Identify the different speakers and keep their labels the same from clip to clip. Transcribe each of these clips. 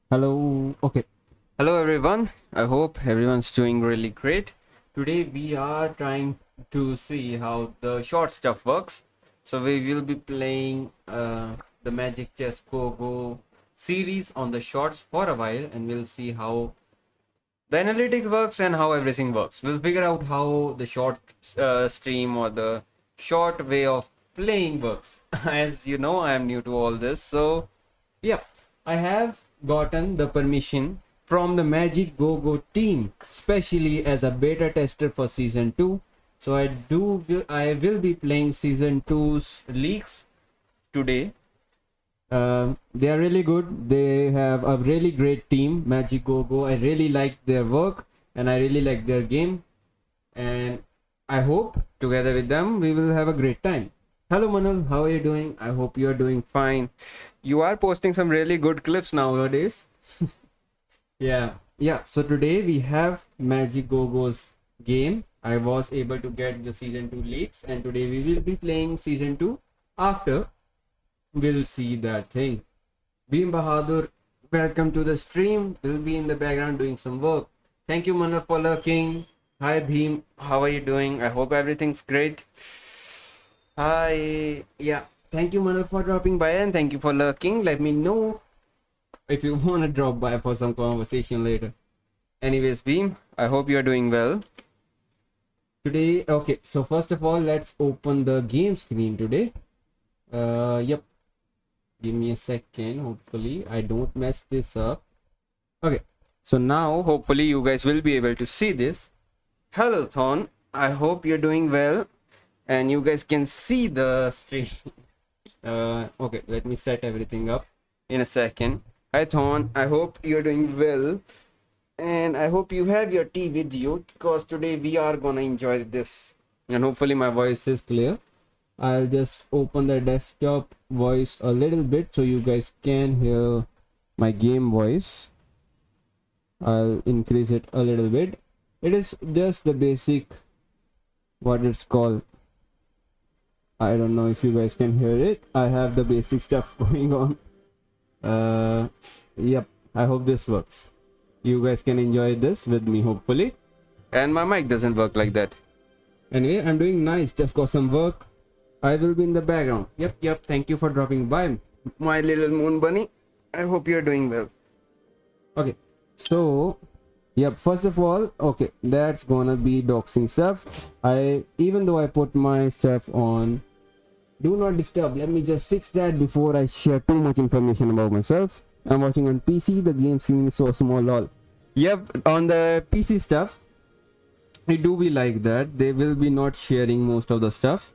Speaker 1: Hello. Okay. Hello, everyone. I hope everyone's doing really great. Today, we are trying to see how the short stuff works. So, we will be playing the Magic Chess Go series on the shorts for a while, and we'll see how the analytic works and how everything works. We'll figure out how the short stream or the short way of playing works. As you know, I am new to all this, so yeah, I have gotten the permission from the Magic Go team, especially as a beta tester for season 2. So I will be playing season 2's leaks today. They are really good. They have a really great team, Magic Go. I really like their work and I really like their game. And I hope together with them we will have a great time. Hello Manal, how are you doing? I hope you are doing fine. You are posting some really good clips nowadays. Yeah. So today we have Magic Go's game. I was able to get the season 2 leaks, and today we will be playing season 2 after we'll see that thing. Beam Bahadur, welcome to the stream. We'll be in the background doing some work. Thank you Manal for lurking. Hi Beam, how are you doing? I hope everything's great. Hi, yeah. Thank you, Manal, for dropping by, and thank you for lurking. Let me know if you want to drop by for some conversation later. Anyways, Beam, I hope you are doing well. Today, okay, so first of all, let's open the game screen today. Yep. Give me a second. Hopefully, I don't mess this up. Okay, so now, hopefully, you guys will be able to see this. Hello, Thon. I hope you're doing well. And you guys can see the stream. Okay, let me set everything up in a second. Hi Thon, I hope you're doing well, and I hope you have your tea with you, because today we are gonna enjoy this, and hopefully my voice is clear. I'll just open the desktop voice a little bit so you guys can hear my game voice. I'll increase it a little bit. It is just the basic, what it's called, I don't know if you guys can hear it. I have the basic stuff going on. Yep, I hope this works. You guys can enjoy this with me, hopefully. And my mic doesn't work like that. Anyway, I'm doing nice, just got some work. I will be in the background. Yep, thank you for dropping by, my little moon bunny. I hope you're doing well. Okay, so yep, first of all, okay, that's gonna be doxing stuff. Even though I put my stuff on do not disturb, let me just fix that before I share too much information about myself. I'm watching on PC, the game screen is so small, lol. Yep, on the PC stuff, it do be like that. They will be not sharing most of the stuff.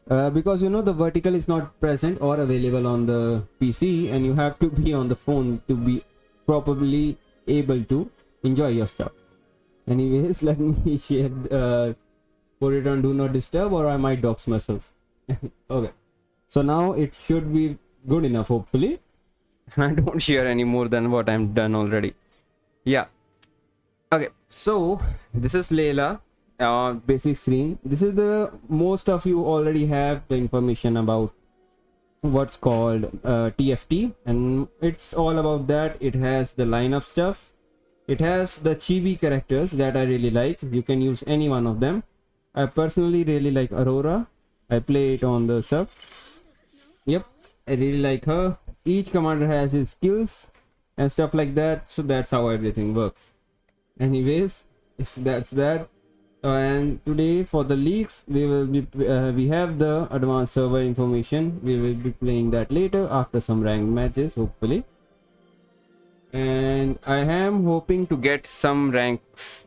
Speaker 1: Because you know the vertical is not present or available on the PC, and you have to be on the phone to be properly able to enjoy your stuff. Anyways, let me share, put it on do not disturb, or I might dox myself. Okay, so now it should be good enough, hopefully. I don't share any more than what I'm done already. Yeah. Okay, so this is Layla, basic screen. This is the most of you already have the information about what's called TFT, and it's all about that. It has the lineup stuff. It has the chibi characters that I really like. You can use any one of them. I personally really like Aurora. I play it on the sub. Yep, I really like her. Each commander has his skills and stuff like that, so that's how everything works. Anyways, if that's that, and today for the leaks, we have the advanced server information. We will be playing that later after some ranked matches, hopefully. And I am hoping to get some ranks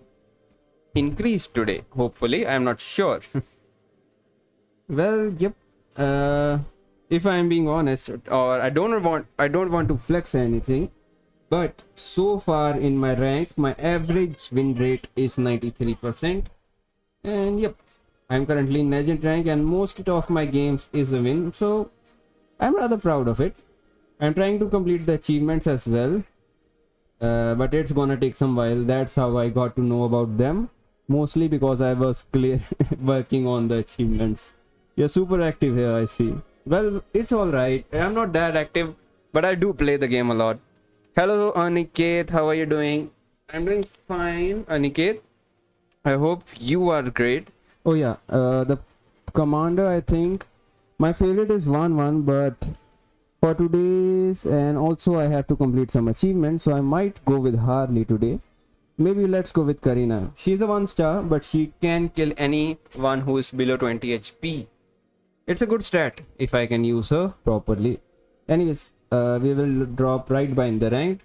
Speaker 1: increased today, hopefully. I'm not sure. Well, yep. If I'm being honest, or I don't want to flex anything, but so far in my rank, my average win rate is 93%. And yep, I'm currently in legend rank, and most of my games is a win, so I'm rather proud of it. I'm trying to complete the achievements as well, but it's gonna take some while. That's how I got to know about them, mostly because I was working on the achievements. You're super active here, I see. Well, it's alright. I'm not that active, but I do play the game a lot. Hello, Aniket. How are you doing? I'm doing fine, Aniket. I hope you are great. Oh yeah, the commander. I think my favorite is 1-1, but for today's and also I have to complete some achievements, so I might go with Harley today. Maybe let's go with Karina. She's a 1-star, but she can kill anyone who is below 20 HP. It's a good stat if I can use her properly. Anyways, we will drop right by in the rank.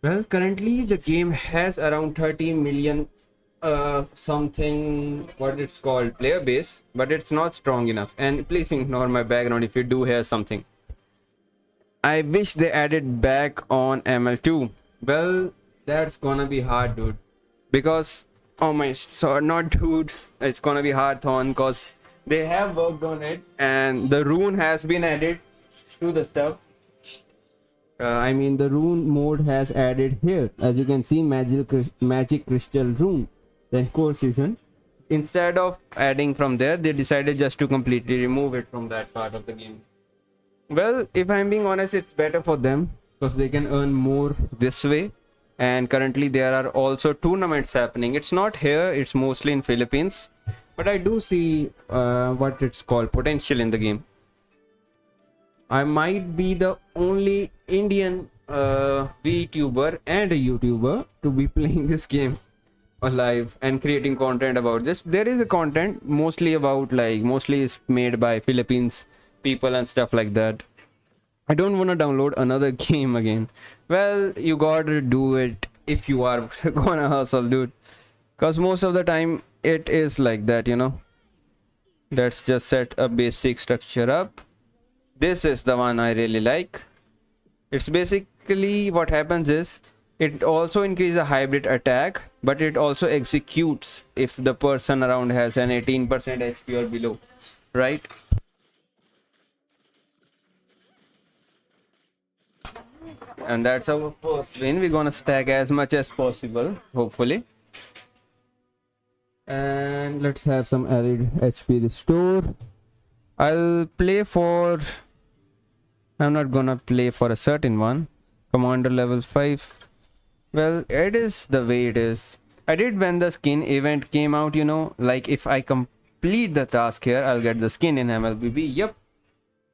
Speaker 1: Well, currently the game has around 30 million something what it's called player base, but it's not strong enough. And please ignore my background if you do hear something. I wish they added back on ML2. Well, that's gonna be hard, dude. Because oh my, so not dude. It's gonna be hard, Thorn, because they have worked on it, and the rune has been added to the stuff. I mean, the rune mode has added here. As you can see, magic crystal rune. Then core season. Instead of adding from there, they decided just to completely remove it from that part of the game. Well, if I'm being honest, it's better for them because they can earn more this way. And currently there are also tournaments happening. It's not here, it's mostly in Philippines, but I do see what it's called potential in the game. I might be the only Indian VTuber and a YouTuber to be playing this game alive and creating content about this. There is a content mostly about mostly is made by Philippines people and stuff like that. I don't want to download another game again. Well, you gotta do it if you are gonna hustle, dude, because most of the time it is like that, you know. Let's just set a basic structure up. This is the one I really like. It's basically what happens is it also increases a hybrid attack, but it also executes if the person around has an 18% HP or below, right? And that's our first win. We're gonna stack as much as possible, hopefully. And let's have some added HP restore. I'll play for... I'm not gonna play for a certain one. Commander level 5. Well, it is the way it is. I did when the skin event came out, you know, like if I complete the task here, I'll get the skin in MLBB. Yep.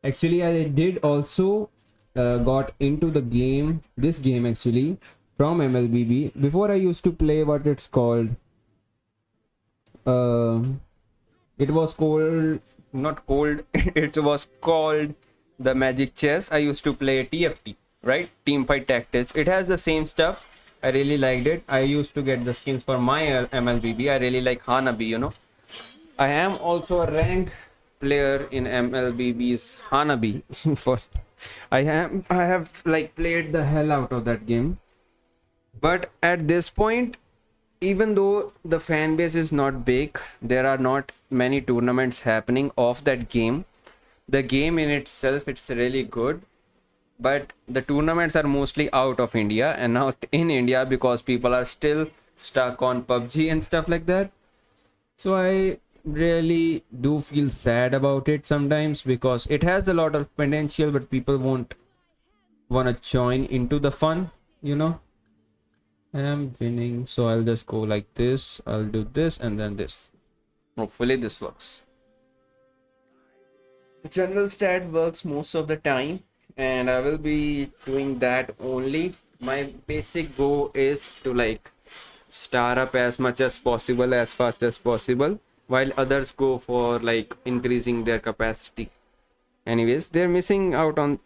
Speaker 1: Actually, I did also got into the game, this game actually, from MLBB. Before I used to play what it's called. It was called, not cold, it was called the Magic Chess. I used to play TFT, right? Team Fight Tactics. It has the same stuff. I really liked it. I used to get the skins for my MLBB. I really like Hanabi, you know. I am also a ranked player in MLBB's Hanabi. For I have like played the hell out of that game. But at this point, even though the fan base is not big, there are not many tournaments happening of that game. The game in itself, it's really good, but the tournaments are mostly out of India and not in India because people are still stuck on PUBG and stuff like that. So I really do feel sad about it sometimes because it has a lot of potential, but people won't want to join into the fun, you know. I am winning, so I'll just go like this. I'll do this and then this. Hopefully this works. General stat works most of the time, and I will be doing that only. My basic goal is to like star up as much as possible, as fast as possible, while others go for like increasing their capacity. Anyways, they're missing out on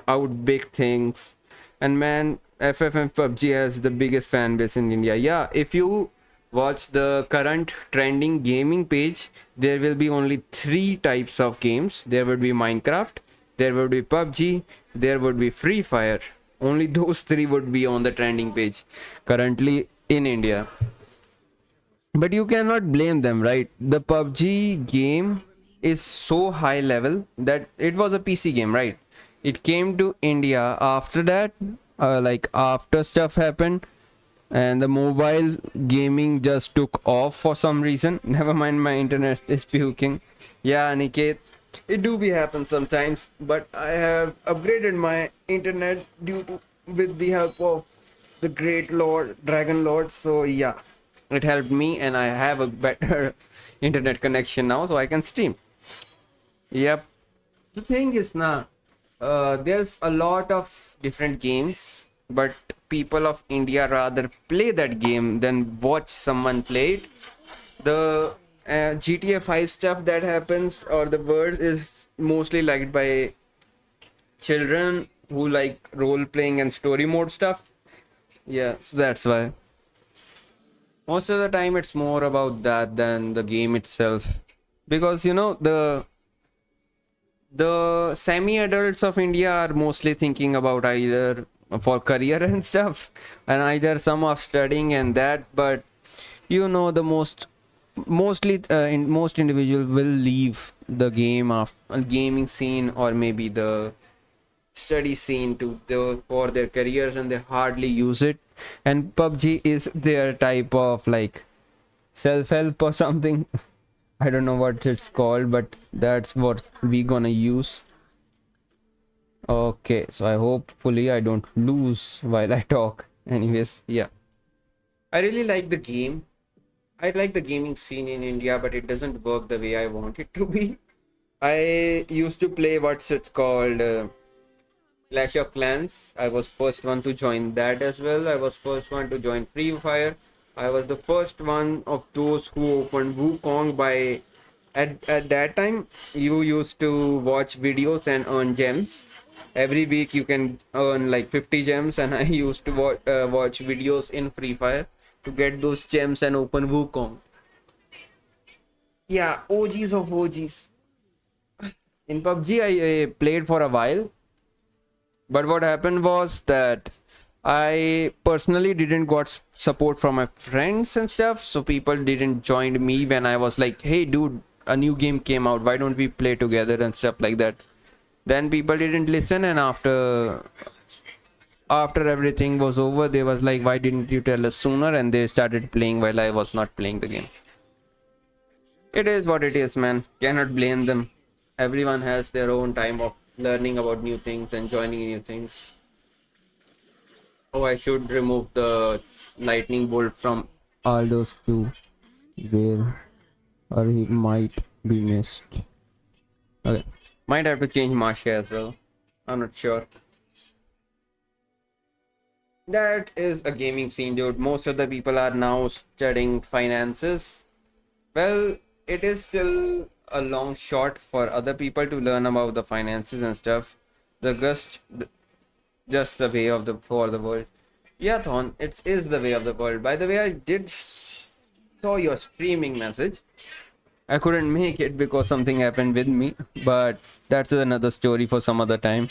Speaker 1: out big things. And man, FF and PUBG has the biggest fan base in India. Yeah, if you watch the current trending gaming page, there will be only 3 types of games. There would be Minecraft, there would be PUBG, there would be Free Fire. Only those 3 would be on the trending page currently in India. But you cannot blame them, right? The PUBG game is so high level that it was a PC game, right? It came to India after that, like after stuff happened, and the mobile gaming just took off for some reason. Never mind, my internet is puking. Yeah, Aniket, it do be happen sometimes, but I have upgraded my internet due to with the help of the great lord, dragon lord. So yeah, it helped me, and I have a better internet connection now, so I can stream. Yep. The thing is now, there's a lot of different games, but people of India rather play that game than watch someone play it. The GTA 5 stuff that happens, or the world, is mostly liked by children who like role playing and story mode stuff. Yeah, so that's why. Most of the time, it's more about that than the game itself. Because the semi-adults of India are mostly thinking about either for career and stuff, and either some of studying and that. But the mostly in most individual will leave the game of gaming scene, or maybe the study scene for their careers, and they hardly use it. And PUBG is their type of like self-help or something. I don't know what it's called, but that's what we gonna use. Okay, so I hopefully I don't lose while I talk. Anyways, yeah. I really like the game. I like the gaming scene in India, but it doesn't work the way I want it to be. I used to play what's it's called Clash of Clans. I was first one to join that as well. I was first one to join Free Fire. I was the first one of those who opened Wukong by at that time you used to watch videos and earn gems. Every week you can earn like 50 gems, and I used to watch videos in Free Fire to get those gems and open Wukong. Yeah, OGs of OGs. In PUBG I played for a while, but what happened was that I personally didn't got support from my friends and stuff, so people didn't join me when I was like, hey dude, a new game came out, why don't we play together and stuff like that. Then people didn't listen, and after everything was over, they was like, why didn't you tell us sooner? And they started playing while I was not playing the game. It is what it is, man. Cannot blame them. Everyone has their own time of learning about new things and joining new things. Oh, I should remove the lightning bolt from Aldo's too, where or he might be missed. Okay, might have to change Marsha as well. I'm not sure. That is a gaming scene, dude. Most of the people are now studying finances. Well, it is still a long shot for other people to learn about the finances and stuff. Just the way of for the world. Yeah, Thon, it is the way of the world. By the way, I did saw your streaming message. I couldn't make it because something happened with me, but that's another story for some other time.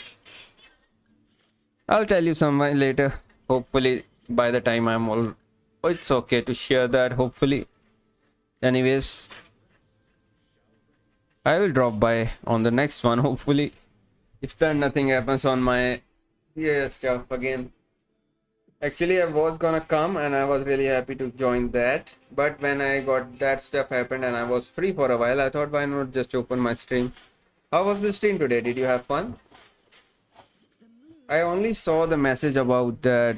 Speaker 1: I'll tell you sometime later. Hopefully, by the time I'm all, it's okay to share that. Hopefully, anyways, I'll drop by on the next one. Hopefully, if then nothing happens on my stuff again. Actually, I was gonna come and I was really happy to join that. But when I got that stuff happened and I was free for a while, I thought, why not just open my stream? How was the stream today? Did you have fun? I only saw the message about that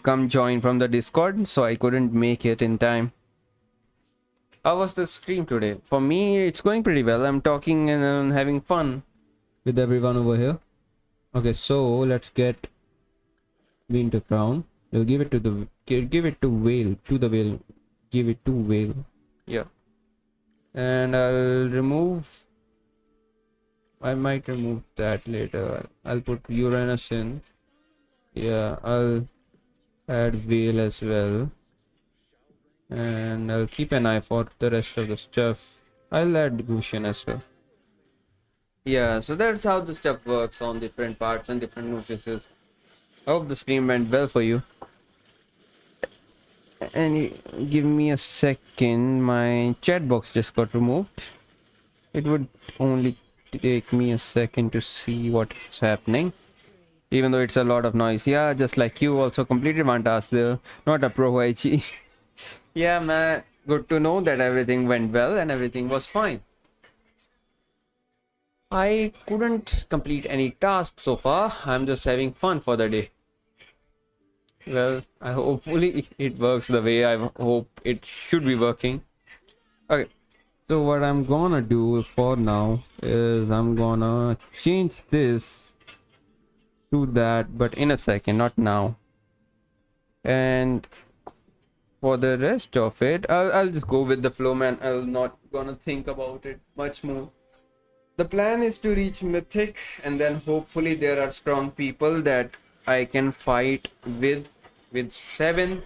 Speaker 1: come join from the Discord, so I couldn't make it in time. How was the stream today? For me, it's going pretty well. I'm talking and having fun with everyone over here. Okay, so let's get Winter Crown. We'll give it to the whale. Give it to whale. Yeah. And I might remove that later. I'll put Uranus in. Yeah, I'll add whale as well. And I'll keep an eye for the rest of the stuff. I'll add Gushian as well. Yeah, so that's how the stuff works on different parts and different notices. I hope the stream went well for you. And give me a second. My chat box just got removed. It would only take me a second to see what's happening. Even though it's a lot of noise. Yeah, just like you also completed one task there. Not a pro IG. Yeah, man. Good to know that everything went well and everything was fine. I couldn't complete any tasks so far. I'm just having fun for the day. Well, I hopefully it works the way I hope it should be working. Okay, so what I'm gonna do for now is I'm gonna change this to that, but in a second, not now. And for the rest of it, I'll just go with the flow, man. I'll not gonna think about it much more. The plan is to reach mythic, and then hopefully there are strong people that I can fight with 7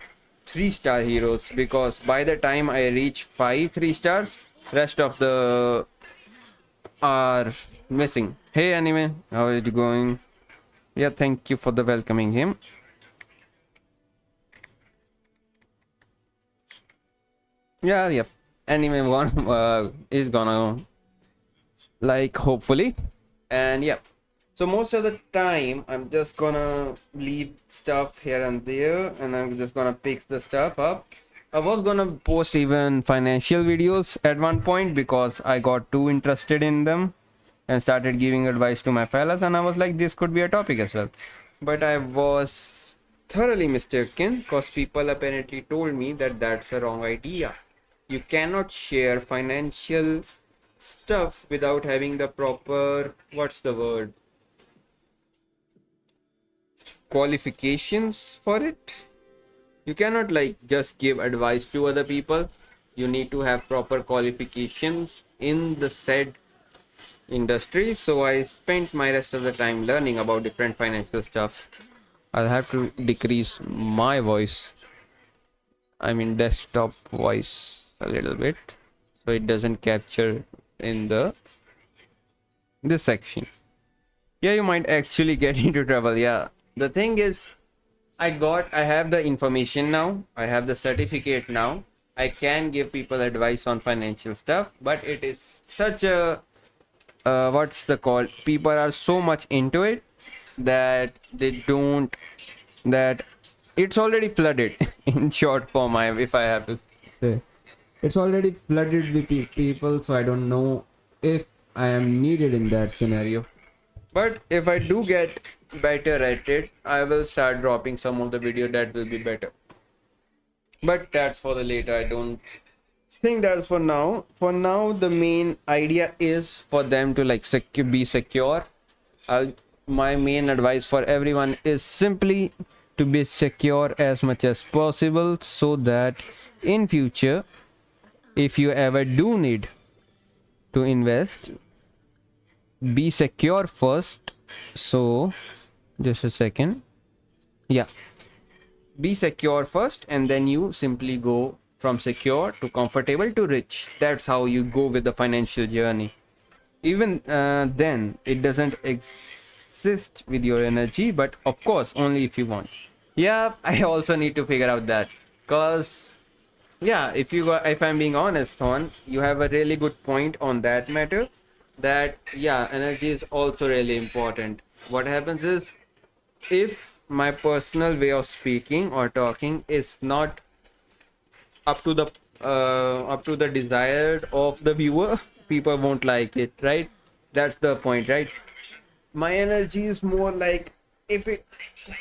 Speaker 1: 3-star heroes, because by the time I reach 5 3 stars, rest of the are missing. Hey anime, how is it going? Yeah, thank you for the welcoming him. Yeah, yep. Anime one is gonna like, hopefully. And yeah, so most of the time I'm just gonna leave stuff here and there, and I'm just gonna pick the stuff up. I was gonna post even financial videos at one point because I got too interested in them and started giving advice to my fellas, and I was like, this could be a topic as well. But I was thoroughly mistaken, because people apparently told me that that's a wrong idea. You cannot share financial stuff without having the proper, what's the word, qualifications for it. You cannot like just give advice to other people. You need to have proper qualifications in the said industry. So I spent my rest of the time learning about different financial stuff. I'll have to decrease my voice, I mean desktop voice, a little bit, so it doesn't capture in this section. Yeah, you might actually get into trouble. Yeah, the thing is, I have the information now, I have the certificate now, I can give people advice on financial stuff, but it is such a what's the call, people are so much into it that they don't, that it's already flooded in short form, if I have to say, it's already flooded with people, so I don't know if I am needed in that scenario. But if I do get better at it, I will start dropping some of the video that will be better. But that's for the later. I don't think that's for now. For now, the main idea is for them to like be secure. My main advice for everyone is simply to be secure as much as possible, so that in future, if you ever do need to invest, be secure first. So just a second. Yeah, be secure first, and then you simply go from secure to comfortable to rich. That's how you go with the financial journey. Even then it doesn't exist with your energy, but of course only if you want. Yeah, I also need to figure out that, because yeah, if I'm being honest, on you have a really good point on that matter, that yeah, energy is also really important. What happens is, if my personal way of speaking or talking is not up to the desired of the viewer, people won't like it, right? That's the point, right? My energy is more like, if it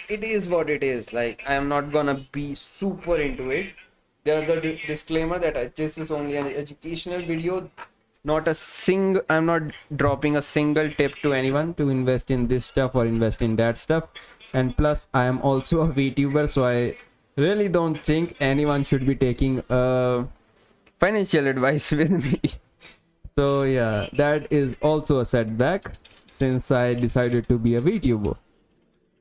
Speaker 1: is what it is, like I am not gonna be super into it. There's the disclaimer that this is only an educational video, not I'm not dropping a single tip to anyone to invest in this stuff or invest in that stuff. And plus, I am also a VTuber, so I really don't think anyone should be taking financial advice with me. So yeah, that is also a setback, since I decided to be a VTuber.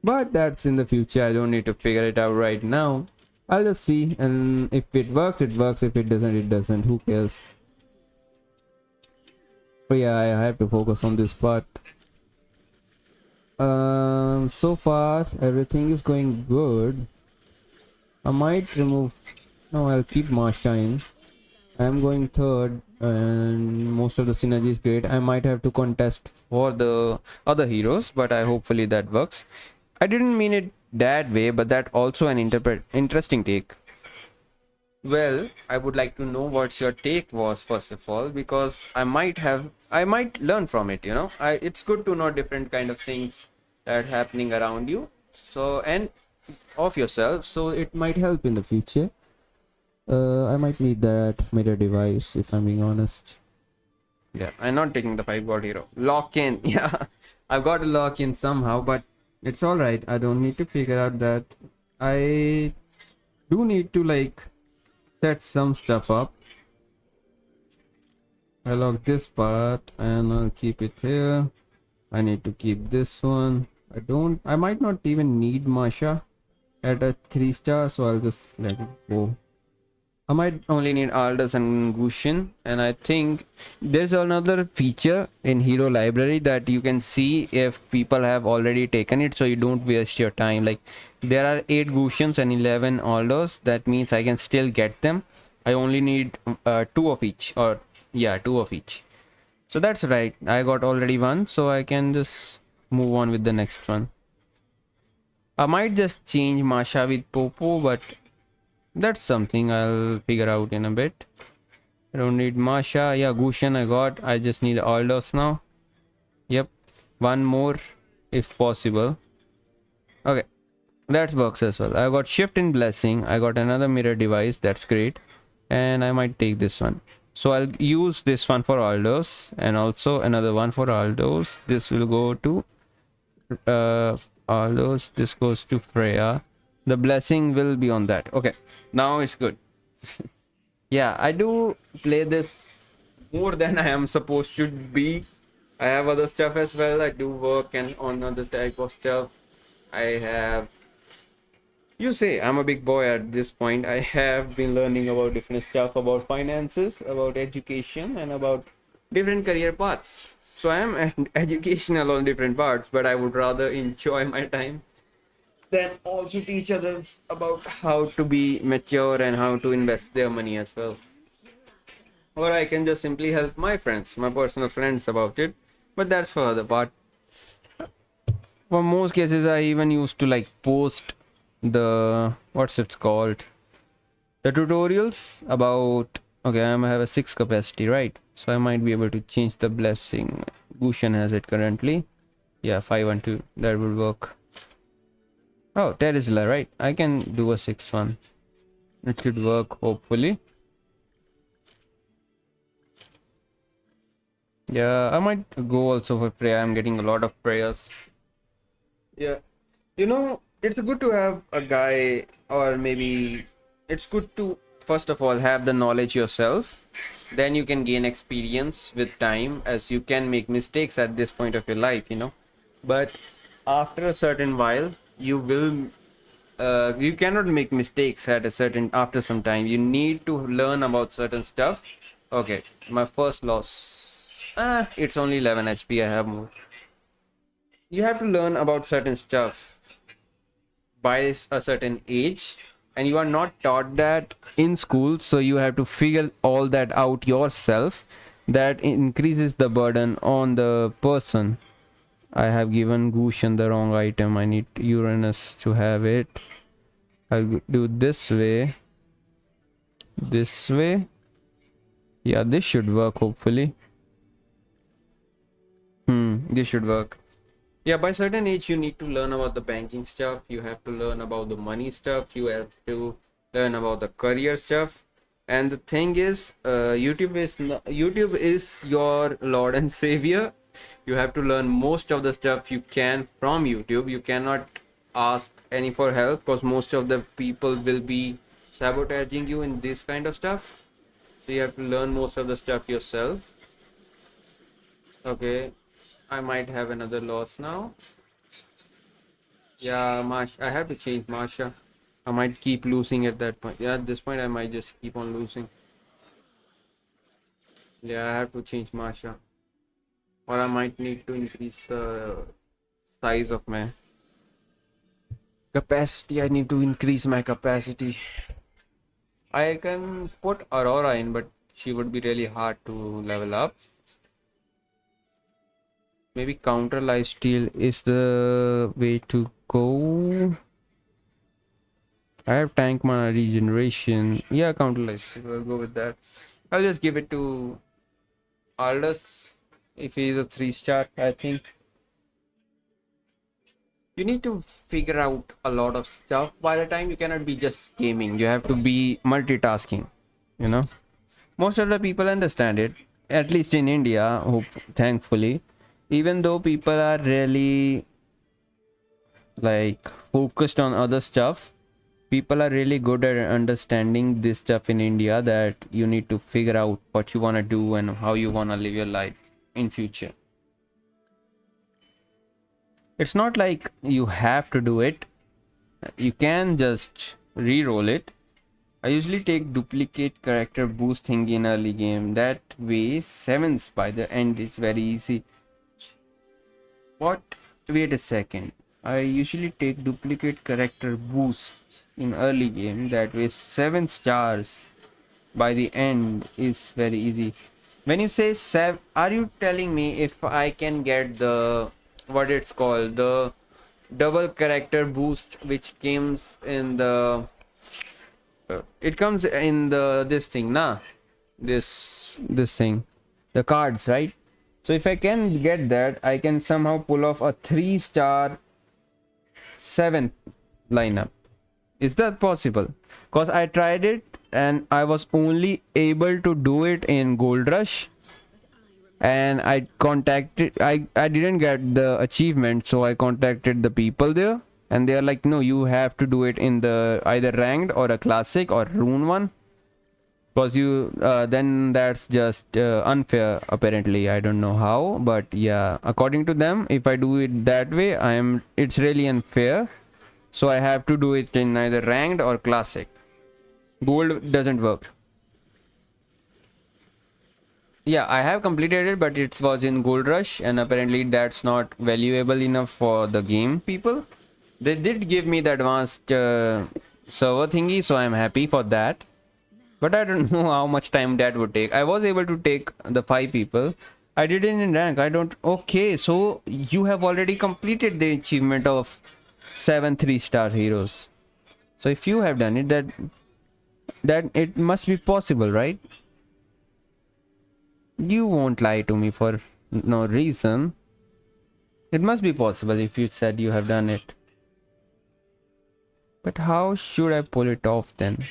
Speaker 1: But that's in the future. I don't need to figure it out right now. I'll just see, and if it works, it works. If it doesn't, it doesn't. Who cares? But yeah, I have to focus on this part. So far everything is going good. I might remove, no, I'll keep Marshine. I'm going third, and most of the synergy is great. I might have to contest for the other heroes, but hopefully that works. I didn't mean it that way, but that also an interesting take. Well, I would like to know what your take was, first of all, because I might learn from it, you know. It's good to know different kind of things that are happening around you. So, and of yourself, so it might help in the future. I might need that mirror device if I'm being honest. Yeah, I'm not taking the 5 god hero. Lock in. Yeah, I've got to lock in somehow, but it's all right. I don't need to figure out that. I do need to like set some stuff up. I lock this part and I'll keep it here. I need to keep this one. I might not even need Masha at a 3-star, so I'll just let it go. I might only need Aldous and Gushin, and I think there's another feature in Hero Library that you can see if people have already taken it, so you don't waste your time. Like there are 8 Gushins and 11 Aldous. That means I can still get them. I only need 2 of each, or yeah, 2 of each. So that's right. I got already one, so I can just move on with the next one. I might just change Masha with Popo, but that's something I'll figure out in a bit. I don't need Masha. Yeah, Gushan I got. I just need Aldous now. Yep. One more if possible. Okay. That works as well. I got Shift in Blessing. I got another mirror device. That's great. And I might take this one. So I'll use this one for Aldous and also another one for Aldous. This will go to Aldous. This goes to Freya. The blessing will be on that. Okay, now it's good. Yeah, I do play this more than I am supposed to be. I have other stuff as well. I do work and on other type of stuff. I have, you say I'm a big boy at this point. I have been learning about different stuff, about finances, about education, and about different career paths. So I am educational on different parts, but I would rather enjoy my time than also teach others about how to be mature and how to invest their money as well. Or I can just simply help my friends, my personal friends about it. But that's for other part. For most cases, I even used to like post the what's it called? The tutorials about okay, I have a 6 capacity, right? So I might be able to change the blessing. Gushan has it currently. Yeah, 5 and 2. That would work. Oh, Terizla, right? I can do a 6-1. It should work, hopefully. Yeah, I might go also for prayer. I'm getting a lot of prayers. Yeah. You know, it's good to have a guy, or maybe it's good to, first of all, have the knowledge yourself. Then you can gain experience with time, as you can make mistakes at this point of your life, you know. But after a certain while, you cannot make mistakes at a certain after some time. You need to learn about certain stuff. Okay, my first loss. It's only 11 HP. I have more. You have to learn about certain stuff by a certain age, and you are not taught that in school, so you have to figure all that out yourself. That increases the burden on the person. I have given Gushan the wrong item. I need Uranus to have it. I'll do this way. This way. Yeah, this should work, hopefully. This should work. Yeah, by certain age, you need to learn about the banking stuff. You have to learn about the money stuff. You have to learn about the career stuff. And the thing is, YouTube is your Lord and Savior. You have to learn most of the stuff you can from YouTube. You cannot ask any for help, because most of the people will be sabotaging you in this kind of stuff. So you have to learn most of the stuff yourself. Okay, I might have another loss now. Yeah, I have to change Masha. I might keep losing at that point. Yeah, at this point I might just keep on losing. Yeah, I have to change Masha. Or I might need to increase the size of my capacity. I need to increase my capacity. I can put Aurora in, but she would be really hard to level up. Maybe counter lifesteal is the way to go. I have tank mana regeneration. Yeah, counter lifesteal. I'll go with that. I'll just give it to Aldous if he's a 3-star, I think. You need to figure out a lot of stuff. By the time you cannot be just gaming, you have to be multitasking, you know. Most of the people understand it, at least in India, hope, thankfully. Even though people are really like focused on other stuff, people are really good at understanding this stuff in India, that you need to figure out what you want to do and how you want to live your life in future. It's not like you have to do it. You can just re-roll it. I usually take duplicate character boost thingy in early game. That way, sevens by the end is very easy. What? Wait a second. I usually take duplicate character boosts in early game. That way, 7 stars by the end is very easy. When you say seven, are you telling me if I can get the what it's called, the double character boost, which comes in the it comes in the this thing, nah, this thing, the cards, right? So if I can get that, I can somehow pull off a 3-star 7th lineup. Is that possible? Because I tried it and I was only able to do it in Gold Rush, and I didn't get the achievement, so I contacted the people there, and they are like, no, you have to do it in the either ranked or a classic or rune one, because you then that's just unfair apparently. I don't know how, but yeah, according to them, if I do it that way, it's really unfair. So I have to do it in either ranked or classic. Gold doesn't work. Yeah, I have completed it, but it was in Gold Rush, and apparently that's not valuable enough for the game people. They did give me the advanced server thingy, so I'm happy for that. But I don't know how much time that would take. I was able to take the 5 people. I did it in rank. I don't... Okay, so you have already completed the achievement of 7 3-star heroes. So if you have done it, that it must be possible, right? You won't lie to me for no reason. It must be possible if you said you have done it. But how should I pull it off then?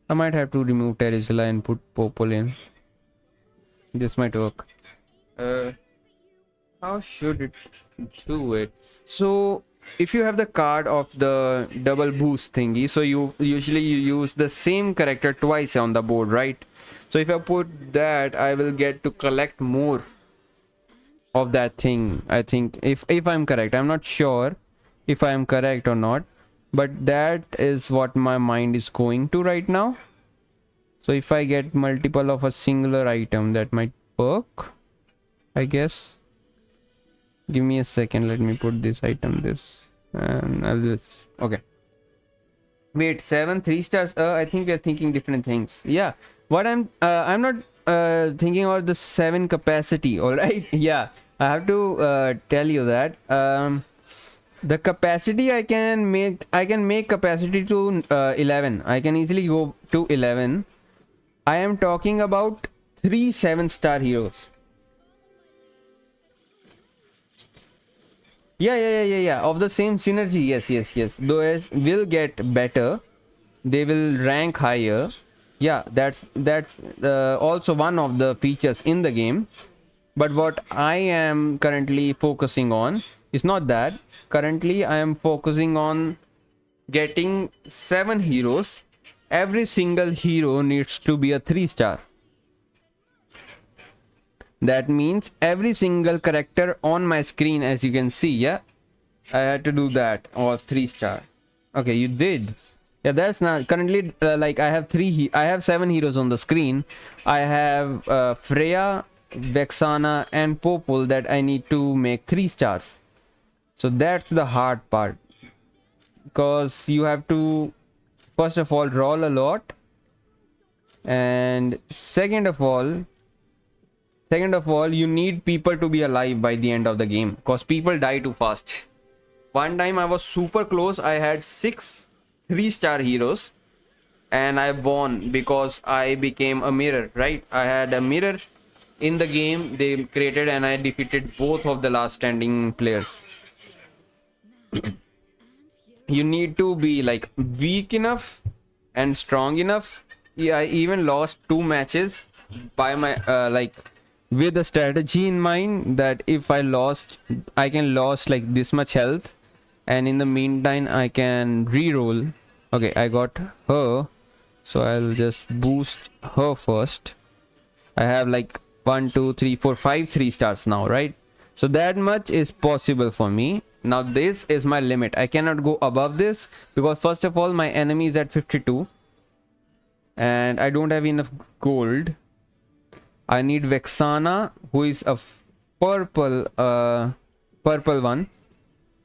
Speaker 1: I might have to remove Terizla and put Popol in. This might work. How should it do it? So if you have the card of the double boost thingy, so you usually use the same character twice on the board, right? So if I put that, I will get to collect more of that thing. I think if I'm correct, I'm not sure if I am correct or not, but that is what my mind is going to right now. So if I get multiple of a singular item, that might work, I guess. Give me a second, let me put this item, this, and I'll just... Okay, wait, 7 3-stars. I think we are thinking different things. Yeah, what I'm not thinking about the 7 capacity. All right. Yeah, I have to tell you that the capacity I can make capacity to 11. I can easily go to 11. I am talking about 3 7-star heroes. Yeah. Of the same synergy. Yes. Those will get better. They will rank higher. Yeah, that's also one of the features in the game. But what I am currently focusing on is not that. Currently, I am focusing on getting 7 heroes. Every single hero needs to be a 3-star. That means every single character on my screen, as you can see, yeah, I had to do that, or 3-star. Okay, you did. Yeah, that's not currently like I have 7 heroes on the screen. I have Freya, Vexana, and Popol that I need to make 3 stars. So that's the hard part, because you have to first of all roll a lot, and second of all you need people to be alive by the end of the game, because people die too fast. One time I was super close. I had 6 3-star heroes and I won because I became a mirror, right? I had a mirror in the game they created and I defeated both of the last standing players. you need to be like weak enough and strong enough. Yeah, I even lost 2 matches by my like with a strategy in mind that if I lost, I can lose like this much health, and in the meantime I can re-roll. Okay, I got her, so I'll just boost her first. I have like 1 2 3 4 5 3 stars now, right? So that much is possible for me. Now this is my limit. I cannot go above this because first of all my enemy is at 52 and I don't have enough gold. I need Vexana, who is a purple one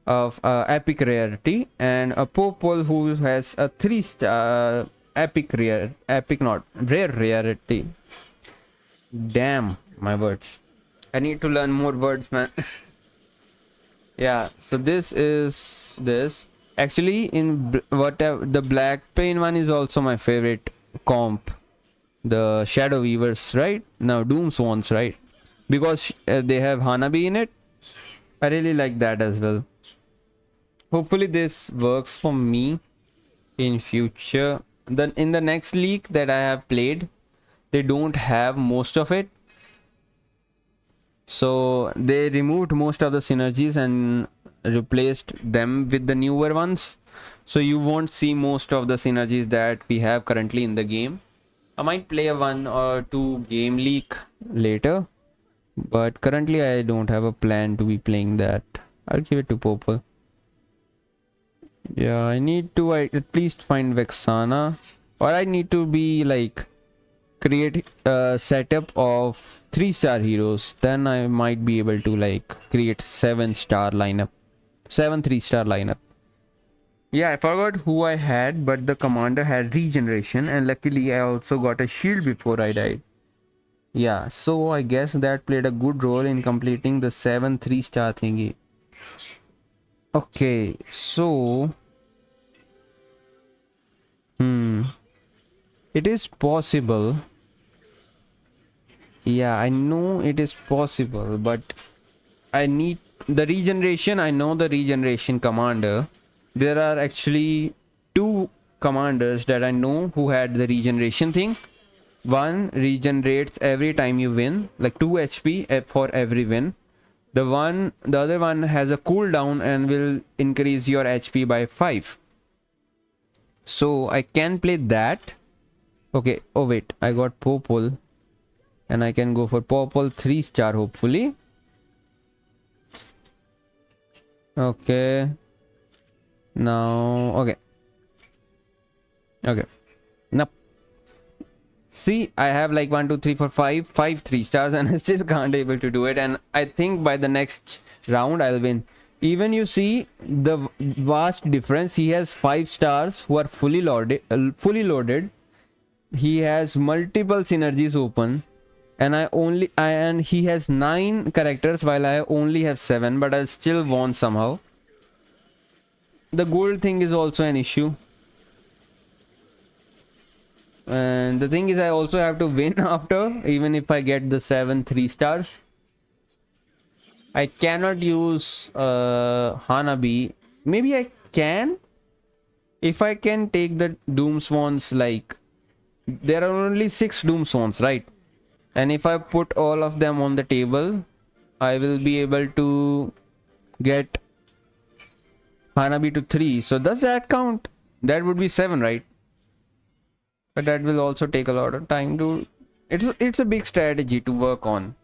Speaker 1: of epic rarity, and a purple who has a 3-star epic not rare rarity. Damn, my words. I need to learn more words, man. Yeah, so this is this. Actually, in whatever the black pain one is also my favorite comp. The Shadow Weavers, right? Now Doom Swans, right? Because they have Hanabi in it. I really like that as well. Hopefully this works for me in future. Then in the next league that I have played, they don't have most of it. So they removed most of the synergies and replaced them with the newer ones. So you won't see most of the synergies that we have currently in the game. I might play a 1 or 2 game leak later, but currently I don't have a plan to be playing that. I'll give it to purple. Yeah, I need to at least find Vexana, or I need to be like create a setup of 3-star heroes. Then I might be able to like create 7-star lineup, 7 3-star lineup. Yeah, I forgot who I had, but the commander had regeneration, and luckily I also got a shield before I died. Yeah, so I guess that played a good role in completing the 7 3-star thingy. Okay, so it is possible. Yeah, I know it is possible, but I need the regeneration. I know the regeneration commander. There are actually 2 commanders that I know who had the regeneration thing. One regenerates every time you win, like 2 HP for every win. The other one has a cooldown and will increase your HP by 5. So I can play that. Okay, oh wait, I got purple. And I can go for purple 3-star hopefully. Okay. Now, okay. Now, see, I have like 1 2 3 4 5 3-stars and I still can't able to do it. And I think by the next round I'll win. Even you see the vast difference. He has 5 stars who are fully loaded. He has multiple synergies open. And he has 9 characters while I only have 7, but I still won somehow. The gold thing is also an issue. And the thing is I also have to win after, even if I get the 7 3-stars. I cannot use Hanabi. Maybe I can. If I can take the Doom Swans, like there are only 6 Doom Swans, right? And if I put all of them on the table, I will be able to get Hanabi to 3. So does that count? That would be 7, right? But that will also take a lot of time to... It's a big strategy to work on.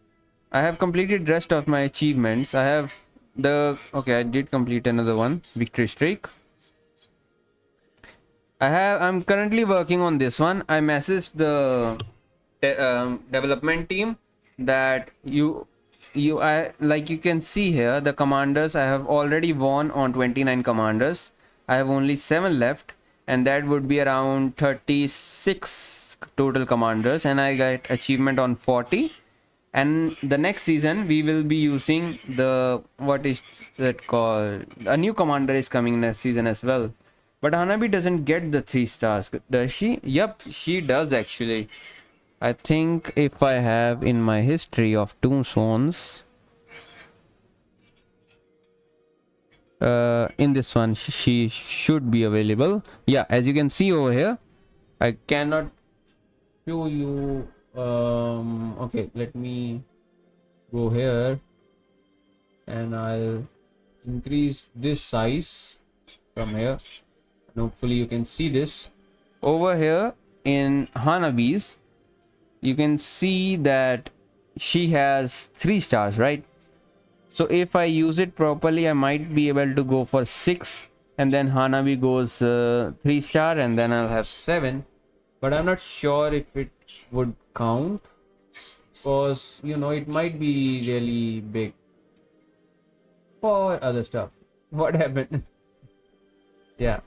Speaker 1: I have completed rest of my achievements. I have the... Okay, I did complete another one. Victory streak. I'm currently working on this one. I messaged the development team that like you can see here, the commanders, I have already won on 29 commanders. I have only 7 left, and that would be around 36 total commanders, and I got achievement on 40. And the next season we will be using the, what is that called, a new commander is coming next season as well. But Hanabi doesn't get the 3 stars, does she? Yep, she does actually. I think if I have in my history of Tombstones, in this one she should be available. Yeah, as you can see over here, I cannot show you. Okay, let me go here and I'll increase this size from here, and hopefully you can see this over here. In Hanabi's, you can see that she has 3 stars, right? So if I use it properly, I might be able to go for 6, and then Hanabi goes 3 star, and then I'll have 7. But I'm not sure if it would count, because you know it might be really big for other stuff. What happened? Yeah.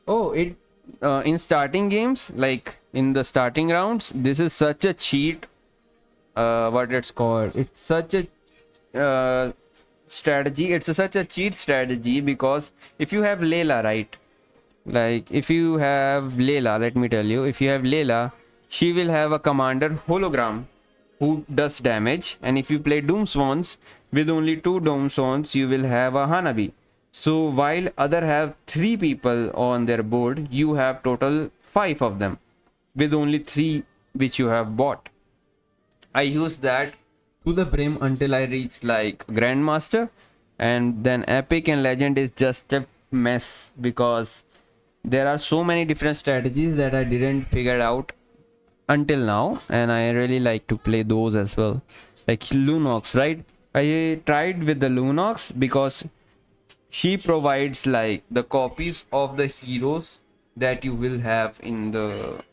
Speaker 1: Oh, it in starting games, like in the starting rounds, this is such a cheat. What it's called? It's such a strategy. It's such a cheat strategy, because if you have Layla, right? Like if you have Layla, let me tell you, if you have Layla, she will have a commander hologram who does damage, and if you play Doom Swans with only 2 Doom Swans, you will have a Hanabi. So while other have 3 people on their board, you have total 5 of them with only 3 which you have bought. I used that to the brim until I reached like Grandmaster, and then Epic and Legend is just a mess, because there are so many different strategies that I didn't figure out until now, and I really like to play those as well. Like Lunox, right? I tried with the Lunox because she provides like the copies of the heroes that you will have in the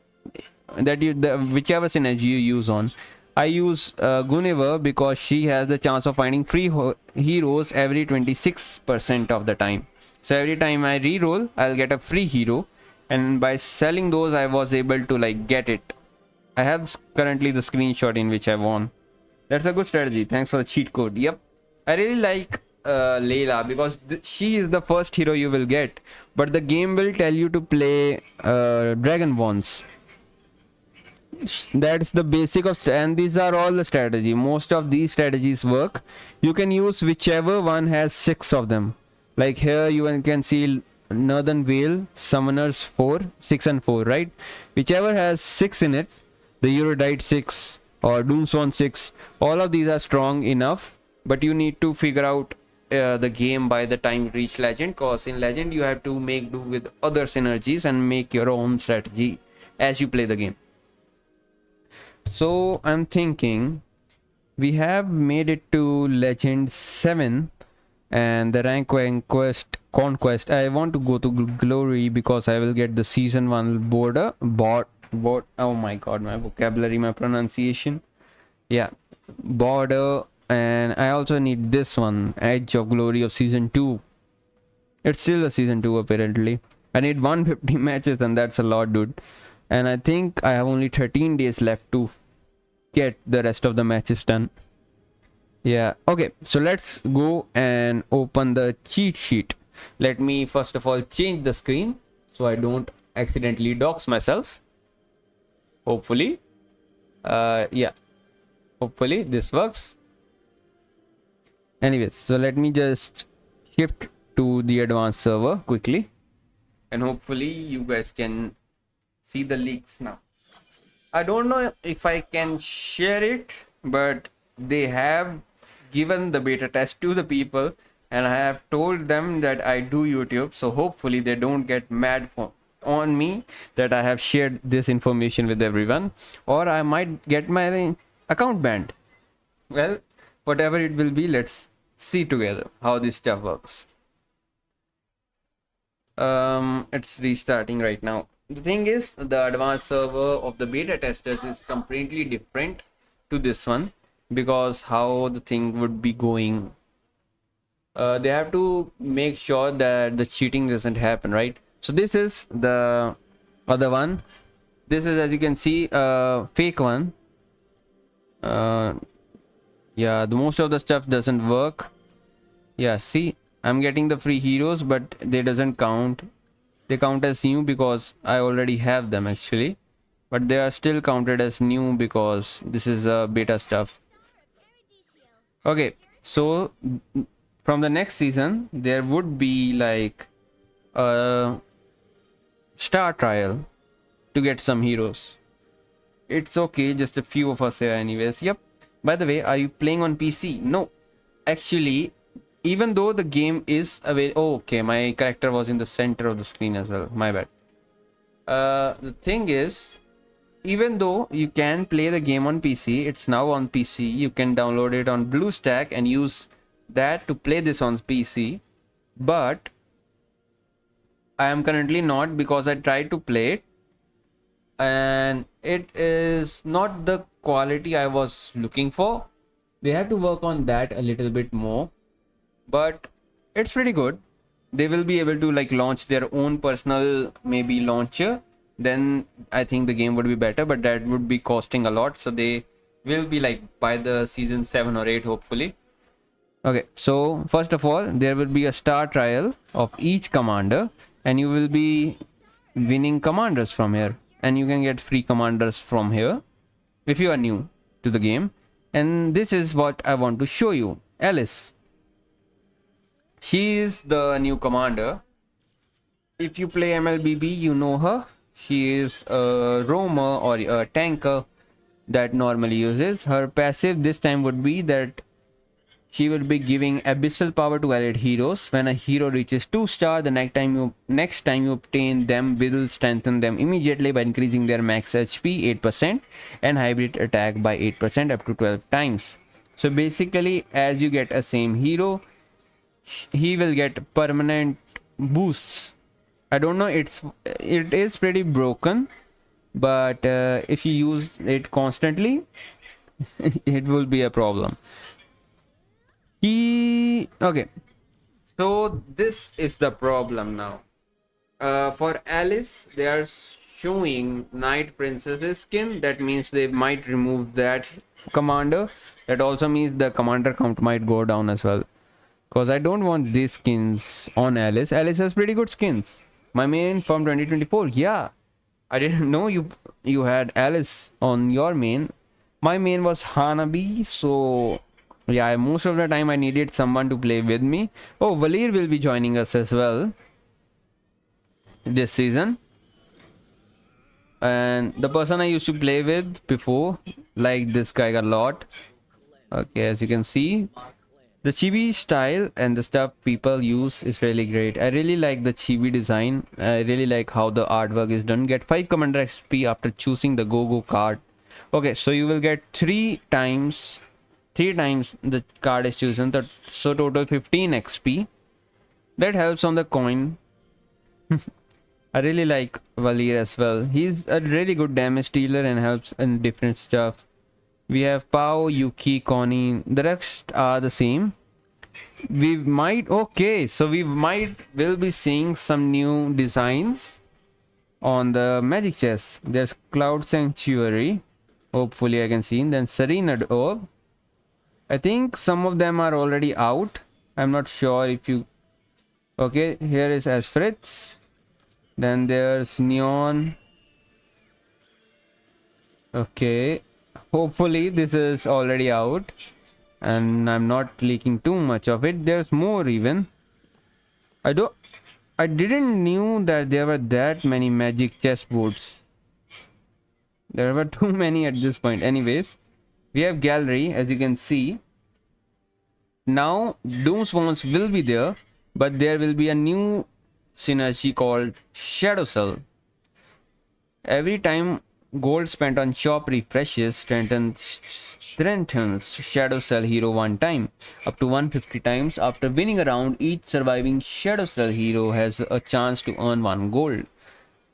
Speaker 1: whichever synergy you use on. I use Guinevere because she has the chance of finding free heroes every 26% of the time. So every time I reroll, I'll get a free hero, and by selling those, I was able to like get it. I have currently the screenshot in which I won. That's a good strategy. Thanks for the cheat code. Yep, I really like Layla, because she is the first hero you will get, but the game will tell you to play Dragon Wands. That's the basic of, and these are all the strategy. Most of these strategies work. You can use whichever one has 6 of them. Like here you can see Northern Vale, Summoners 4, 6 and 4, right? Whichever has 6 in it, the Eurodite 6 or Doomswan 6, all of these are strong enough, but you need to figure out the game by the time you reach Legend, because in Legend you have to make do with other synergies and make your own strategy as you play the game. So I'm thinking we have made it to Legend 7 and the rank conquest. I want to go to Glory because I will get the season 1 border bot. Oh my god, my vocabulary, my pronunciation. Yeah, border. And I also need this one, Edge of Glory of season 2. It's still a season 2 apparently. I need 150 matches, and that's a lot, dude. And I think I have only 13 days left to get the rest of the matches done. Yeah, okay, so let's go and open the cheat sheet. Let me first of all change the screen so I don't accidentally dox myself. Hopefully. Yeah, hopefully this works. Anyways, so let me just shift to the advanced server quickly, and hopefully you guys can see the leaks now. I don't know if I can share it, but they have given the beta test to the people, and I have told them that I do YouTube, so hopefully they don't get mad on me that I have shared this information with everyone, or I might get my account banned. Well, whatever it will be, let's see together how this stuff works. It's restarting right now. The thing is, the advanced server of the beta testers is completely different to this one, because how the thing would be going, they have to make sure that the cheating doesn't happen, right? So this is the other one. This is, as you can see, fake one. Yeah, the most of the stuff doesn't work. Yeah, see, I'm getting the free heroes, but they doesn't count. They count as new because I already have them actually, but they are still counted as new because this is beta stuff. Okay, so from the next season there would be like a star trial to get some heroes. It's okay, just a few of us here anyways. Yep. By the way, are you playing on PC? No. Actually, even though the game is available... Oh, okay, my character was in the center of the screen as well. My bad. The thing is, even though you can play the game on PC, it's now on PC. You can download it on BlueStack and use that to play this on PC. But I am currently not, because I tried to play it and it is not the quality I was looking for. They have to work on that a little bit more, but it's pretty good. They will be able to like launch their own personal maybe launcher, then I think the game would be better, but that would be costing a lot. So they will be like by the season 7 or 8 hopefully. Okay, so first of all there will be a star trial of each commander and you will be winning commanders from here, and you can get free commanders from here if you are new to the game. And this is what I want to show you. Alice, she is the new commander. If you play MLBB, you know her. She is a roamer or a tanker that normally uses. Her passive this time would be that she will be giving abyssal power to allied heroes. When a hero reaches 2 star, the next time you obtain them will strengthen them immediately by increasing their max HP 8% and hybrid attack by 8% up to 12 times. So basically, as you get a same hero, he will get permanent boosts. I don't know, it is pretty broken, but if you use it constantly, it will be a problem. Okay, so this is the problem now. For Alice, they are showing Knight Princess's skin. That means they might remove that commander. That also means the commander count might go down as well, because I don't want these skins on Alice. Alice has pretty good skins. My main from 2024. Yeah, I didn't know you had Alice on your main. My main was Hanabi, so yeah, most of the time I needed someone to play with me. Oh, Valir will be joining us as well this season. And the person I used to play with before, like this guy a lot. Okay, as you can see, the chibi style and the stuff people use is really great. I really like the chibi design. I really like how the artwork is done. Get 5 commander XP after choosing the go-go card. Okay, so you will get 3 times the card is chosen, so total 15 XP. That helps on the coin. I really like Valir as well. He's a really good damage dealer and helps in different stuff. We have Pao, Yuki, Connie. The rest are the same. We might... Okay, so we will be seeing some new designs on the magic chess. There's Cloud Sanctuary. Hopefully I can see. And then Serenade Orb. I think some of them are already out. I'm not sure if you... Okay, here is as Fritz. Then there's Neon. Okay. Hopefully this is already out. And I'm not leaking too much of it. There's more even. I didn't knew that there were that many magic chessboards. There were too many at this point. Anyways. We have gallery, as you can see. Now Doomsworns will be there, but there will be a new synergy called Shadow Cell. Every time gold spent on shop refreshes strengthens Shadow Cell hero 1 time, up to 150 times. After winning a round, each surviving Shadow Cell hero has a chance to earn 1 gold.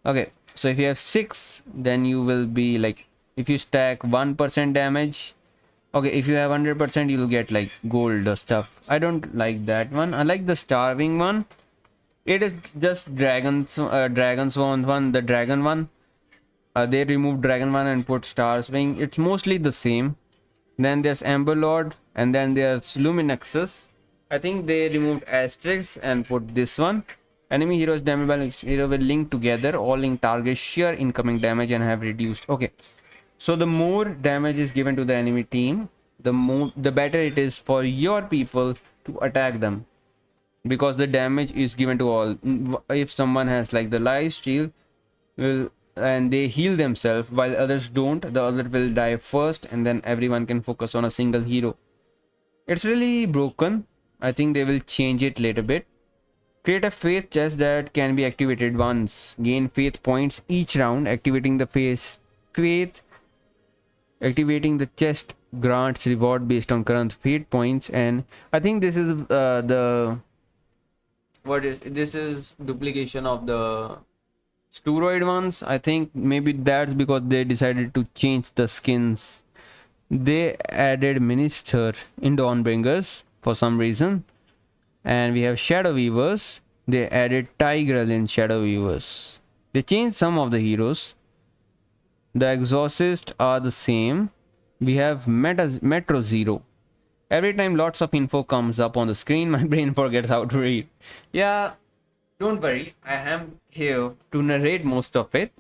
Speaker 1: Okay, so if you have 6, then you will be like, if you stack 1% damage, okay, if you have 100%, you'll get like gold or stuff. I don't like that one. I like the starving one. It is just dragon swan one, the dragon one. They removed dragon one and put star swing. It's mostly the same. Then there's Amber Lord, and then there's Luminexus. I think they removed asterisks and put this one. Enemy heroes damage by hero will link together. All link targets share incoming damage and have reduced. Okay. So the more damage is given to the enemy team, the better it is for your people to attack them, because the damage is given to all. If someone has like the life steal will and they heal themselves while others don't, the other will die first, and then everyone can focus on a single hero. It's really broken. I think they will change it later bit. Create a faith chest that can be activated once. Gain faith points each round. Activating the faith activating the chest grants reward based on current faith points. And I think this is this is duplication of the steroid ones. I think maybe that's because they decided to change the skins. They added minister in Dawnbringers for some reason, and we have shadow weavers. They added Tigrel in shadow weavers. They changed some of the heroes. The exorcists are the same. We have Metro Zero. Every time lots of info comes up on the screen, my brain forgets how to read. Yeah, don't worry, I am here to narrate most of it.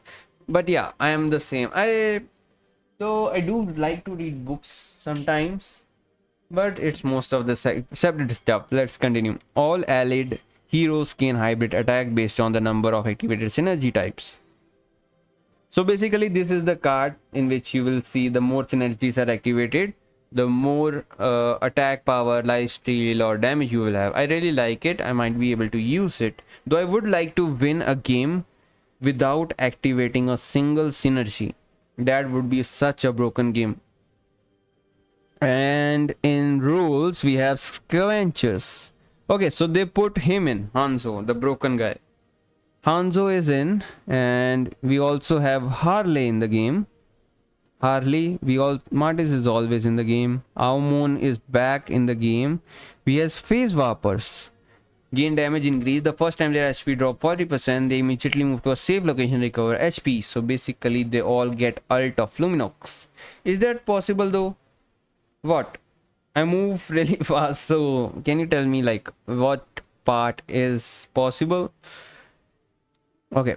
Speaker 1: But yeah, I am the same. I do like to read books sometimes, but it's most of the separate stuff. Let's continue. All allied heroes gain hybrid attack based on the number of activated synergy types. So basically, this is the card in which you will see the more synergies are activated, the more attack power, lifesteal or damage you will have. I really like it. I might be able to use it. Though I would like to win a game without activating a single synergy. That would be such a broken game. And in rules, we have scavengers. Okay, so they put him in, Hanzo, the broken guy. Hanzo is in, and we also have Harley in the game. Martis is always in the game. Aumon is back in the game. We have Phase Warpers. Gain damage increase. The first time their HP drop 40%, they immediately move to a safe location, recover HP. So basically, they all get ult of Luminox. Is that possible though? What? I move really fast, so can you tell me like what part is possible? Okay.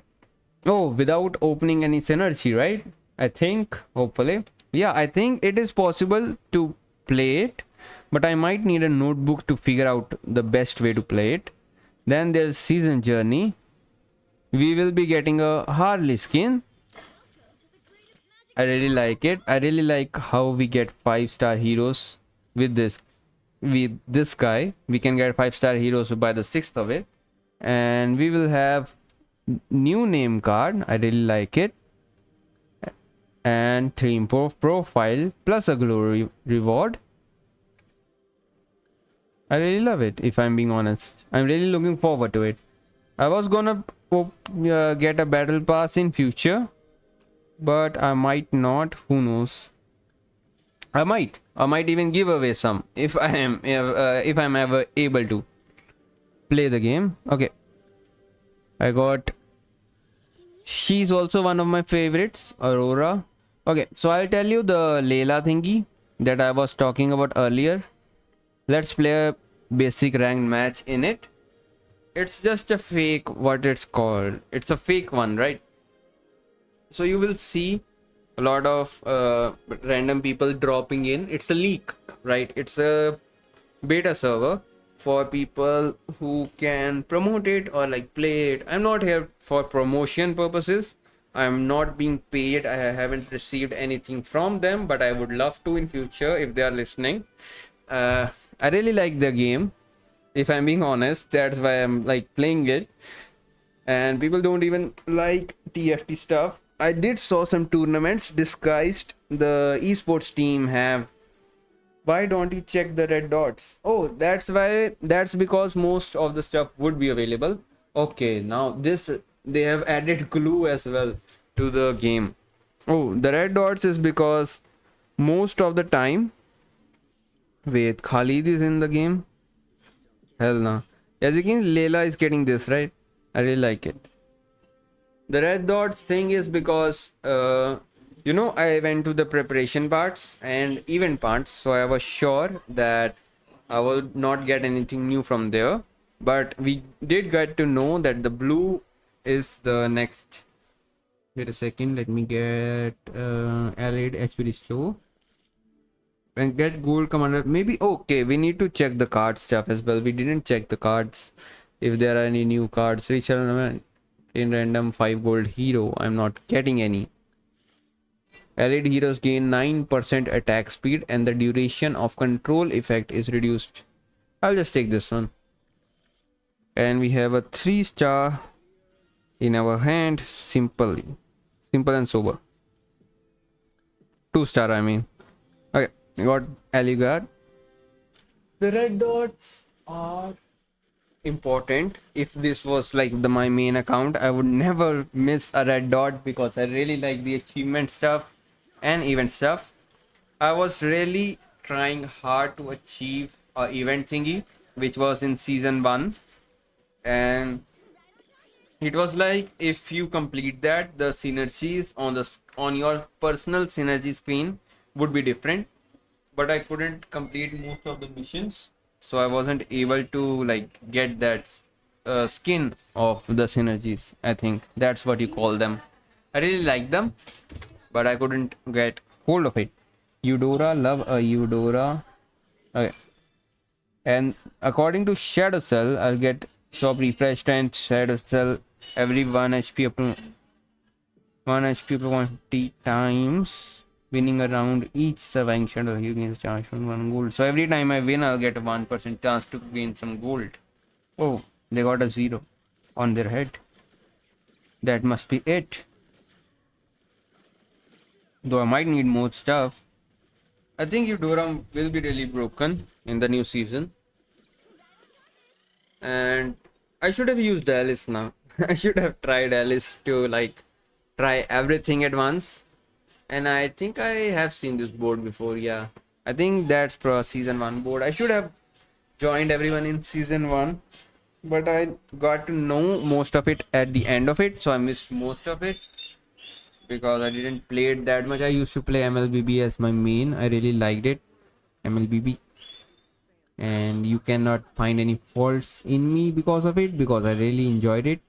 Speaker 1: Oh, without opening any synergy, right? I think, hopefully. Yeah, I think it is possible to play it, but I might need a notebook to figure out the best way to play it. Then there's Season Journey. We will be getting a Harley skin. I really like it. I really like how we get 5-star heroes with this. With this guy, we can get 5-star heroes by the 6th of it. And we will have new name card. I really like it. And 3 profile plus a glory reward. I really love it, if I'm being honest. I'm really looking forward to it. I was gonna get a battle pass in future, but I might not. Who knows? I might even give away some if I'm ever able to play the game. Okay, I got. She's also one of my favorites, Aurora. Okay, so I'll tell you the Layla thingy that I was talking about earlier. Let's play a basic ranked match in it. It's just a fake, what it's called. It's a fake one, right? So you will see a lot of random people dropping in. It's a leak, right? It's a beta server for people who can promote it or like play it. I'm not here for promotion purposes. I'm not being paid. I haven't received anything from them, but I would love to in future if they are listening. I really like the game, if I'm being honest. That's why I'm like playing it. And people don't even like TFT stuff. I did saw some tournaments disguised. The esports team have. Why don't you check the red dots? Oh, that's why. That's because most of the stuff would be available. Okay, now this, they have added glue as well to the game. Oh, the red dots is because most of the time. Wait, Khalid is in the game? Hell no. As you can see, Layla is getting this, right? I really like it. The red dots thing is because, you know, I went to the preparation parts and event parts. So I was sure that I will not get anything new from there. But we did get to know that the blue is the next. Wait a second, let me get allied HP restore. And get gold commander. Maybe okay. We need to check the card stuff as well. We didn't check the cards. If there are any new cards, reach in random 5 gold hero. I'm not getting any. Allied heroes gain 9% attack speed and the duration of control effect is reduced. I'll just take this one. And we have a 3-star in our hand. Simple and sober. 2-star, I mean. Okay, got Aligard. The red dots are important. If this was like my main account, I would never miss a red dot because I really like the achievement stuff and event stuff. I was really trying hard to achieve a event thingy which was in season 1, and it was like if you complete that, the synergies on your personal synergy screen would be different, but I couldn't complete most of the missions, so I wasn't able to like get that skin of the synergies. I think that's what you call them. I really like them, but I couldn't get hold of it. Eudora, love a Eudora. Okay. And according to Shadow Cell, I'll get shop refreshed and Shadow Cell every 1 HP up to 1 HP per 20 times. Winning a round each surviving shadow, you gain a chance for 1 gold. So every time I win, I'll get a 1% chance to gain some gold. Oh, they got a 0 on their head. That must be it. Though I might need more stuff. I think Eudora will be really broken in the new season. And I should have used Alice now. I should have tried Alice to like try everything at once. And I think I have seen this board before. Yeah, I think that's pro season 1 board. I should have joined everyone in season 1, but I got to know most of it at the end of it, so I missed most of it because I didn't play it that much. I used to play MLBB as my main. I really liked it, MLBB, and you cannot find any faults in me because of it, because I really enjoyed it.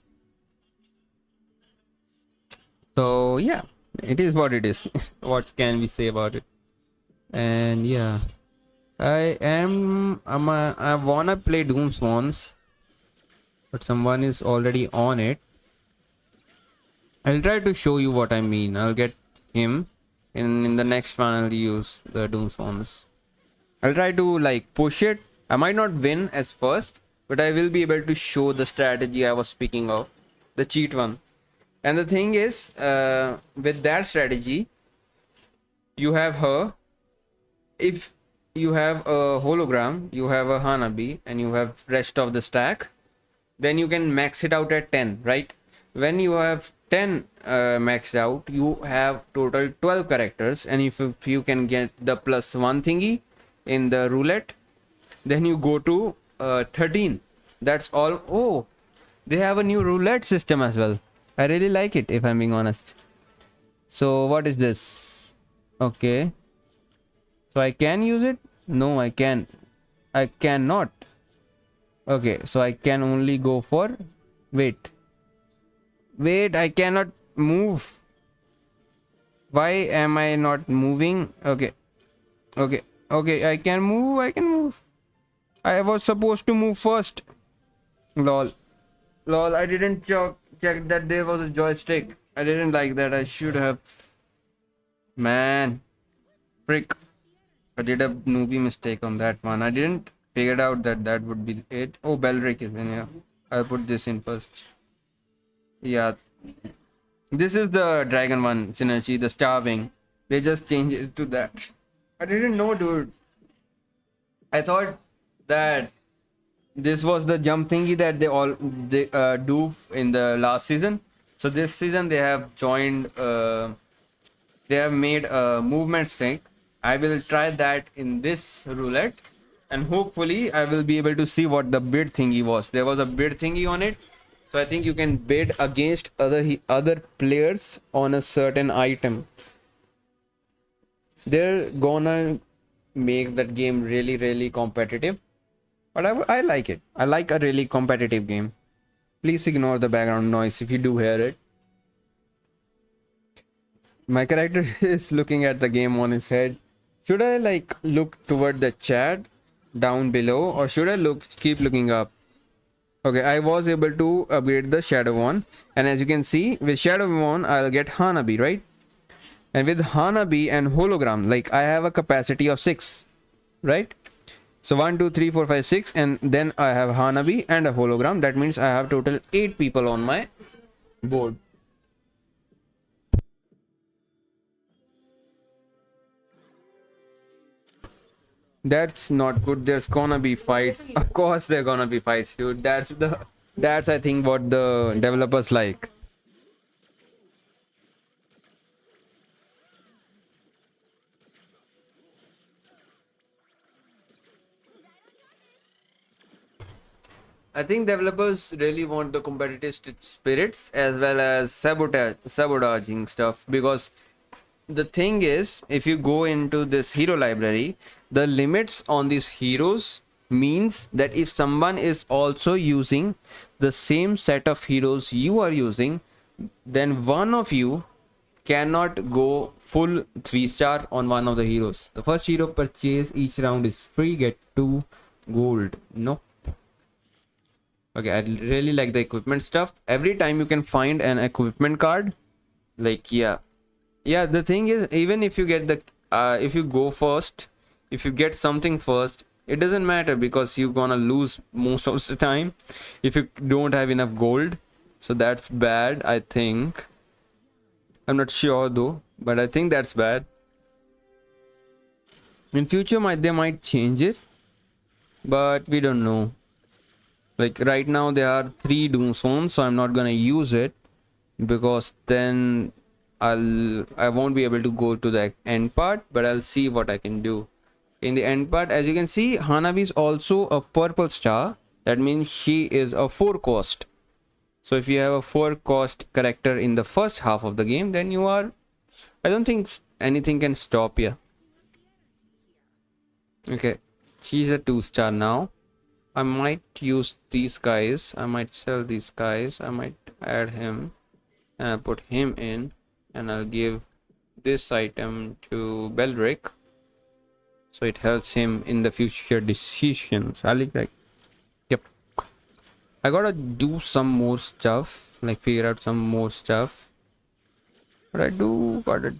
Speaker 1: So yeah, it is what it is. What can we say about it? And yeah, I wanna play Doom Swans, but someone is already on it. I'll try to show you what I mean. I'll get him in the next one. I'll use the Doom Swans. I'll try to like push it. I might not win as first, but I will be able to show the strategy I was speaking of, the cheat one. And the thing is, with that strategy, you have her. If you have a hologram, you have a Hanabi, and you have rest of the stack, then you can max it out at 10, right? When you have 10 maxed out, you have total 12 characters, and if you can get the +1 thingy in the roulette, then you go to 13. That's all. Oh, they have a new roulette system as well. I really like it, if I'm being honest. So what is this? Okay, so I can use it. No, I cannot. Okay, so I can only go for wait, I cannot move. Why am I not moving? Okay, I can move. I was supposed to move first. Lol, I didn't check that there was a joystick. I didn't like that. I should have. Man, frick. I did a newbie mistake on that one. I didn't figure out that would be it. Oh, Belric is in here. I'll put this in first. Yeah. This is the dragon one, synergy, the starving. They just changed it to that. I didn't know, dude. I thought that this was the jump thingy that they do in the last season. So this season they have joined. They have made a movement stick. I will try that in this roulette, and hopefully I will be able to see what the bid thingy was. There was a bid thingy on it, so I think you can bid against other players on a certain item. They're gonna make that game really competitive, but I like it. I like a really competitive game. Please ignore the background noise if you do hear it. My character is looking at the game on his head, Should I like look toward the chat down below, or should I keep looking up? Okay, I was able to upgrade the shadow one, and as you can see, with shadow one I'll get Hanabi, right? And with Hanabi and hologram, like I have a capacity of 6, right? So 1 2 3 4 5 6, and then I have Hanabi and a hologram. That means I have total 8 people on my board. That's not good. There's gonna be fights. Of course there gonna be fights, dude. That's I think what the developers like. I think developers really want the competitive spirits as well as sabotaging stuff, because the thing is, if you go into this hero library, the limits on these heroes means that if someone is also using the same set of heroes you are using, then one of you cannot go full 3-star on one of the heroes. The first hero purchase each round is free, get 2 gold. No. Okay, I really like the equipment stuff. Every time you can find an equipment card, like yeah, the thing is, even if you get the if you go first, if you get something first, it doesn't matter, because you're gonna lose most of the time if you don't have enough gold. So that's bad, I think. I'm not sure though, but I think that's bad. In future they might change it, but we don't know. Like right now there are 3 doomstones, so I'm not gonna use it, because then I won't be able to go to the end part, but I'll see what I can do. In the end part, as you can see, Hanabi is also a purple star. That means she is a 4 cost. So if you have a 4 cost character in the first half of the game, then you are, I don't think anything can stop you. Okay, she's a 2-star now. I might use these guys. I might sell these guys. I might add him and I'll put him in, and I'll give this item to Belric, so it helps him in the future decisions. I like yep. I gotta do some more stuff, like figure out some more stuff. What I gotta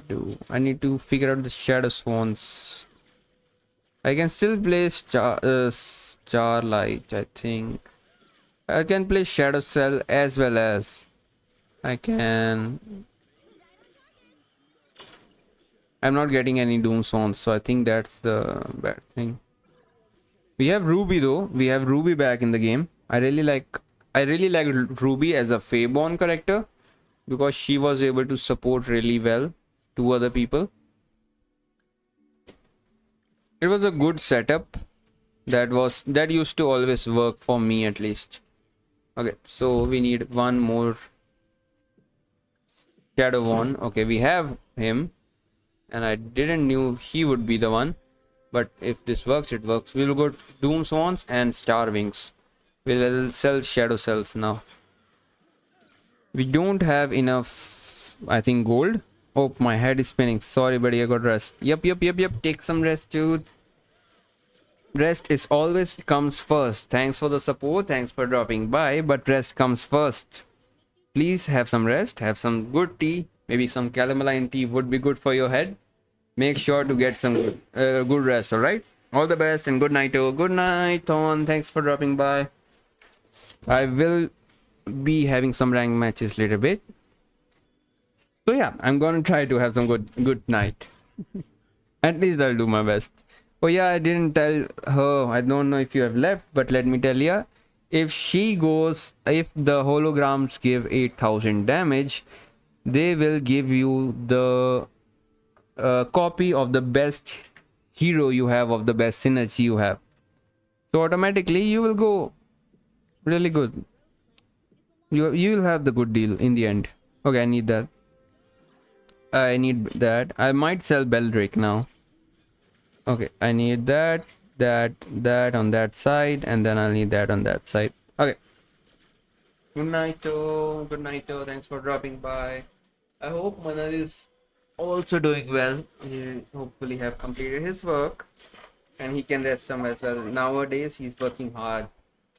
Speaker 1: do. I need to figure out the shadow swans. I can still play Starlight, I think. I can play Shadow Cell as well as I can. I'm not getting any Doom Swans, so I think that's the bad thing. We have Ruby though. We have Ruby back in the game. I really like Ruby as a Feyborn character, because she was able to support really well to other people. It was a good setup that used to always work for me, at least. Okay, so we need one more shadow one. Okay, we have him, and I didn't knew he would be the one, but if this works, it works. We'll go Doom Swans and Star Wings. We'll sell shadow cells now. We don't have enough, I think, gold. Oh, my head is spinning. Sorry, buddy, I got rest. Yep. Take some rest, dude. Rest is always comes first. Thanks for the support. Thanks for dropping by. But rest comes first. Please have some rest. Have some good tea. Maybe some calamine tea would be good for your head. Make sure to get some good rest. All right. All the best and good night. Oh, good night, Ton. Thanks for dropping by. I will be having some ranked matches later bit. So yeah, I'm gonna try to have some good night. At least I'll do my best. Oh yeah, I didn't tell her. I don't know if you have left, but let me tell you. If the holograms give 8,000 damage, they will give you the copy of the best hero you have, of the best synergy you have. So automatically you will go really good. You will have the good deal in the end. Okay, I need that. I might sell Beldrick now. Okay, I need that on that side, and then I'll need that on that side. Okay. Good night, Thanks for dropping by. I hope Manal is also doing well. He hopefully have completed his work and he can rest some as well. Nowadays he's working hard.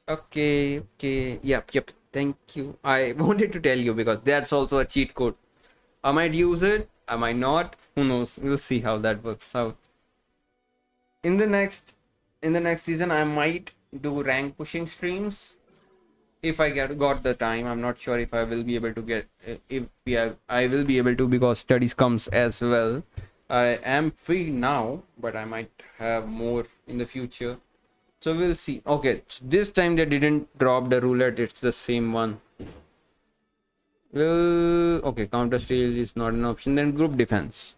Speaker 1: Okay, okay, yep. Thank you. I wanted to tell you because that's also a cheat code. I might use it, I might not. Who knows? We'll see how that works out. In the next season, I might do rank pushing streams if I got the time. I'm not sure if I will be able to get if we have, I will be able to because studies comes as well. I am free now, but I might have more in the future. So we'll see. Okay, this time they didn't drop the roulette. It's the same one. Well, okay, counter steal is not an option. Then group defense.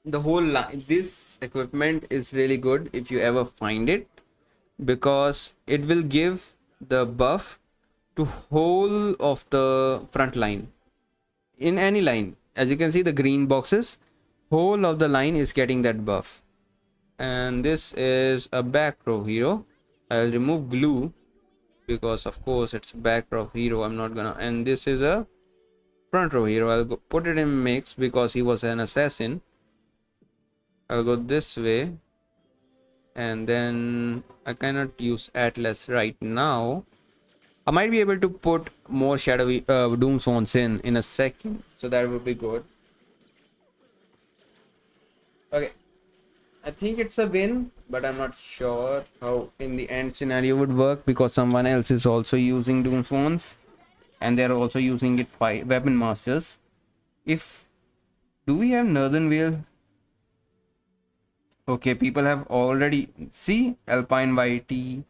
Speaker 1: The whole line, this equipment is really good if you ever find it because it will give the buff to whole of the front line in any line. As you can see, the green boxes, whole of the line is getting that buff. And this is a back row hero. I'll remove glue because of course it's back row hero. I'm not gonna. And this is a front row hero. I'll put it in mix because he was an assassin. I'll go this way, and then I cannot use Atlas right now. I might be able to put more shadowy doom swans in a second, so that would be good. Okay, I think it's a win, but I'm not sure how in the end scenario would work because someone else is also using doom swans and they're also using it by weapon masters. If do we have Northern Vale? Okay, people have already see Alpine YT.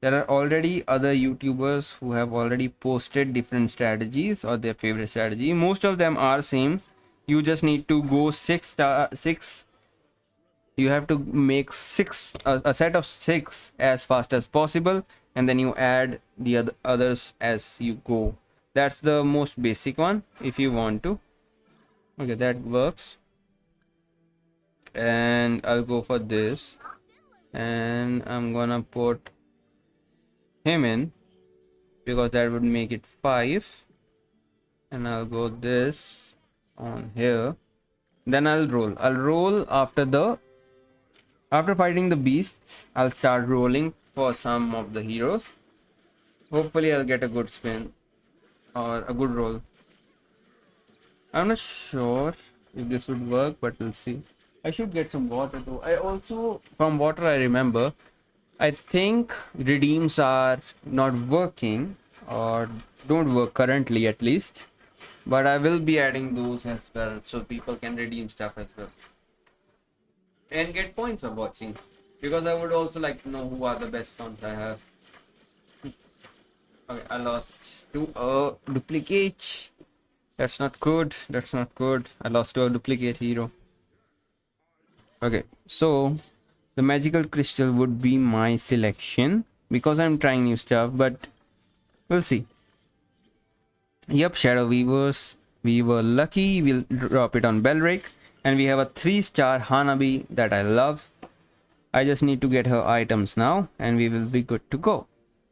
Speaker 1: There are already other YouTubers who have already posted different strategies or their favorite strategy. Most of them are same. You just need to go 6. You have to make a set of 6 as fast as possible, and then you add the others as you go. That's the most basic one if you want to. Okay, that works. And I'll go for this, and I'm gonna put him in because that would make it 5, and I'll go this on here. Then I'll roll after fighting the beasts. I'll start rolling for some of the heroes. Hopefully I'll get a good spin or a good roll. I'm not sure if this would work, but we'll see. I should get some water though. I also, from water I remember, I think redeems are not working or don't work currently at least. But I will be adding those as well so people can redeem stuff as well. And get points of watching. Because I would also like to know who are the best ones I have. Okay, I lost to a duplicate. That's not good. That's not good. I lost to a duplicate hero. Okay, so the magical crystal would be my selection because I'm trying new stuff, but we'll see. Yep, Shadow Weavers. We were lucky. We'll drop it on Belric. And we have a 3-star Hanabi that I love. I just need to get her items now and we will be good to go.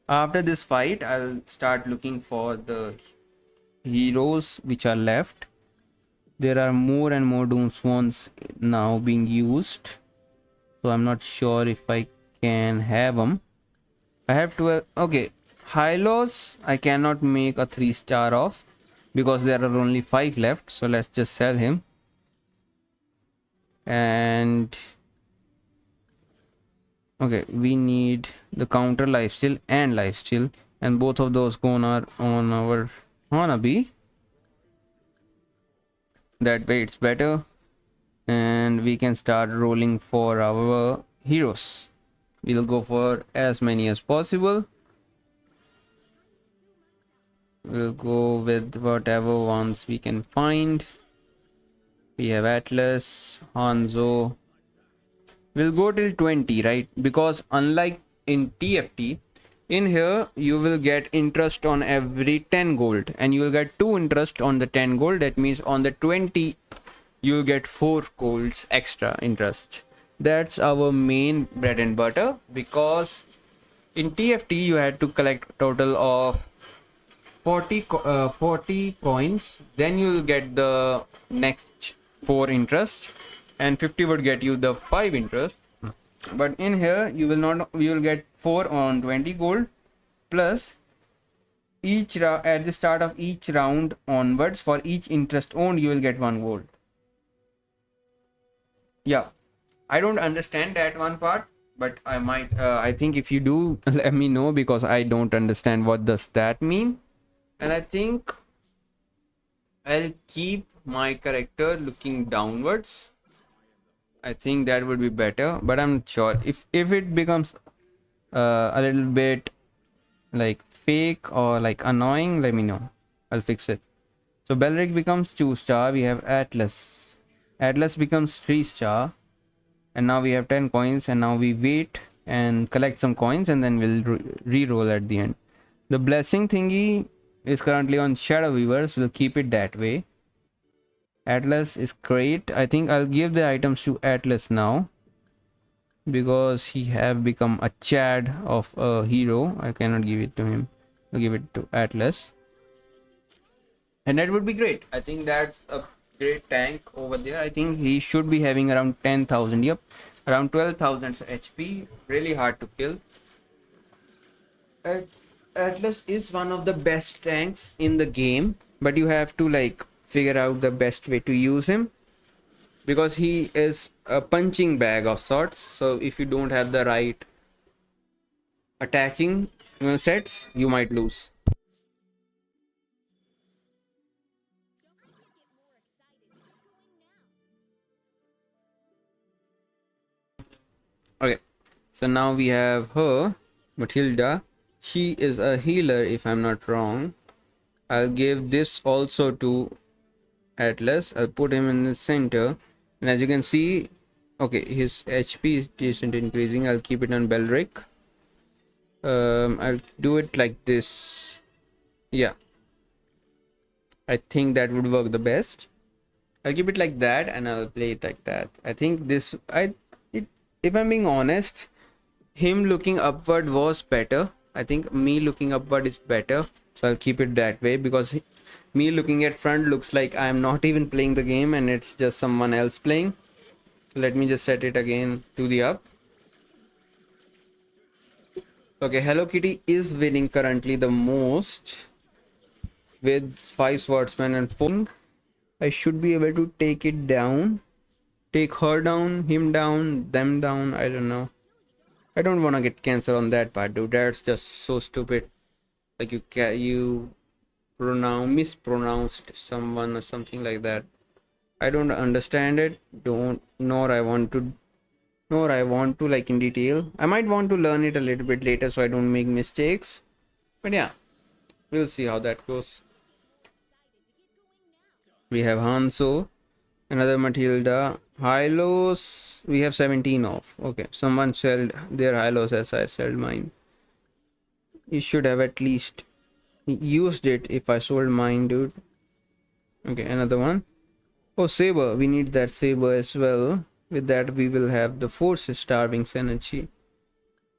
Speaker 1: After this fight, I'll start looking for the heroes which are left. There are more and more Doom Swans now being used. So I'm not sure if I can have them. I have to... okay. Hylos, I cannot make a 3-star of because there are only 5 left. So let's just sell him. And... okay, we need the counter lifesteal and lifesteal. And both of those go on our Hanabi. That way it's better. And we can start rolling for our heroes. We'll go for as many as possible. We'll go with whatever ones we can find. We have Atlas, Hanzo. We'll go till 20, right? Because unlike in TFT, in here you will get interest on every 10 gold. And you will get 2 interest on the 10 gold. That means on the 20, you will get 4 golds extra interest. That's our main bread and butter. Because in TFT, you had to collect a total of 40 coins, then you will get the next 4 interest, and 50 would get you the 5 interest. But in here you will not, you will get 4 on 20 gold, plus each at the start of each round onwards, for each interest owned you will get 1 gold. Yeah, I don't understand that one part, but I might I think if you do, let me know, because I don't understand what does that mean. And I think I'll keep my character looking downwards. I think that would be better, but I'm not sure. If it becomes a little bit like fake or like annoying, let me know. I'll fix it. So Belric becomes 2-star. We have Atlas. Atlas becomes 3-star. And now we have 10 coins, and now we wait and collect some coins, and then we'll re-roll at the end. The blessing thingy is currently on Shadow Weavers. We'll keep it that way. Atlas is great. I think I'll give the items to Atlas now, because he have become a Chad of a hero. I cannot give it to him. I'll give it to Atlas, and that would be great. I think that's a great tank over there. I think he should be having around 10,000. Yep, around 12,000 HP. Really hard to kill. Atlas is one of the best tanks in the game, but you have to like figure out the best way to use him, because he is a punching bag of sorts. So if you don't have the right attacking sets, you might lose. Okay, so now we have her, Matilda. She is a healer, if I'm not wrong. I'll give this also to Atlas. I'll put him in the center, and as you can see, okay, his HP isn't increasing. I'll keep it on Belric. I'll do it like this. Yeah, I think that would work the best. I'll keep it like that, and I'll play it like that. I think this, if I'm being honest, him looking upward was better. I think me looking upward is better, so I'll keep it that way, because me looking at front looks like I'm not even playing the game and it's just someone else playing. So let me just set it again to the up. Okay, Hello Kitty is winning currently the most with 5 swordsmen and 4. I should be able to take it down. Take her down, him down, them down. I don't know. I don't want to get cancer on that part, dude. That's just so stupid. Like you mispronounced someone or something like that. I don't understand it. Nor I want to like in detail. I might want to learn it a little bit later so I don't make mistakes. But yeah, we'll see how that goes. We have Hanso, another Matilda. Hylos, we have 17 off. Okay, someone sold their Hylos as I sold mine. You should have at least used it if I sold mine, dude. Okay, another one. Oh, Saber, we need that Saber as well. With that we will have the Force Starving Synergy,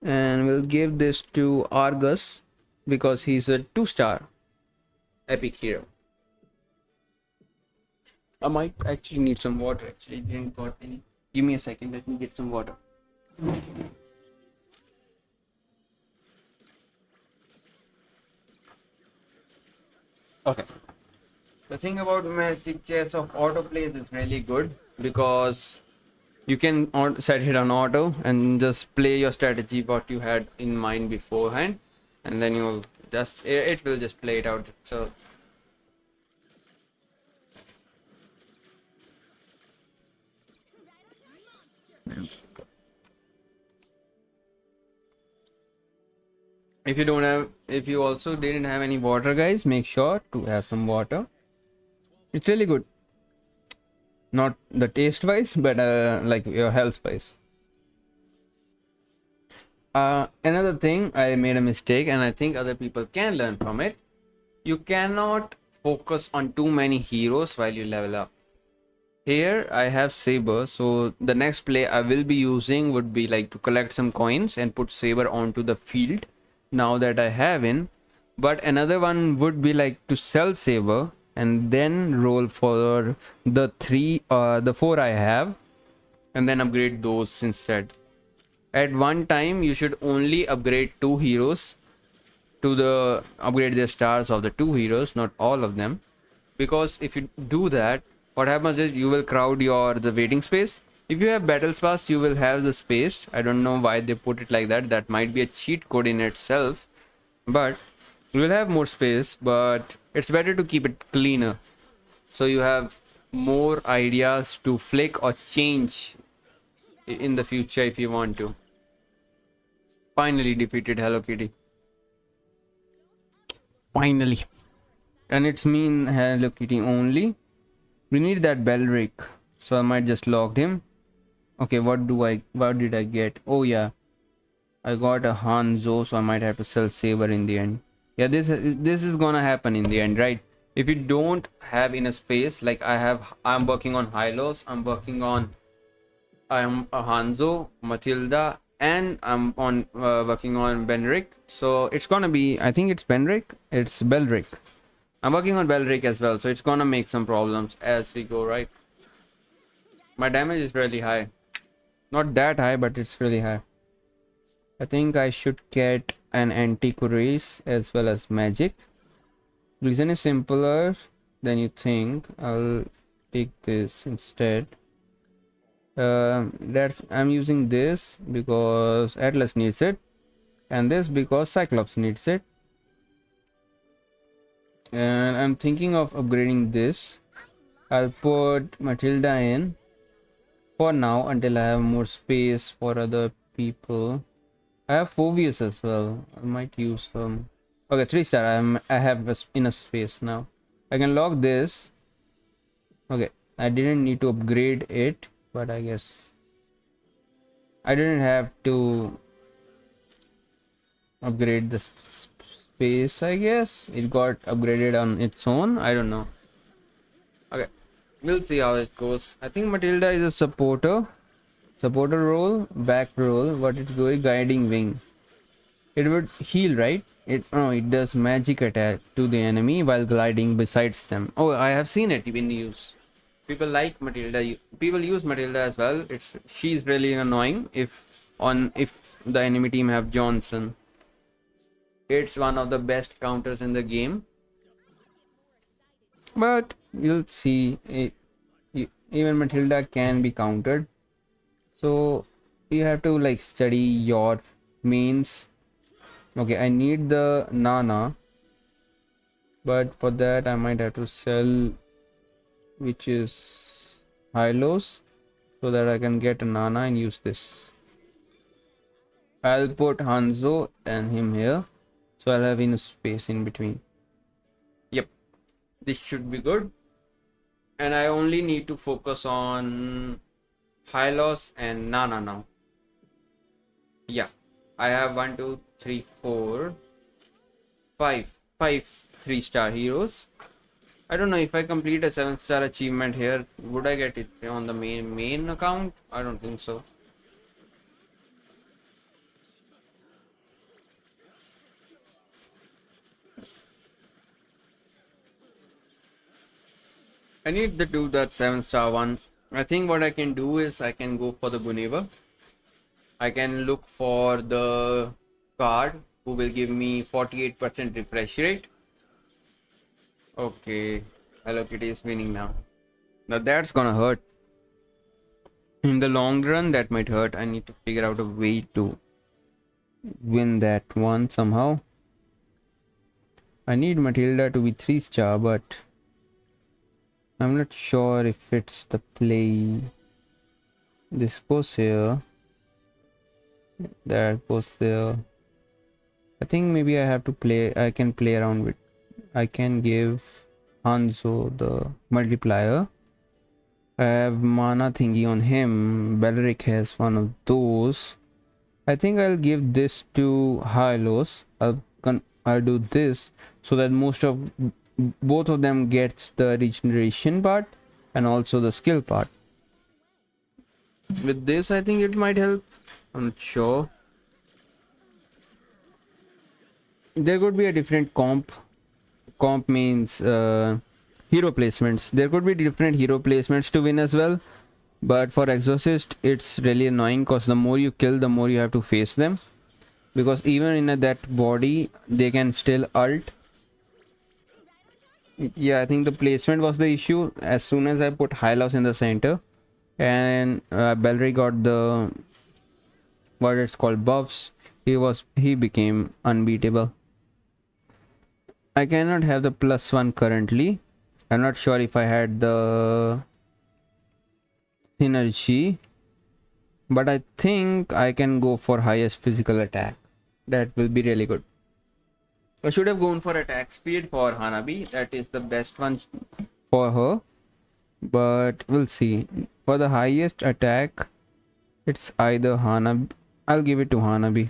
Speaker 1: and we'll give this to Argus because he's a 2-star epic hero. I might actually need some water. Actually, didn't got any. Give me a second. Let me get some water. Okay. The thing about Magic Chess of autoplays is really good, because you can set it on auto and just play your strategy what you had in mind beforehand, and then you'll just it will just play it out itself. If you also didn't have any water, guys, make sure to have some water. It's really good, not the taste wise, but like your health wise. Another thing, I made a mistake, and I think other people can learn from it. You cannot focus on too many heroes while you level up. Here I have Saber, so the next play I will be using would be like to collect some coins and put Saber onto the field. Now that I have him, But another one would be like to sell saber and then roll for the four I have, and then upgrade those instead. At one time you should only upgrade two heroes to the upgrade the stars of the two heroes, not all of them, because if you do that, what happens is you will crowd the waiting space. If you have battles pass, you will have the space. I don't know why they put it like that. That might be a cheat code in itself, but you will have more space. But it's better to keep it cleaner, so you have more ideas to flick or change in the future if you want to. Finally defeated Hello Kitty. Finally. And it's mean Hello Kitty only. We need that Belric, so I might just log him. Okay, what did I get? Oh yeah, I got a Hanzo, so I might have to sell Saber in the end. Yeah, this is gonna happen in the end, right? If you don't have enough space, like I'm working on Hylos, I'm a Hanzo, Matilda, and I'm on working on Benric. So it's gonna be, I think it's Benric, it's Belric. I'm working on Belric as well, so it's gonna make some problems as we go, right? My damage is really high. Not that high, but it's really high. I think I should get an anti-race as well as magic. Reason is simpler than you think. I'll take this instead. I'm using this because Atlas needs it, and this because Cyclops needs it. And I'm thinking of upgrading this. I'll put Matilda in for now until I have more space for other people. I have Phobius as well. I might use some. Okay, 3-star. I have enough space now. I can log this. Okay, I didn't need to upgrade it, but I guess I didn't have to upgrade the space. I guess it got upgraded on its own. I don't know. Okay, we'll see how it goes. I think Matilda is a supporter role, back role. What it's doing, guiding wing. It would heal, right? It does magic attack to the enemy while gliding besides them. Oh, I have seen it even used. People like Matilda. People use Matilda as well. She's really annoying if the enemy team have Johnson. It's one of the best counters in the game. But you'll see, even Matilda can be countered. So you have to like study your mains. Okay, I need the Nana, but for that I might have to sell, which is Hylos, so that I can get a Nana and use this. I'll put Hanzo and him here, so I'll have enough space in between. Yep, this should be good. And I only need to focus on Hylos and Nana now. Yeah, I have 1, 2, 3, 4, 5 3-star heroes. I don't know if I complete a 7-star achievement here, would I get it on the main account? I don't think so. I need to do that 7-star one. I think what I can do is I can go for the Guneva. I can look for the card who will give me 48% refresh rate. Okay, Hello Kitty is winning now. Now that's gonna hurt. In the long run, that might hurt. I need to figure out a way to win that one somehow. I need Matilda to be 3-star, but I'm not sure if it's the play. This goes here. That goes there. I think maybe I can play around with. I can give Hanzo the multiplier. I have mana thingy on him. Belric has one of those. I think I'll give this to Hylos. I'll do this so that both of them gets the regeneration part and also the skill part. With this, I think it might help. I'm not sure. there could be a different comp means hero placements. There could be different hero placements to win as well, but for exorcist it's really annoying because the more you kill, the more you have to face them, because even in that body they can still ult. Yeah, I think the placement was the issue. As soon as I put Hylos in the center and Belry got the what it's called buffs, he became unbeatable. I cannot have the +1 currently. I'm not sure if I had the synergy, but I think I can go for highest physical attack. That will be really good. I should have gone for attack speed for Hanabi. That is the best one for her, but we'll see. For the highest attack, it's either Hanabi. I'll give it to Hanabi.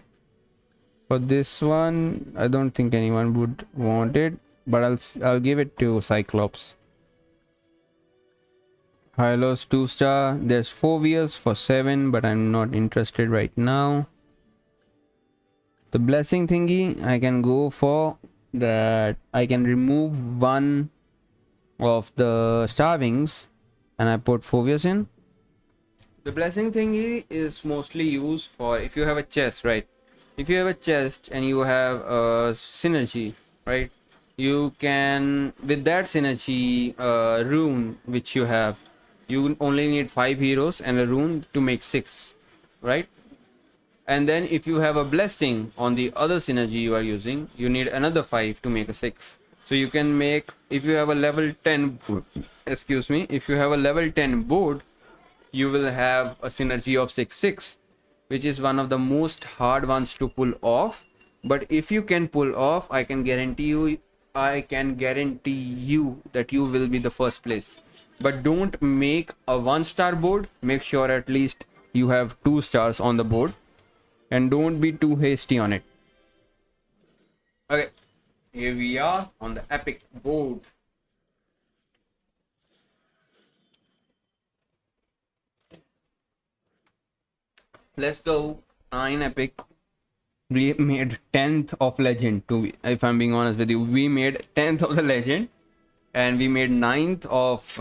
Speaker 1: For this one, I don't think anyone would want it, but I'll give it to Cyclops. Hylos 2-star. There's 4 wheels for 7, but I'm not interested right now. The blessing thingy, I can go for that. I can remove one of the starvings and I put 4 wheels in. The blessing thingy is mostly used for if you have a chest, right? If you have a chest and you have a synergy, right, you can, with that synergy rune which you have, you only need 5 heroes and a rune to make 6, right? And then if you have a blessing on the other synergy you are using, you need another 5 to make a 6. So you can make, if you have a level 10 excuse me, if you have a level 10 board, you will have a synergy of 6/6, which is one of the most hard ones to pull off. But if you can pull off, I can guarantee you that you will be the first place. But don't make a 1-star board. Make sure at least you have 2 stars on the board, and don't be too hasty on it. Okay, here we are on the epic board. Let's go. In epic, we made 10th of legend. To if I'm being honest with you, we made 10th of the legend, and we made 9th of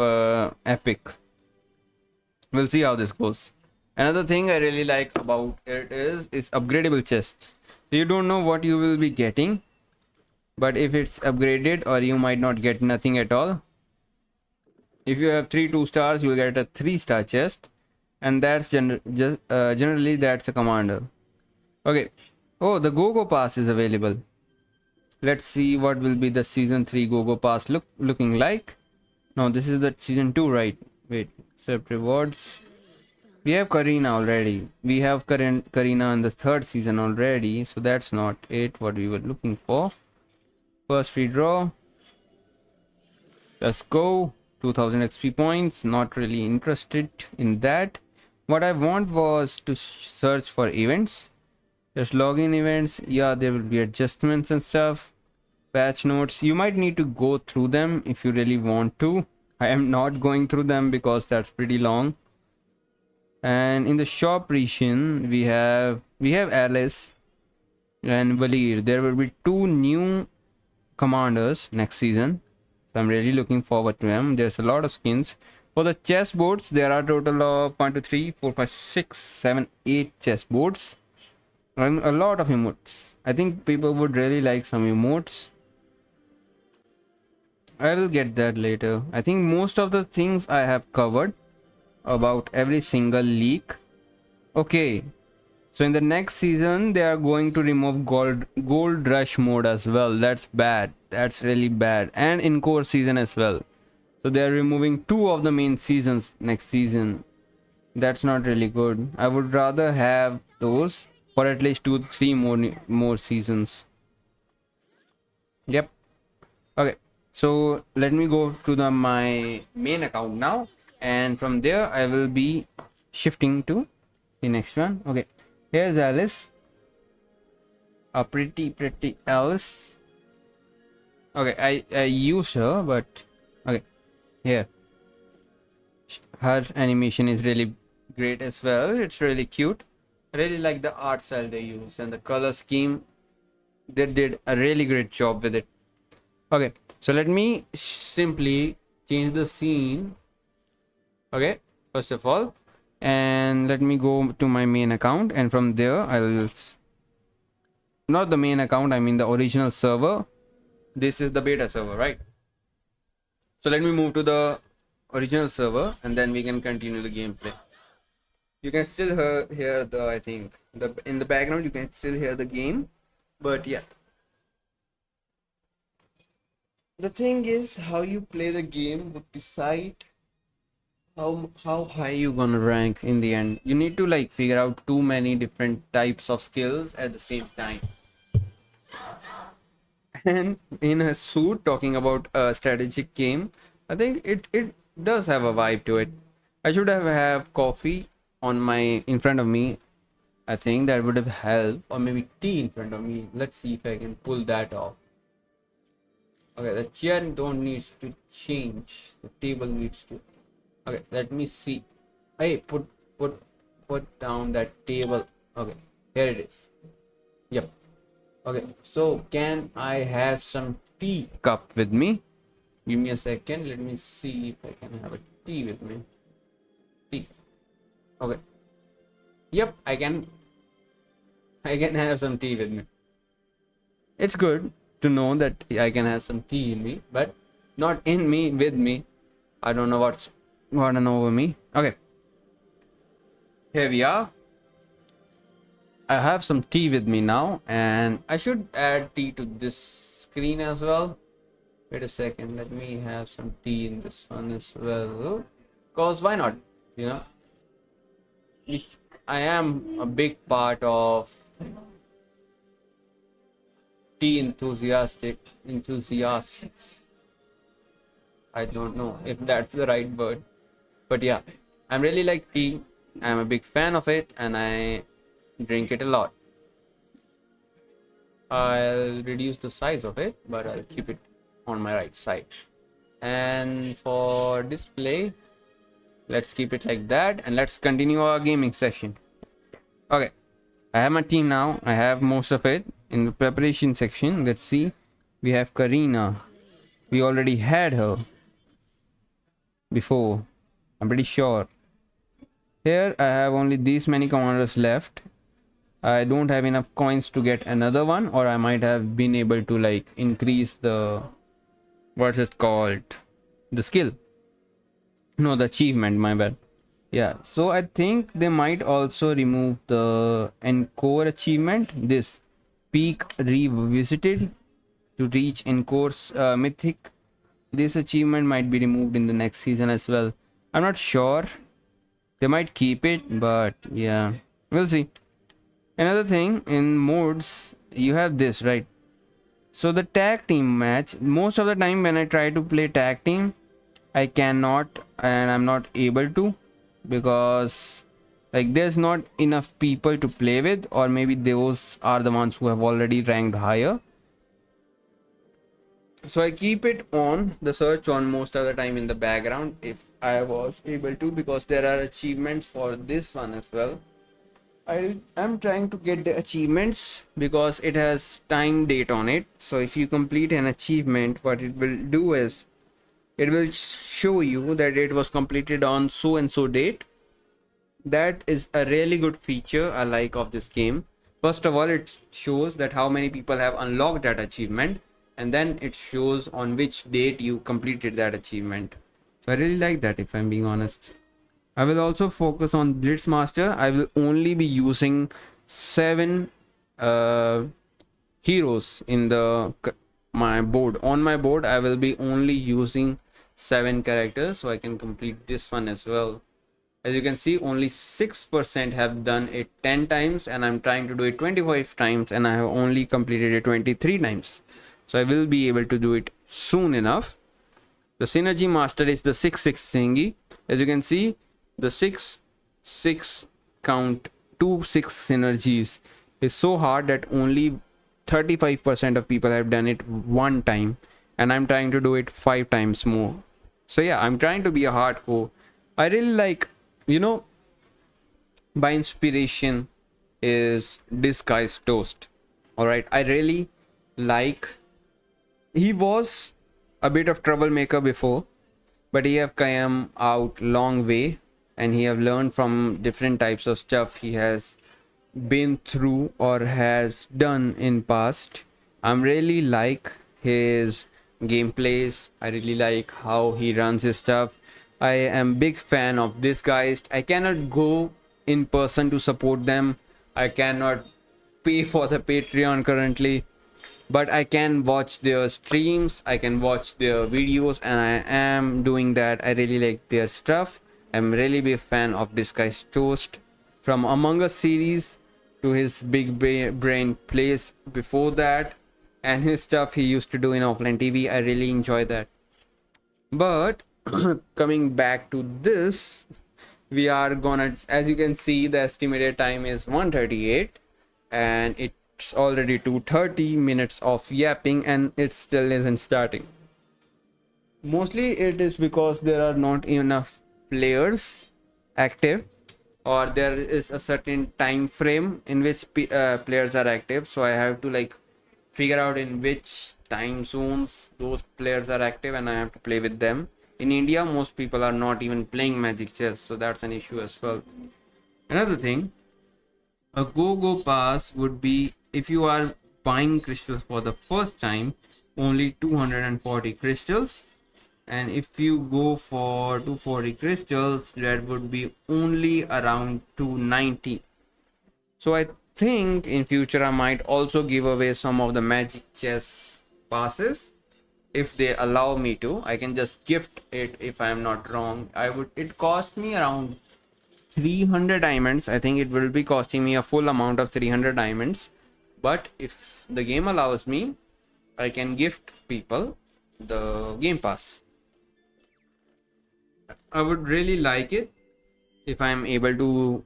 Speaker 1: epic. We'll see how this goes. Another thing I really like about it is upgradable chests. You don't know what you will be getting, but if it's upgraded, or you might not get nothing at all. If you have 3 2-stars, you will get a 3-star chest, and that's generally that's a commander. Okay. Oh, the Go-Go Pass is available. Let's see what will be the season 3 Go-Go Pass looking like. No, this is the season 2, right? Wait, accept rewards. We have Karina already. We have Karina in the 3rd season already, so that's not it what we were looking for. First free draw. Let's go. 2000 XP points. Not really interested in that. What I want was to search for events. There's login events. Yeah, there will be adjustments and stuff. Patch notes. You might need to go through them if you really want to. I am not going through them because that's pretty long. And in the shop region, we have Alice and Valir. There will be 2 new commanders next season. So I'm really looking forward to them. There's a lot of skins. For the chessboards, there are a total of 1, 2, 3, 4, 5, 6, 7, 8 chessboards. And a lot of emotes. I think people would really like some emotes. I will get that later. I think most of the things I have covered about every single leak. Okay, so in the next season they are going to remove gold rush mode as well. That's bad. That's really bad. And in core season as well. So they are removing 2 of the main seasons next season. That's not really good. I would rather have those for at least 2 3 more seasons. Yep. Okay, so let me go to my main account now, and from there I will be shifting to the next one. Okay, here's Alice, a pretty Alice. Okay, I used her, but okay, here her animation is really great as well. It's really cute. I really like the art style they use and the color scheme. They did a really great job with it. Okay, so let me simply change the scene. Okay, first of all, and let me go to my main account, and from there I'll, not the main account, I mean the original server. This is the beta server, right? So let me move to the original server and then we can continue the gameplay. You can still hear the, I think the in the background you can still hear the game, but yeah, the thing is how you play the game would decide how high you gonna rank in the end. You need to like figure out too many different types of skills at the same time. And in a suit, talking about a strategic game, I think it does have a vibe to it. I should have coffee on my in front of me. I think that would have helped, or maybe tea in front of me. Let's see if I can pull that off. Okay, the chair don't needs to change. The table needs to. Okay, let me see. Hey, put down that table. Okay, here it is. Yep. Okay, so can I have some tea cup with me? Give me a second. Let me see if I can have a tea with me. Tea. Okay. Yep, I can have some tea with me. It's good to know that I can have some tea in me, but not in me, with me. I don't know what's going on over me. Okay. Here we are. I have some tea with me now, and I should add tea to this screen as well. Wait a second, let me have some tea in this one as well. Cause why not? You know, I am a big part of tea enthusiasts. I don't know if that's the right word, but yeah, I'm really like tea. I'm a big fan of it, and I drink it a lot. I'll reduce the size of it, but I'll keep it on my right side. And for display, let's keep it like that, and let's continue our gaming session. Okay, I have my team now. I have most of it in the preparation section. Let's see. We have Karina. We already had her before, I'm pretty sure. Here I have only these many commanders left. I don't have enough coins to get another one, or I might have been able to like increase the, what's it called, the skill, no, the achievement, my bad. Yeah, so I think they might also remove the encore achievement, this peak revisited to reach encore's mythic. This achievement might be removed in the next season as well. I'm not sure. They might keep it, but yeah, we'll see. Another thing, in modes you have this, right? So the tag team match, most of the time when I try to play tag team, I cannot, and I'm not able to, because like there's not enough people to play with, or maybe those are the ones who have already ranked higher. So I keep it on the search on most of the time in the background if I was able to, because there are achievements for this one as well. I'm trying to get the achievements because it has time date on it. So if you complete an achievement, what it will do is it will show you that it was completed on so and so date. That is a really good feature I like of this game. First of all, it shows that how many people have unlocked that achievement, and then it shows on which date you completed that achievement. So I really like that, if I'm being honest. I will also focus on Blitzmaster. I will only be using 7 heroes in my board. On my board, I will be only using 7 characters, so I can complete this one as well. As you can see, only 6% have done it 10 times, and I'm trying to do it 25 times, and I have only completed it 23 times. So I will be able to do it soon enough. The synergy master is the 6-6 thingy. As you can see, the 6-6 count 2-6 synergies is so hard that only 35% of people have done it one time, and I'm trying to do it 5 times more. So yeah, I'm trying to be a hardcore. I really like, you know, by inspiration is Disguised Toast. Alright, I really like he was a bit of troublemaker before, but he have come out long way, and he have learned from different types of stuff he has been through or has done in past. I'm really like his gameplays. I really like how he runs his stuff. I am big fan of this guys. I cannot go in person to support them. I cannot pay for the Patreon currently, but I can watch their streams, I can watch their videos, and I am doing that. I really like their stuff. I'm really big fan of this guy's toast, from Among Us series to his big brain plays before that, and his stuff he used to do in offline TV. I really enjoy that. But coming back to this, we are gonna, as you can see, the estimated time is 1:38, and it's already 2:30 minutes of yapping, and it still isn't starting. Mostly it is because there are not enough players active, or there is a certain time frame in which players are active, so I have to like figure out in which time zones those players are active, and I have to play with them. In India, most people are not even playing Magic Chess, so that's an issue as well. Another thing, a go pass would be, if you are buying crystals for the first time, only 240 crystals, and if you go for 240 crystals, that would be only around 290. So I think in future I might also give away some of the Magic Chess passes. If they allow me to, I can just gift it. If I am not wrong, it cost me around 300 diamonds. I think it will be costing me a full amount of 300 diamonds, but if the game allows me, I can gift people the game pass. I would really like it if I am able to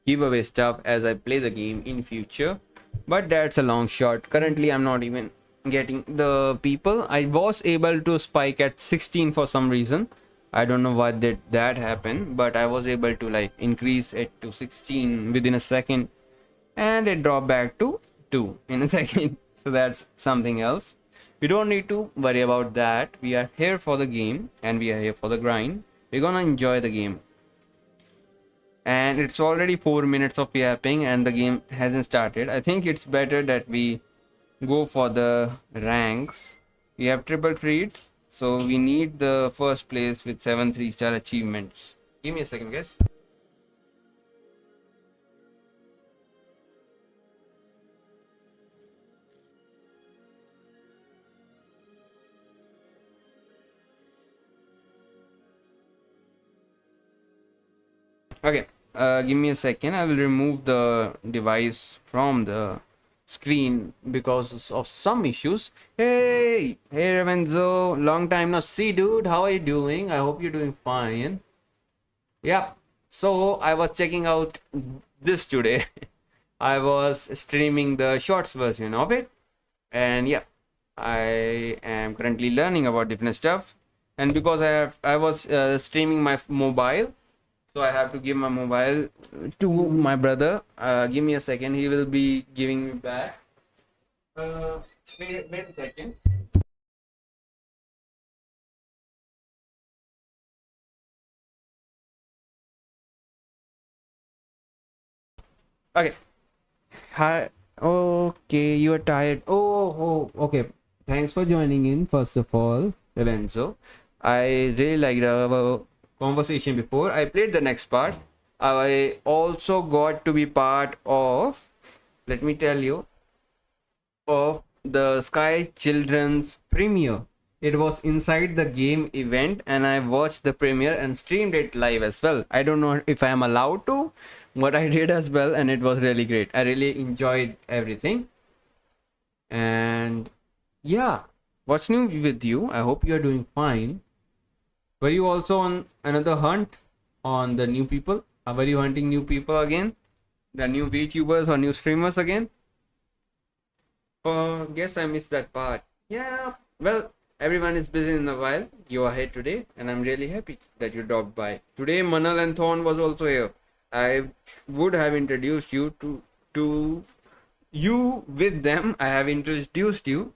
Speaker 1: give away stuff as I play the game in future, but that's a long shot. Currently I'm not even getting the people. I was able to spike at 16 for some reason. I don't know why did that happen, but I was able to like increase it to 16 within a second, and it dropped back to 2 in a second. So that's something else. We don't need to worry about that. We are here for the game, and we are here for the grind. We're gonna enjoy the game. And it's already 4 minutes of yapping and the game hasn't started. I think it's better that we go for the ranks. We have triple treat, so we need the first place with 7 3-star achievements. Give me a second, guys. Okay, give me a second. I will remove the device from the screen because of some issues. Hey Ravenzo, long time no see, dude. How are you doing? I hope you're doing fine. Yeah, so I was checking out this today. I was streaming the shorts version of it, and yeah, I am currently learning about different stuff. And because I was streaming my mobile, so I have to give my mobile to my brother. Give me a second. He will be giving me back. Wait a second. Okay. Hi. Okay, you are tired. Okay. Thanks for joining in, first of all, Lorenzo. I really liked our conversation before. I played the next part. I also got to be part of, let me tell you, of the Sky Children's premiere. It was inside the game event, and I watched the premiere and streamed it live as well. I don't know if I am allowed to, but I did as well, and it was really great. I really enjoyed everything. And yeah, what's new with you? I hope you're doing fine. Were you also on another hunt on the new people? Were you hunting new people again? The new VTubers or new streamers again? Oh, guess I missed that part. Yeah, well, everyone is busy in a while. You are here today, and I'm really happy that you dropped by. Today, Manal and Thorn was also here. I would have introduced you to you with them, I have introduced you.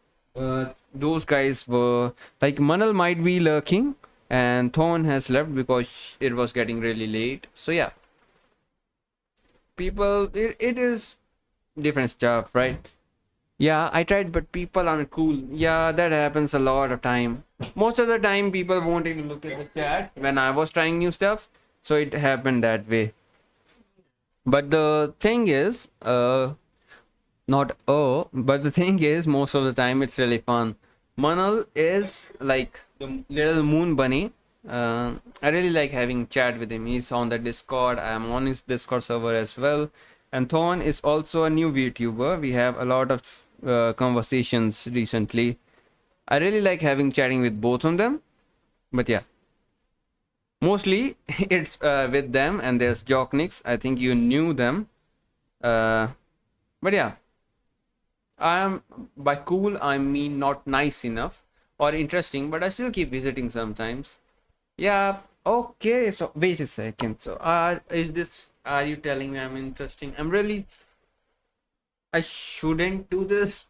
Speaker 1: Those guys were like Manal might be lurking, and Thorn has left because it was getting really late. So yeah, people, it is different stuff, right? Yeah, I tried, but people aren't cool. Yeah, that happens a lot of time. Most of the time, people won't even look at the chat when I was trying new stuff. So it happened that way. But the thing is, not but the thing is, most of the time it's really fun. Manal is like the little moon bunny. I really like having chat with him. He's on the Discord. I'm on his Discord server as well. And Thorn is also a new VTuber. We have a lot of conversations recently. I really like having chatting with both of them. But yeah, mostly it's with them. And there's Jocknix. I think you knew them. But yeah, I am, by cool I mean not nice enough or interesting, but I still keep visiting sometimes. Yeah, okay. So wait a second. So are you telling me I'm interesting? I shouldn't do this.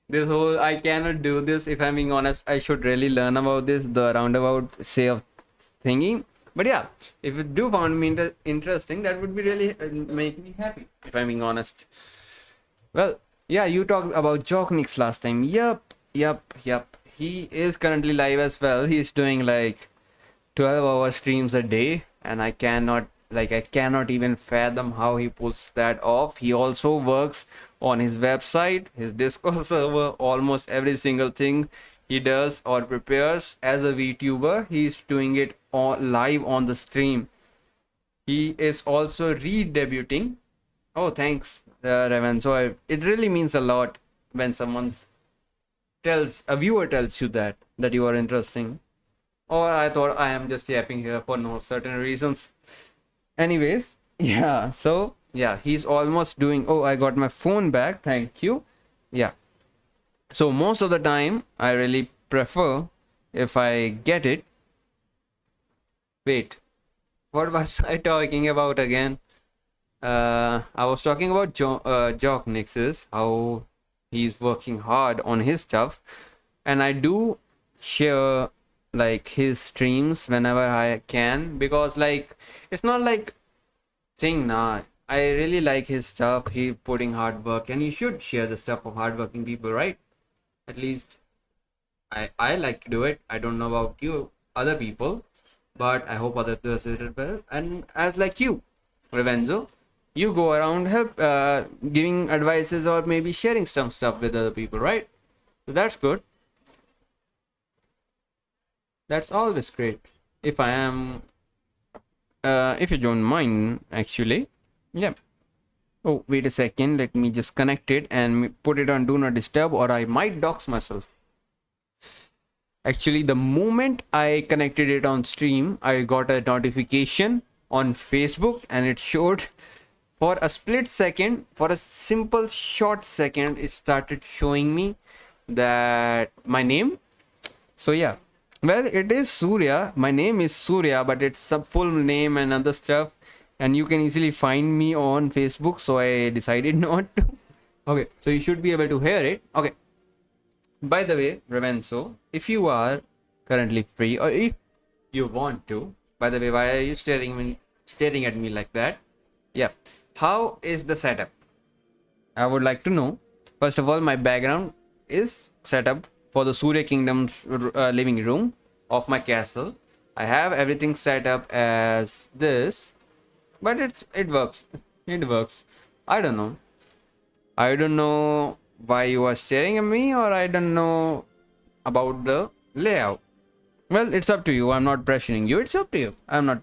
Speaker 1: This whole I cannot do this. If I'm being honest, I should really learn about this, the roundabout say of thingy. But yeah, if you do find me interesting, that would be really make me happy, if I'm being honest. Well, yeah, you talked about Jocknix last time. Yep. He is currently live as well. He's doing like 12-hour streams a day, and I cannot even fathom how he pulls that off. He also works on his website, his Discord server, almost every single thing he does or prepares as a VTuber. He's doing it live on the stream. He is also re-debuting. Oh, thanks, Revan. So it really means a lot when a viewer tells you that you are interesting. Or I thought I am just yapping here for no certain reasons. Anyways, yeah. So yeah, he's almost doing. Oh, I got my phone back. Thank you. Yeah. So most of the time, I really prefer if I get it. Wait, what was I talking about again? I was talking about Jock Nix's, how he's working hard on his stuff, and I do share like his streams whenever I can, because like it's not like thing nah. I really like his stuff. He putting hard work, and you should share the stuff of hardworking people, right? At least I like to do it. I don't know about you, other people, but I hope other does it well. And as like you, Revenzo, you go around help giving advices or maybe sharing some stuff with other people, right? So that's good. That's always great. If I am if you don't mind, actually. Yeah. Oh, wait a second, let me just connect it and put it on do not disturb, or I might dox myself. Actually, the moment I connected it on stream, I got a notification on Facebook, and it showed for a split second, for a simple short second, it started showing me that my name. So yeah, well, it is Surya. My name is Surya, but it's a full name and other stuff, and you can easily find me on Facebook. So I decided not to. Okay, so you should be able to hear it. Okay. By the way, Revenso, if you are currently free, or if you want to, by the way, why are you staring at me like that? Yeah. How is the setup? I would like to know. First of all, my background is set up for the Surya Kingdom's living room of my castle. I have everything set up as this, but it works. It works. I don't know. I don't know why you are staring at me, or I don't know about the layout. Well, it's up to you. I'm not pressuring you. It's up to you. I'm not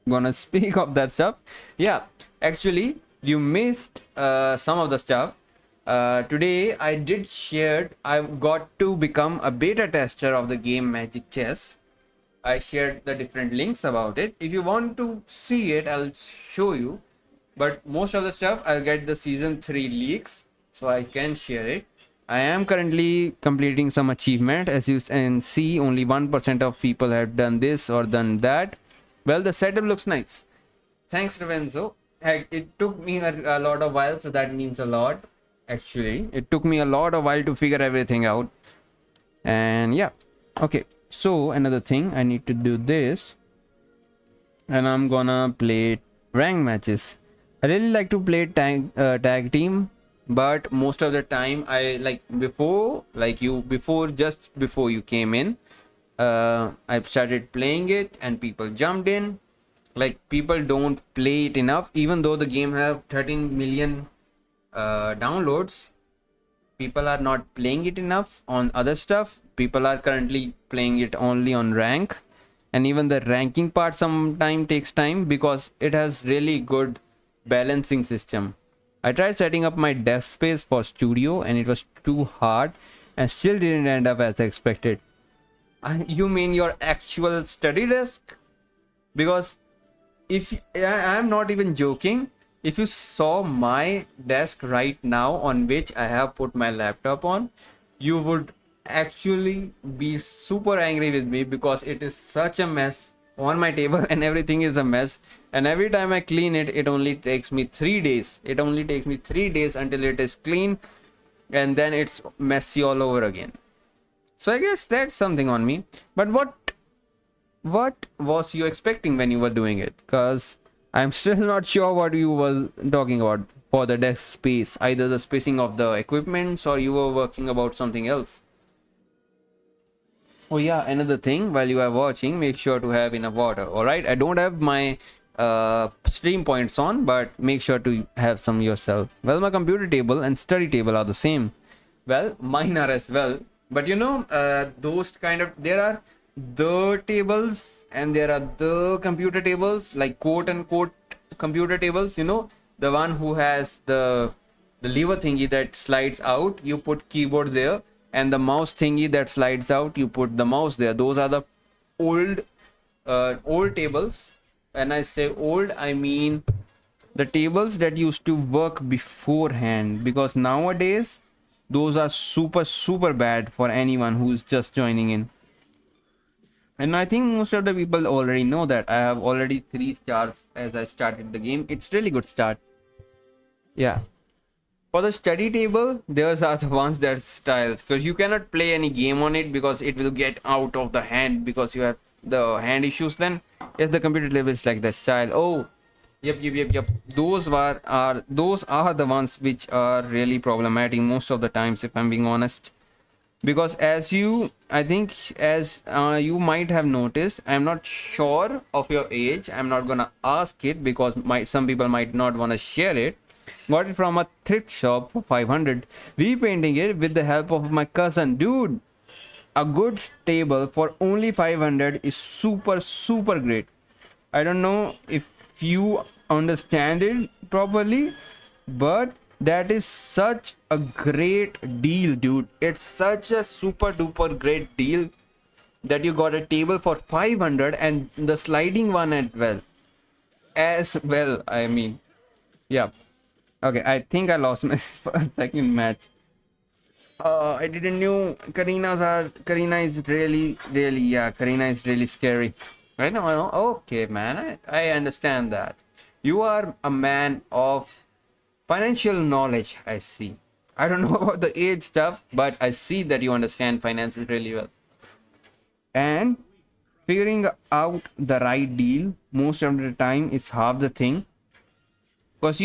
Speaker 1: gonna speak of that stuff. Yeah, actually, you missed some of the stuff. Today I did share. I got to become a beta tester of the game Magic Chess. I shared the different links about it. If you want to see it, I'll show you. But most of the stuff I'll get the season 3 leaks, so I can share it. I am currently completing some achievement. As you can see, only 1% of people have done this or done that. Well, the setup looks nice. Thanks, Revenzo. It took me a lot of while, so that means a lot. Actually, it took me a lot of while to figure everything out. And yeah, okay. So another thing, I need to do this, and I'm gonna play rank matches. I really like to play tag team, but most of the time I like just before you came in, I started playing it and people jumped in. Like, people don't play it enough, even though the game have 13 million downloads. People are not playing it enough on other stuff. People are currently playing it only on rank, and even the ranking part sometimes takes time because it has really good balancing system. I tried setting up my desk space for studio and it was too hard and still didn't end up as expected. You mean your actual study desk? Because if I'm not even joking, if you saw my desk right now on which I have put my laptop on, you would actually be super angry with me because it is such a mess on my table and everything is a mess. And every time I clean it, it only takes me 3 days. It only takes me 3 days until it is clean, and then it's messy all over again. So I guess that's something on me. But what was you expecting when you were doing it? Because I'm still not sure what you were talking about for the desk space, either the spacing of the equipments or you were working about something else. Oh yeah, another thing, while you are watching, make sure to have enough water. All right, I don't have my stream points on, but make sure to have some yourself. Well, my computer table and study table are the same. Well, mine are as well, but you know, those kind of, there are the tables and there are the computer tables, like quote unquote computer tables, you know, the one who has the lever thingy that slides out, you put keyboard there, and the mouse thingy that slides out, you put the mouse there. Those are the old old tables. When I say old, I mean the tables that used to work beforehand, because nowadays those are super bad for anyone who's just joining in. And I think most of the people already know that I have already 3 stars as I started the game. It's really good start. Yeah. For the study table, those are the ones that styles, because you cannot play any game on it because it will get out of the hand because you have the hand issues. Then yes, the computer table is like the style. Oh, yep. Those are the ones which are really problematic most of the times, if I'm being honest. Because as you, I think, as you might have noticed, I'm not sure of your age. I'm not gonna ask it because some people might not want to share it. Got it from a thrift shop for 500. Repainting it with the help of my cousin. Dude, a good table for only 500 is super great. I don't know if you understand it properly, but that is such a great deal, dude. It's such a super duper great deal that you got a table for 500 and the sliding one as well, I mean. Yeah. Okay, I think I lost my second match. I didn't know Karina is really, yeah, Karina is really scary. I know. Okay, man, I understand that. You are a man of financial knowledge, I see. I don't know about the age stuff, but I see that you understand finances really well. And figuring out the right deal most of the time is half the thing. Because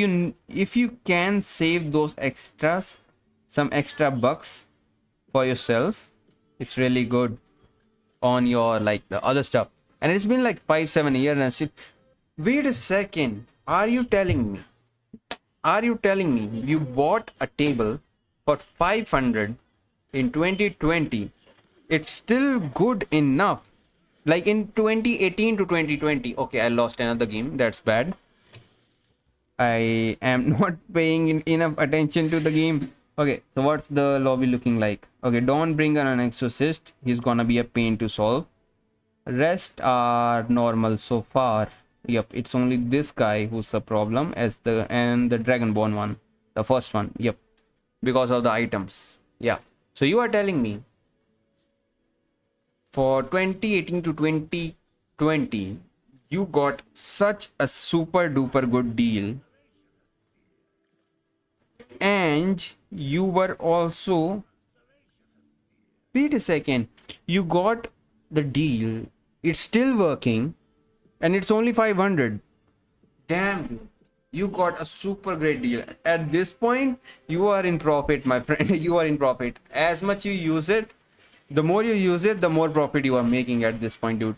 Speaker 1: if you can save those extras, some extra bucks for yourself, it's really good on your, like, the other stuff. And it's been like 5-7 years and shit. Wait a second. Are you telling me you bought a table for 500 in 2020? It's still good enough. Like in 2018 to 2020. Okay, I lost another game. That's bad. I am not paying enough attention to the game. Okay, so what's the lobby looking like? Okay, don't bring an exorcist. He's gonna be a pain to solve. Rest are normal so far. Yep, it's only this guy who's a problem, and the dragonborn one, the first one. Yep, because of the items. Yeah. So you are telling me for 2018 to 2020 you got such a super duper good deal. and you were also, wait a second, you got the deal, it's still working, and it's only 500. Damn, dude. You got a super great deal. At this point, you are in profit, my friend. You are in profit. As much you use it, the more you use it, the more profit you are making at this point, dude.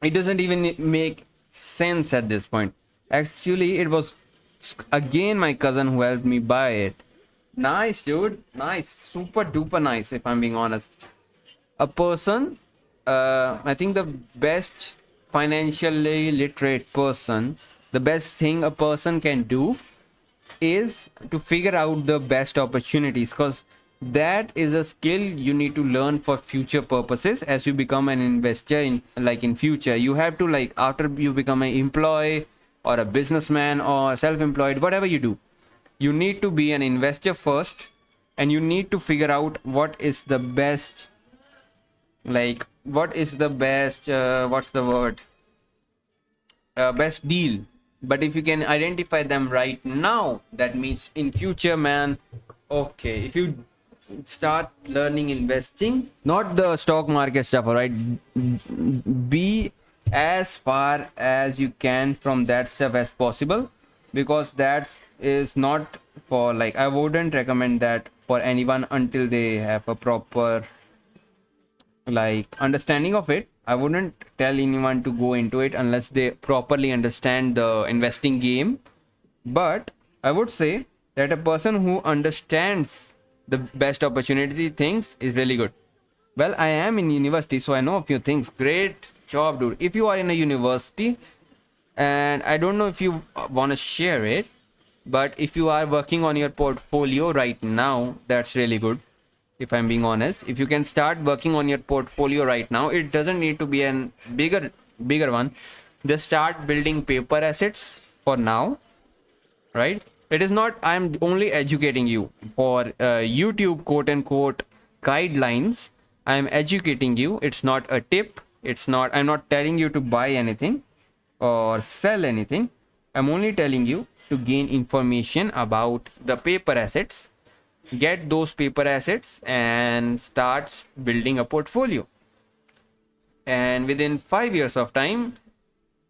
Speaker 1: It doesn't even make sense at this point. Actually, it was again my cousin who helped me buy it. Nice, dude. Nice. Super duper nice, if I'm being honest. A person, I think the best financially literate person, the best thing a person can do is to figure out the best opportunities, because that is a skill you need to learn for future purposes. As you become an investor in future, you have to, like, after you become an employee or a businessman or self-employed, whatever you do, you need to be an investor first, and you need to figure out what is the best, like, what is the best, what's the word, best deal. But if you can identify them right now, that means in future, man. Okay, if you start learning investing, not the stock market stuff, all right, be as far as you can from that stuff as possible, because that is not for, like, I wouldn't recommend that for anyone until they have a proper, like, understanding of it. I wouldn't tell anyone to go into it unless they properly understand the investing game. But I would say that a person who understands the best opportunity things is really good. Well, I am in university, so I know a few things. Great job, dude. If you are in a university, and I don't know if you want to share it, but if you are working on your portfolio right now, that's really good. If I'm being honest, if you can start working on your portfolio right now, it doesn't need to be a bigger one. Just start building paper assets for now, right? It is not, I'm only educating you for YouTube quote unquote guidelines. I'm educating you. It's not a tip. It's not, I'm not telling you to buy anything or sell anything. I'm only telling you to gain information about the paper assets. Get those paper assets and start building a portfolio. And within 5 years of time,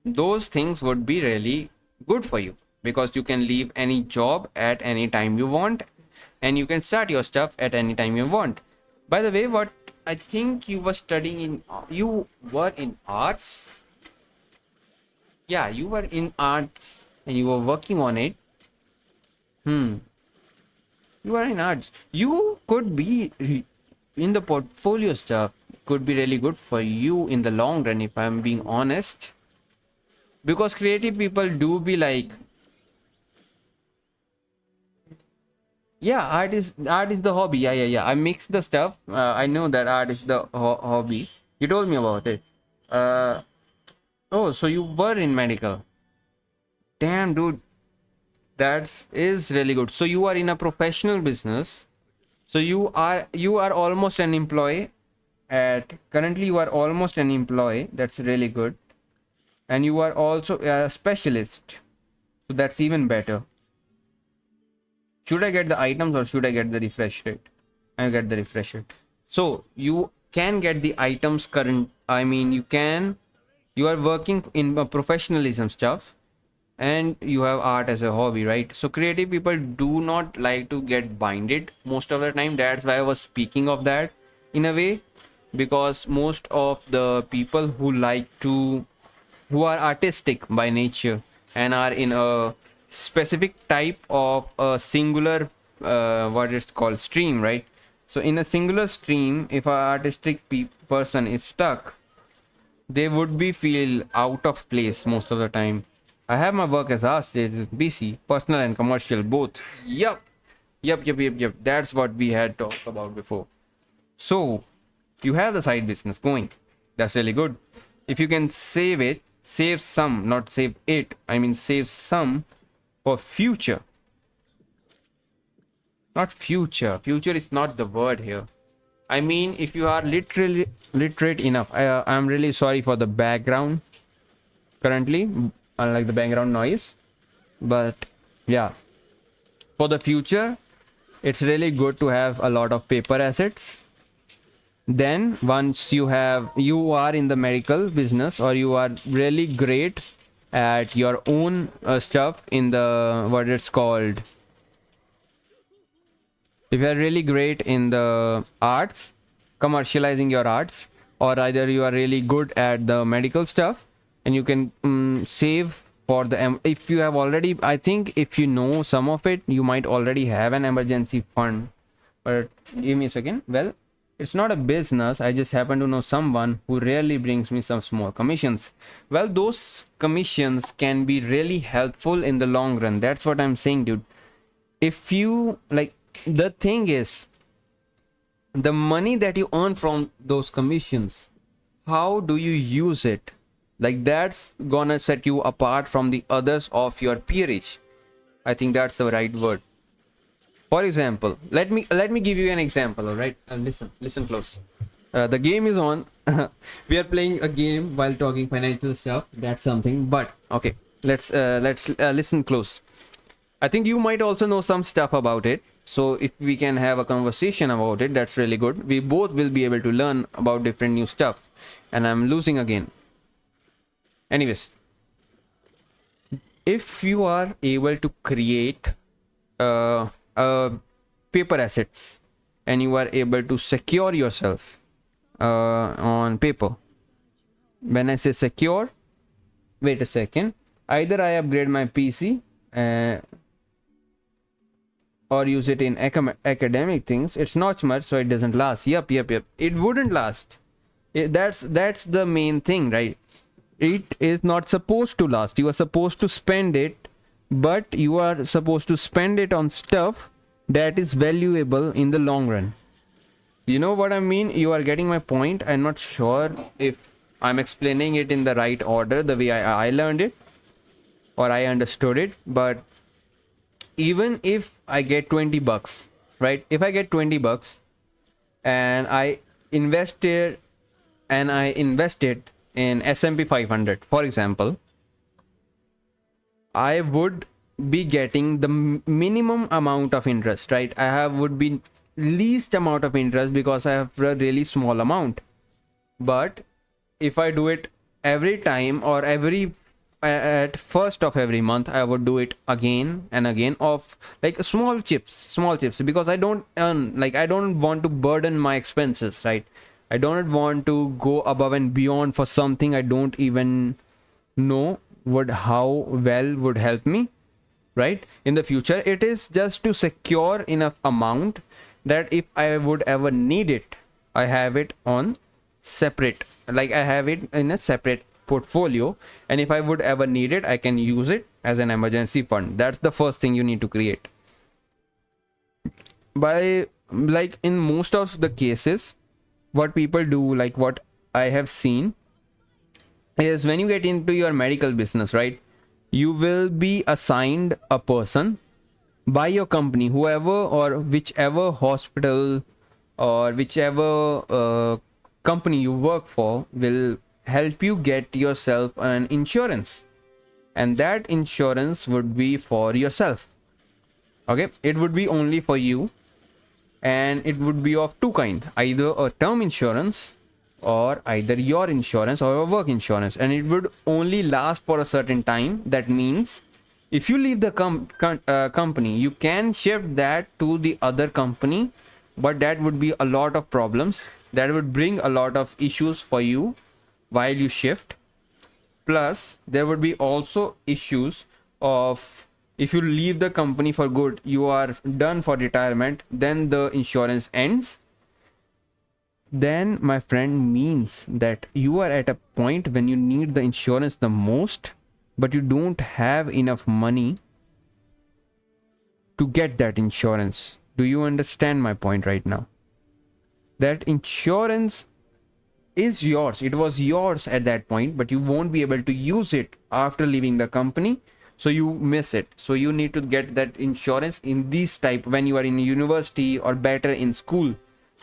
Speaker 1: those things would be really good for you, because you can leave any job at any time you want, and you can start your stuff at any time you want. By the way, what I think you were studying in, you were in arts. Yeah, you were in arts and you were working on it. You are in arts. You could be in the portfolio stuff. Could be really good for you in the long run, if I'm being honest. Because creative people do be like, yeah, art is the hobby. Yeah. I mix the stuff. I know that art is the hobby. You told me about it. Oh, so you were in medical. Damn, dude. That is really good. So you are in a professional business. So you are almost an employee. Currently you are almost an employee. That's really good. And you are also a specialist. So that's even better. Should I get the items or should I get the refresh rate? I'll get the refresh rate. So you can get the items current. I mean, you are working in a professionalism stuff. And you have art as a hobby, right? So creative people do not like to get binded most of the time. That's why I was speaking of that in a way, because most of the people who are artistic by nature and are in a specific type of a singular what it's called stream, right? So in a singular stream, if an artistic person is stuck, they would be feel out of place most of the time. I have my work as arts, BC, personal and commercial both. Yep. That's what we had talked about before. So you have the side business going. That's really good. If you can save some, not save it. I mean, save some for future. Not future. Future is not the word here. I mean, if you are literate enough. I'm really sorry for the background currently. Unlike the background noise, but yeah, for the future, it's really good to have a lot of paper assets. Then once you are in the medical business, or you are really great at your own stuff in the, what it's called, if you are really great in the arts, commercializing your arts, or either you are really good at the medical stuff, and you can save for the if you have already, I think if you know some of it, you might already have an emergency fund. But give me a second. Well, it's not a business, I just happen to know someone who really brings me some small commissions. Well, those commissions can be really helpful in the long run. That's what I'm saying, dude. If you like, the thing is, the money that you earn from those commissions, how do you use it? Like, that's gonna set you apart from the others of your peerage. I think that's the right word. For example, let me give you an example. All right, listen close. The game is on. We are playing a game while talking financial stuff. That's something. But okay, let's listen close. I think you might also know some stuff about it. So if we can have a conversation about it, that's really good. We both will be able to learn about different new stuff. And I'm losing again. Anyways, if you are able to create paper assets, and you are able to secure yourself on paper. When I say secure, wait a second, either I upgrade my PC or use it in academic things. It's not much, so it doesn't last. Yep, it wouldn't last. That's the main thing, right? It is not supposed to last. You are supposed to spend it, but you are supposed to spend it on stuff that is valuable in the long run. You know what I mean? You are getting my point. I'm not sure if I'm explaining it in the right order, the way I learned it or I understood it. But even if I get 20 bucks, right? If I get 20 bucks and I invested in S&P 500, for example, I would be getting the minimum amount of interest, right? Would be least amount of interest because I have a really small amount. But if I do it every time, or at first of every month, I would do it again and again, of like small chips, because I don't earn, like, I don't want to burden my expenses, right? I don't want to go above and beyond for something I don't even know how well would help me, right, in the future. It is just to secure enough amount that if I would ever need it, I have it on separate, like I have it in a separate portfolio, and if I would ever need it, I can use it as an emergency fund. That's the first thing you need to create. By, like, in most of the cases, what people do, like what I have seen, is when you get into your medical business, right, you will be assigned a person by your company, whoever or whichever hospital or whichever company you work for will help you get yourself an insurance, and that insurance would be for yourself. Okay, it would be only for you, and it would be of two kinds, either a term insurance or either your insurance or your work insurance, and it would only last for a certain time. That means if you leave the company, you can shift that to the other company, but that would be a lot of problems. That would bring a lot of issues for you while you shift. Plus there would be also issues of, if you leave the company for good, you are done for retirement, then the insurance ends. Then, my friend, means that you are at a point when you need the insurance the most, but you don't have enough money to get that insurance. Do you understand my point right now? That insurance is yours. It was yours at that point, but you won't be able to use it after leaving the company. So you miss it. So you need to get that insurance in this type when you are in university, or better in school.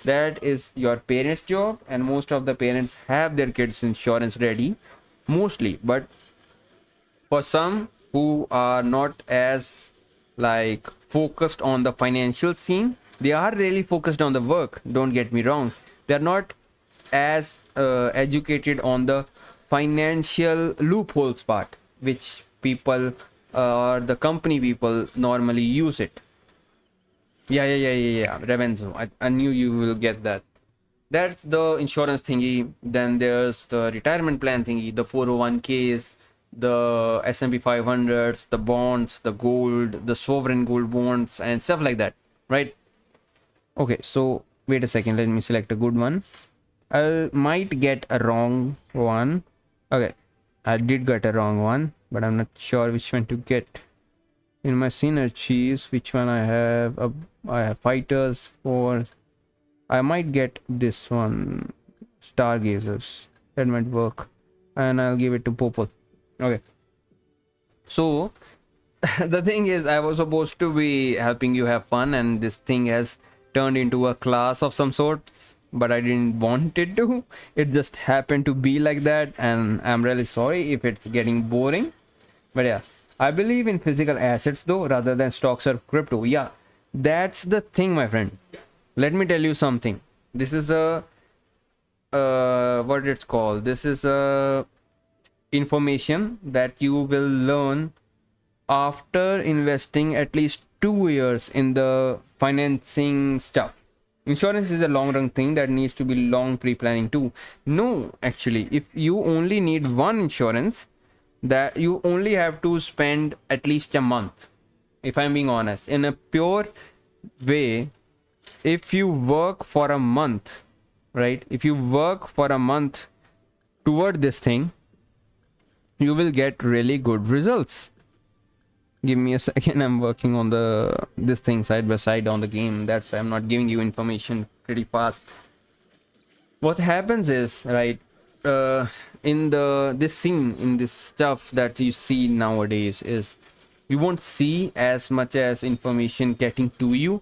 Speaker 1: That is your parents' job, and most of the parents have their kids' insurance ready, mostly. But for some who are not as like focused on the financial scene. They are really focused on the work, don't get me wrong. They're not as educated on the financial loopholes part, which people or the company people normally use it. Yeah. Revenzo. I knew you will get that. That's the insurance thingy. Then there's the retirement plan thingy, the 401ks, the S&P 500s, the bonds, the gold, the sovereign gold bonds, and stuff like that, right? Okay, so wait a second. Let me select a good one. I might get a wrong one. Okay, I did get a wrong one, but I'm not sure which one to get. In my synergies, which one I have? I have fighters for. I might get this one, stargazers. That might work, and I'll give it to Popol. Okay. So the thing is, I was supposed to be helping you have fun, and this thing has turned into a class of some sorts, but I didn't want it to. It just happened to be like that, and I'm really sorry if it's getting boring. But yeah, I believe in physical assets though, rather than stocks or crypto. Yeah, that's the thing, my friend. Let me tell you something. This is a what it's called. This is a information that you will learn after investing at least 2 years in the financing stuff. Insurance is a long run thing that needs to be long pre-planning too. No, actually, if you only need one insurance, that you only have to spend at least a month. If I'm being honest, in a pure way, if you work for a month, right? If you work for a month toward this thing, you will get really good results. Give me a second. I'm working on this thing side by side on the game. That's why I'm not giving you information pretty fast. What happens is, right, in this scene, in this stuff that you see nowadays, is you won't see as much as information getting to you.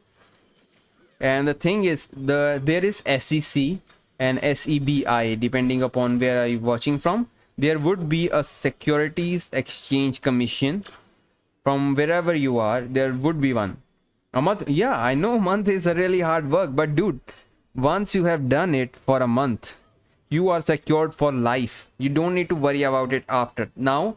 Speaker 1: And the thing is, there is SEC and SEBI, depending upon where are you watching from. There would be a Securities Exchange Commission. From wherever you are, there would be one. A month. Yeah, I know month is a really hard work, but dude, once you have done it for a month, you are secured for life. You don't need to worry about it after. Now,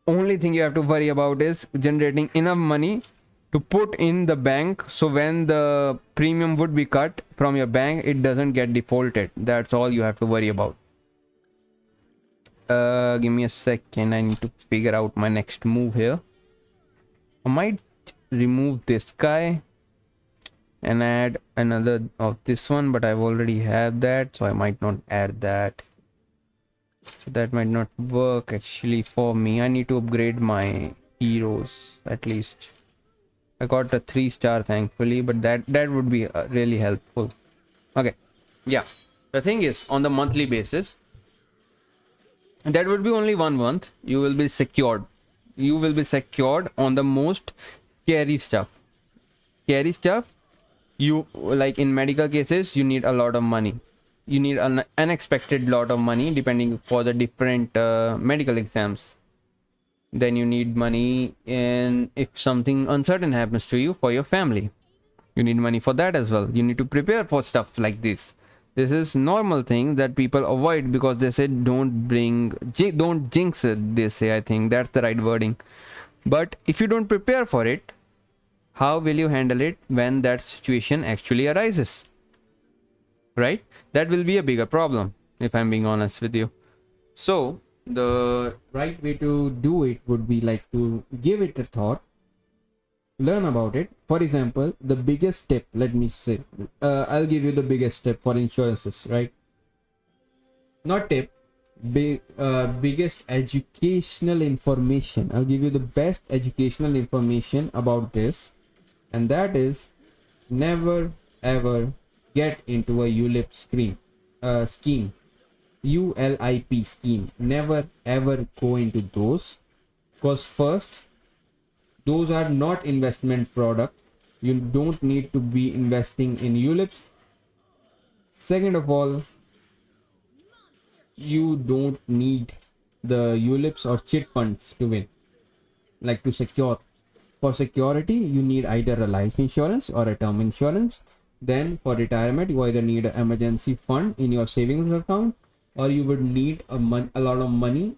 Speaker 1: only thing you have to worry about is generating enough money to put in the bank, so when the premium would be cut from your bank, it doesn't get defaulted. That's all you have to worry about. Give me a second. I need to figure out my next move here. I might remove this guy and add another of this one, but I've already have that, so I might not add that. So that might not work actually for me. I need to upgrade my heroes at least. I got a 3-star thankfully, but that would be really helpful. Okay, yeah. The thing is, on the monthly basis, that would be only 1 month. You will be secured. You will be secured on the most scary stuff. Scary stuff, you like in medical cases, you need a lot of money. You need an unexpected lot of money depending for the different medical exams. Then you need money in if something uncertain happens to you for your family. You need money for that as well. You need to prepare for stuff like this. This is normal thing that people avoid because they say don't jinx it, they say. I think that's the right wording. But if you don't prepare for it, how will you handle it when that situation actually arises? Right? That will be a bigger problem, if I'm being honest with you. So the right way to do it would be like to give it a thought, learn about it. For example, the biggest tip, let me say, I'll give you the biggest tip for insurances, right? Not tip, biggest educational information. I'll give you the best educational information about this, and that is never ever get into a ULIP scheme. ULIP scheme. Never ever go into those, because first, those are not investment products. You don't need to be investing in ULIPs. Second of all, you don't need the ULIPs or chit funds to win, like to secure. For security, you need either a life insurance or a term insurance. Then for retirement, you either need an emergency fund in your savings account, or you would need a lot of money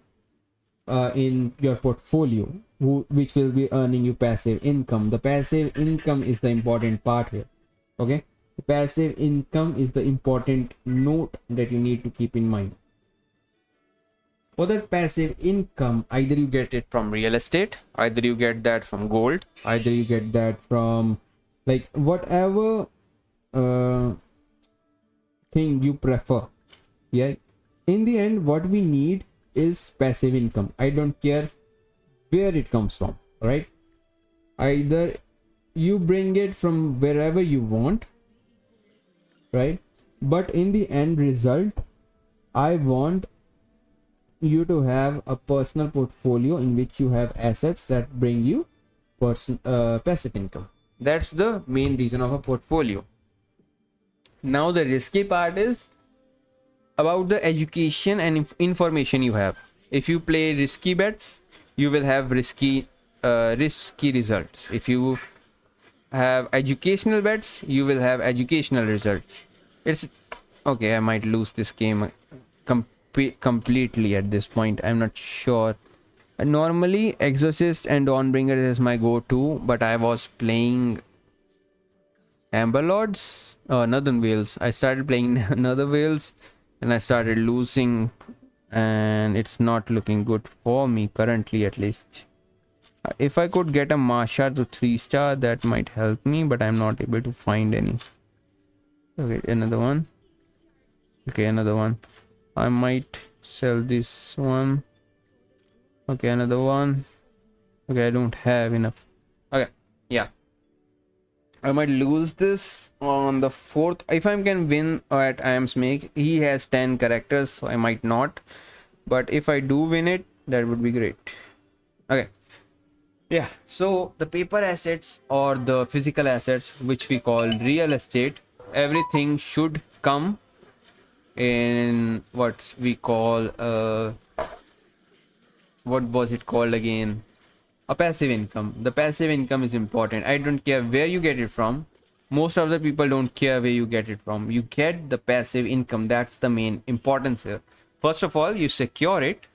Speaker 1: in your portfolio, which will be earning you passive income. The passive income is the important part here. Okay, the passive income is the important note that you need to keep in mind. For that passive income, either you get it from real estate, either you get that from gold, either you get that from like whatever thing you prefer. Yeah, in the end, what we need is passive income. I don't care where it comes from, right? Either you bring it from wherever you want, right? But in the end result, I want you to have a personal portfolio in which you have assets that bring you passive income. That's the main reason of a portfolio. Now the risky part is about the education and information you have. If you play risky bets, you will have risky results. If you have educational bets, you will have educational results. It's okay, I might lose this game completely at this point. I'm not sure. Normally Exorcist and Dawnbringer is my go-to, but I was playing Amber Lords, Northern Wales. I started playing Northern Wales and I started losing, and it's not looking good for me currently, at least. If I could get a Masha to 3-star, that might help me, but I'm not able to find any. Okay, another one. Okay, another one. I might sell this one. Okay, another one. Okay, I don't have enough. Okay, yeah. I might lose this on the 4th. If I can win at I am Snake, he has 10 characters, so I might not. But if I do win it, that would be great. Okay. Yeah, so the paper assets or the physical assets, which we call real estate, everything should come in what we call what was it called again, a passive income. The passive income is important. I don't care where you get it from. Most of the people don't care where you get it from. You get the passive income. That's the main importance here. First of all, you secure it,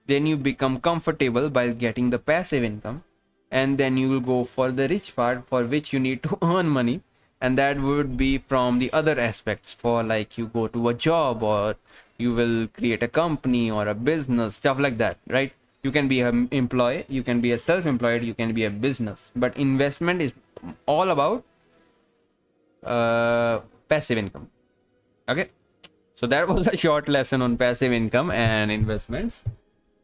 Speaker 1: then you become comfortable by getting the passive income, and then you will go for the rich part, for which you need to earn money. And that would be from the other aspects, for like you go to a job, or you will create a company or a business, stuff like that, right? You can be an employee, you can be a self-employed, you can be a business, but investment is all about passive income. Okay, so that was a short lesson on passive income and investments.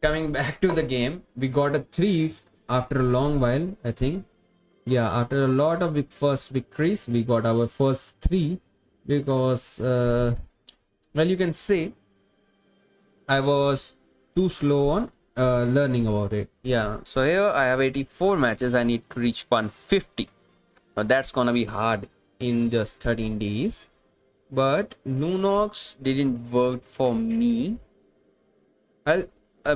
Speaker 1: Coming back to the game, we got a 3 after a long while, I think. Yeah, after a lot of first victories, we got our first 3 because well, you can say I was too slow on learning about it. Yeah, so here I have 84 matches. I need to reach 150. Now that's gonna be hard in just 13 days, but Lunox didn't work for me.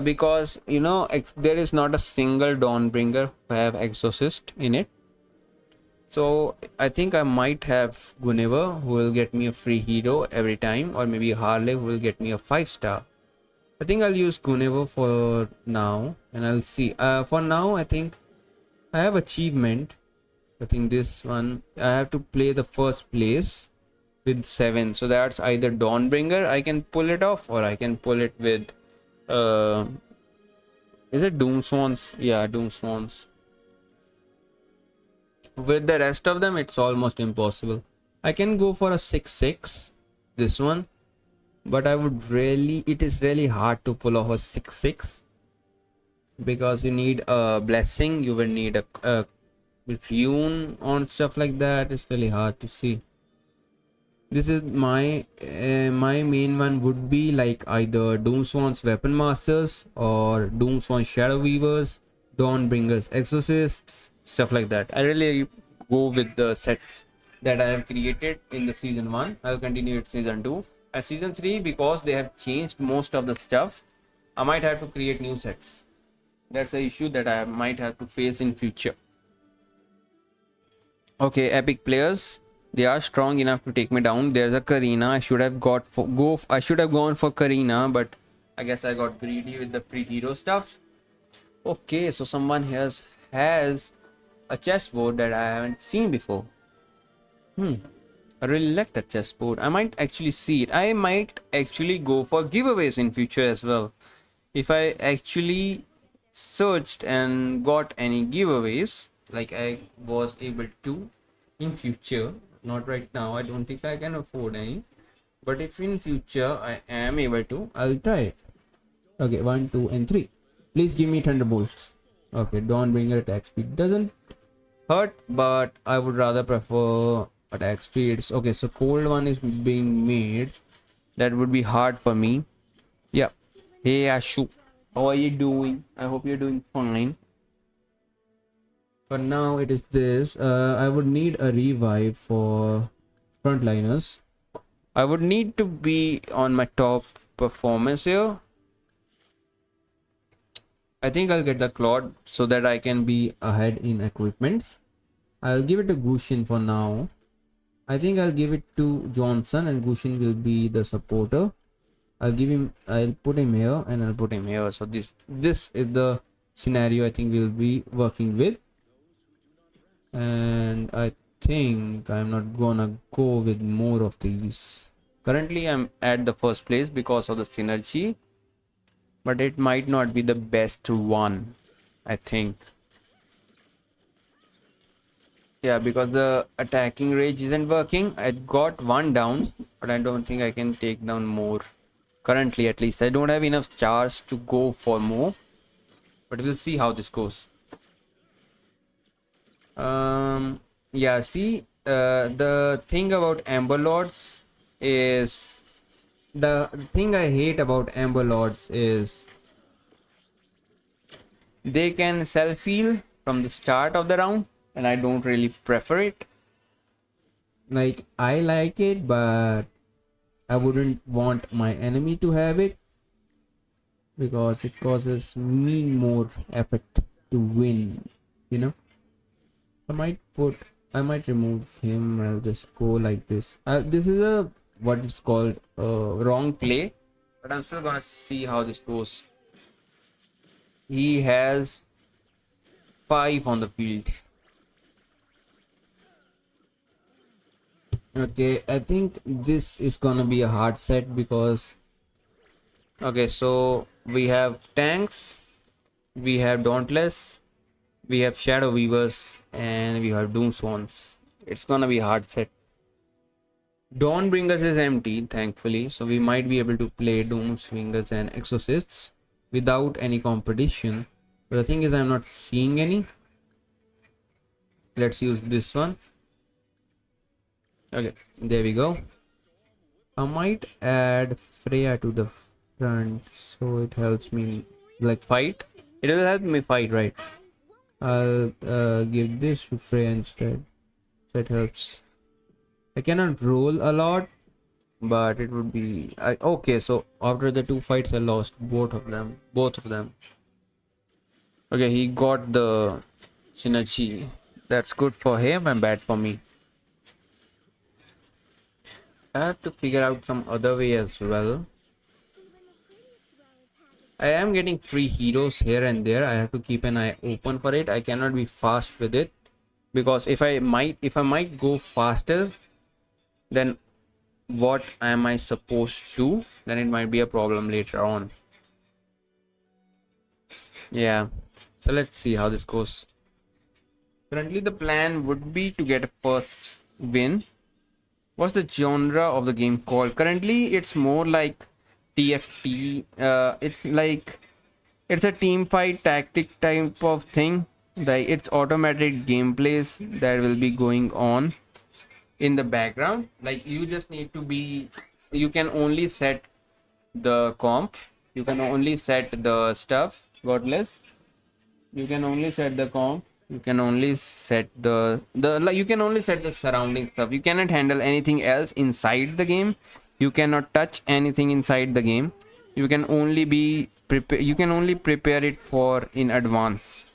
Speaker 1: Because you know there is not a single Dawnbringer who have Exorcist in it. So I think I might have Guinevere, who will get me a free hero every time, or maybe Harley, who will get me a 5-star. I think I'll use Guinevere for now, and I'll see. For now, I think I have achievement. I think this one, I have to play the first place with 7. So that's either Dawnbringer, I can pull it off, or I can pull it with is it Doomswans? Yeah, Doomswans. With the rest of them, it's almost impossible. I can go for a 6-6, this one, but it is really hard to pull off a 6-6 because you need a blessing, you will need a rune on stuff like that. It's really hard to see. This is my main one would be like either Doomswan's Weapon Masters or Doomswan Shadow Weavers, Dawnbringers Exorcists, stuff like that. I really go with the sets that I have created in the season 1. I'll continue it season 2 and season 3, because they have changed most of the stuff. I might have to create new sets. That's an issue that I might have to face in future. Okay, epic players. They are strong enough to take me down. There's a Karina. I should have I should have gone for Karina, but I guess I got greedy with the free hero stuff. Okay, so someone has a chessboard that I haven't seen before. I really like that chessboard. I might actually see it. I might actually go for giveaways in future as well. If I actually searched and got any giveaways, like I was able to in future, not right now. I don't think I can afford any. But if in future I am able to, I'll try it. Okay, 1, 2, and 3. Please give me thunderbolts. Okay, Dawnbringer attack speed doesn't hurt, but I would rather prefer attack speeds. Okay, so cold one is being made. That would be hard for me. Yeah. Hey Ashu, how are you doing? I hope you're doing fine. For now, it is this. I would need a revive for frontliners. I would need to be on my top performance here. I think I'll get the Claude so that I can be ahead in equipments. I'll give it to Gushin for now. I think I'll give it to Johnson, and Gushin will be the supporter. I'll put him here, and I'll put him here. So this is the scenario I think we'll be working with. And I think I'm not gonna go with more of these. Currently I'm at the first place because of the synergy, but it might not be the best one, I think. Yeah, because the attacking rage isn't working. I got one down, but I don't think I can take down more. Currently, at least. I don't have enough stars to go for more. But we'll see how this goes. Yeah, see, the thing about Amber Lords is... The thing I hate about Amber Lords is... They can self-heal from the start of the round. And I don't really prefer it. Like, I like it, but I wouldn't want my enemy to have it, because it causes me more effort to win, you know. I might remove him. I'll just go like this. This is a what it's called wrong play, but I'm still gonna see how this goes. He has 5 on the field. Okay, I think this is gonna be a hard set because... Okay, so we have tanks, we have dauntless, we have shadow weavers, and we have doom swans. It's gonna be a hard set. Dawnbringers is empty, thankfully, so we might be able to play doom swingers and exorcists without any competition. But the thing is, I'm not seeing any. Let's use this one. Okay, there we go. I might add Freya to the front so it helps me like fight. It will help me fight, right? I'll give this to Freya instead. That helps. I cannot roll a lot, but it would be... okay, so after the 2 fights I lost both of them. Okay, he got the synergy. That's good for him and bad for me. I have to figure out some other way as well. I am getting free heroes here and there. I have to keep an eye open for it. I cannot be fast with it, because if I might go faster, then what am I supposed to? Then it might be a problem later on. Yeah. So let's see how this goes. Currently the plan would be to get a first win. What's the genre of the game called? Currently it's more like TFT. It's a team fight tactic type of thing. Like, it's automatic gameplays that will be going on in the background. Like, you just need to be... You can only set the comp. You can only set the stuff. Godless. You can only set the comp. You can only set you can only set the surrounding stuff. You cannot handle anything else inside the game. You cannot touch anything inside the game. You can only prepare it for in advance,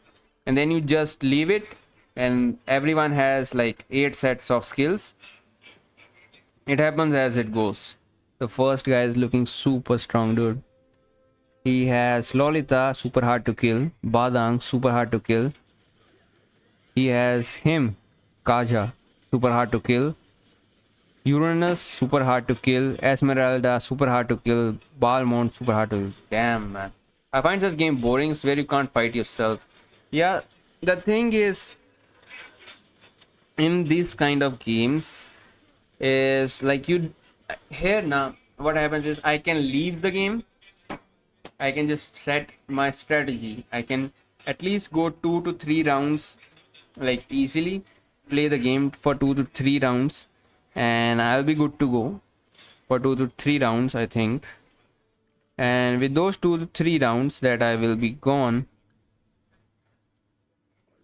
Speaker 1: and then you just leave it and everyone has like 8 sets of skills. It happens as it goes. The first guy is looking super strong, dude. He has Lolita, super hard to kill. Badang, super hard to kill. He has him, Kaja, super hard to kill. Uranus, super hard to kill. Esmeralda, super hard to kill. Balmont, super hard to kill. Damn, man. I find this game boring. It's where you can't fight yourself. Yeah, the thing is, in these kind of games, is like you here now. What happens is I can leave the game. I can just set my strategy. I can at least go 2 to 3 rounds, like easily play the game for 2 to 3 rounds, and I'll be good to go for 2 to 3 rounds, I think. And with those 2 to 3 rounds that I will be gone,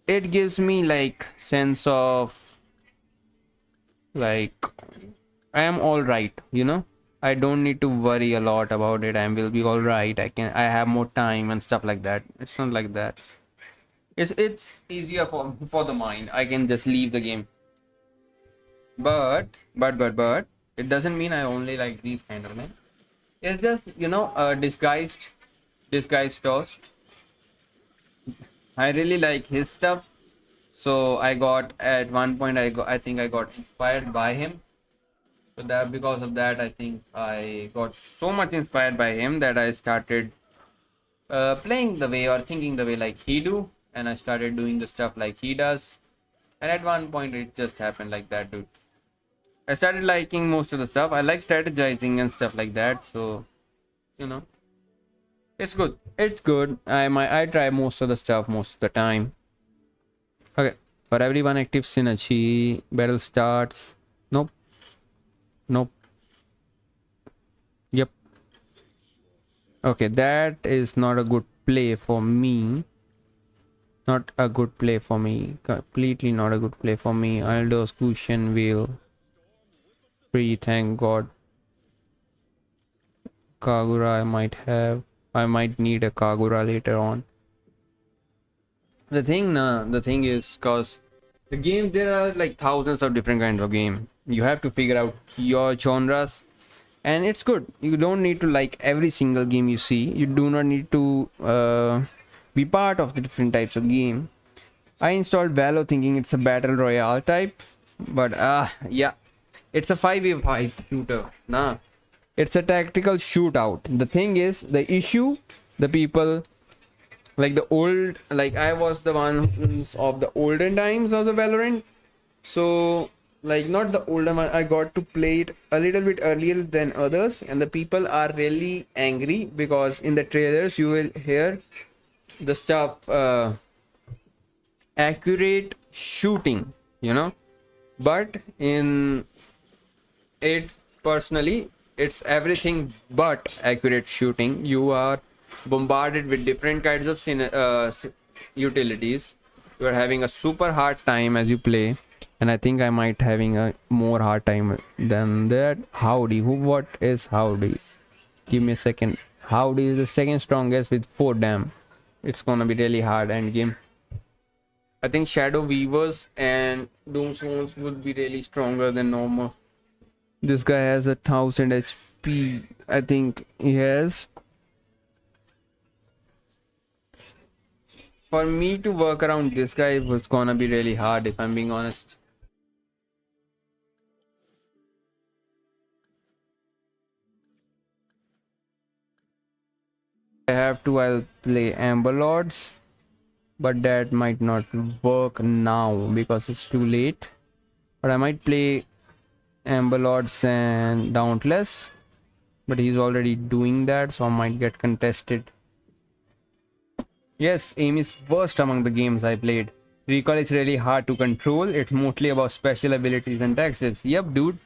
Speaker 1: it gives me like sense of like I am all right, you know. I don't need to worry a lot about it. I will be all right. I have more time and stuff like that. It's not like that. It's easier for the mind. I can just leave the game. But it doesn't mean I only like these kind of games. It's just, you know, disguised toast. I really like his stuff. So I got at one point I think I got inspired by him. So that because of that I think I got so much inspired by him that I started playing the way or thinking the way like he do, and I started doing the stuff like he does. And at one point it just happened like that, dude. I started liking most of the stuff. I like strategizing and stuff like that. So, you know, it's good. It's good. I try most of the stuff most of the time. Okay. For everyone active synergy, battle starts. Nope. Nope. Yep. Okay, that is not a good play for me. Not a good play for me. Completely not a good play for me. Aldo's cushion wheel. Free, thank God. Kagura I might need a Kagura later on. The thing is, cause the game, there are like thousands of different kinds of game. You have to figure out your genres, and it's good. You don't need to like every single game you see. You do not need to be part of the different types of game. I installed Valo thinking it's a battle royale type, but yeah, it's a 5v5 shooter. Nah, it's a tactical shootout. The thing is, the issue, the people like the old, like I was the one of the olden times of the Valorant, so like not the older one, I got to play it a little bit earlier than others, and the people are really angry because in the trailers you will hear the stuff accurate shooting, you know, but in it personally it's everything but accurate shooting. You are bombarded with different kinds of utilities. You are having a super hard time as you play, and I think I might having a more hard time than that. Howdy, what is Howdy? Give me a second. Howdy is the second strongest with 4 damn. It's gonna be really hard end game. I think Shadow Weavers and Doomstones would be really stronger than normal. This guy has 1000 HP. I think he has. For me to work around this guy was gonna be really hard, if I'm being honest. I'll play Amber Lords, but that might not work now because it's too late. But I might play Amber Lords and Dauntless, but he's already doing that, so I might get contested. Yes, aim is worst among the games I played. Recoil is really hard to control. It's mostly about special abilities and taxes. Yep, dude.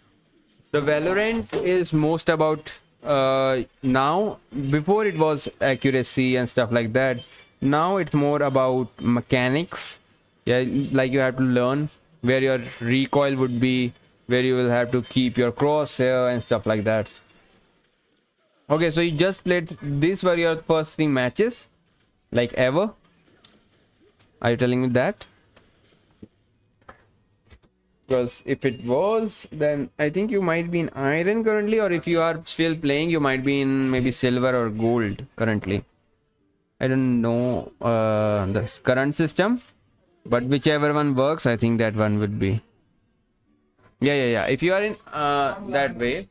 Speaker 1: The Valorant is most about now. Before it was accuracy and stuff like that. Now it's more about mechanics. Yeah, like you have to learn where your recoil would be, where you will have to keep your crosshair and stuff like that. Okay, so you just played. These were your first 3 matches, like ever? Are you telling me that? Because if it was, then I think you might be in iron currently, or if you are still playing, you might be in maybe silver or gold currently. I don't know the current system, but whichever one works, I think that one would be. Yeah. If you are in that way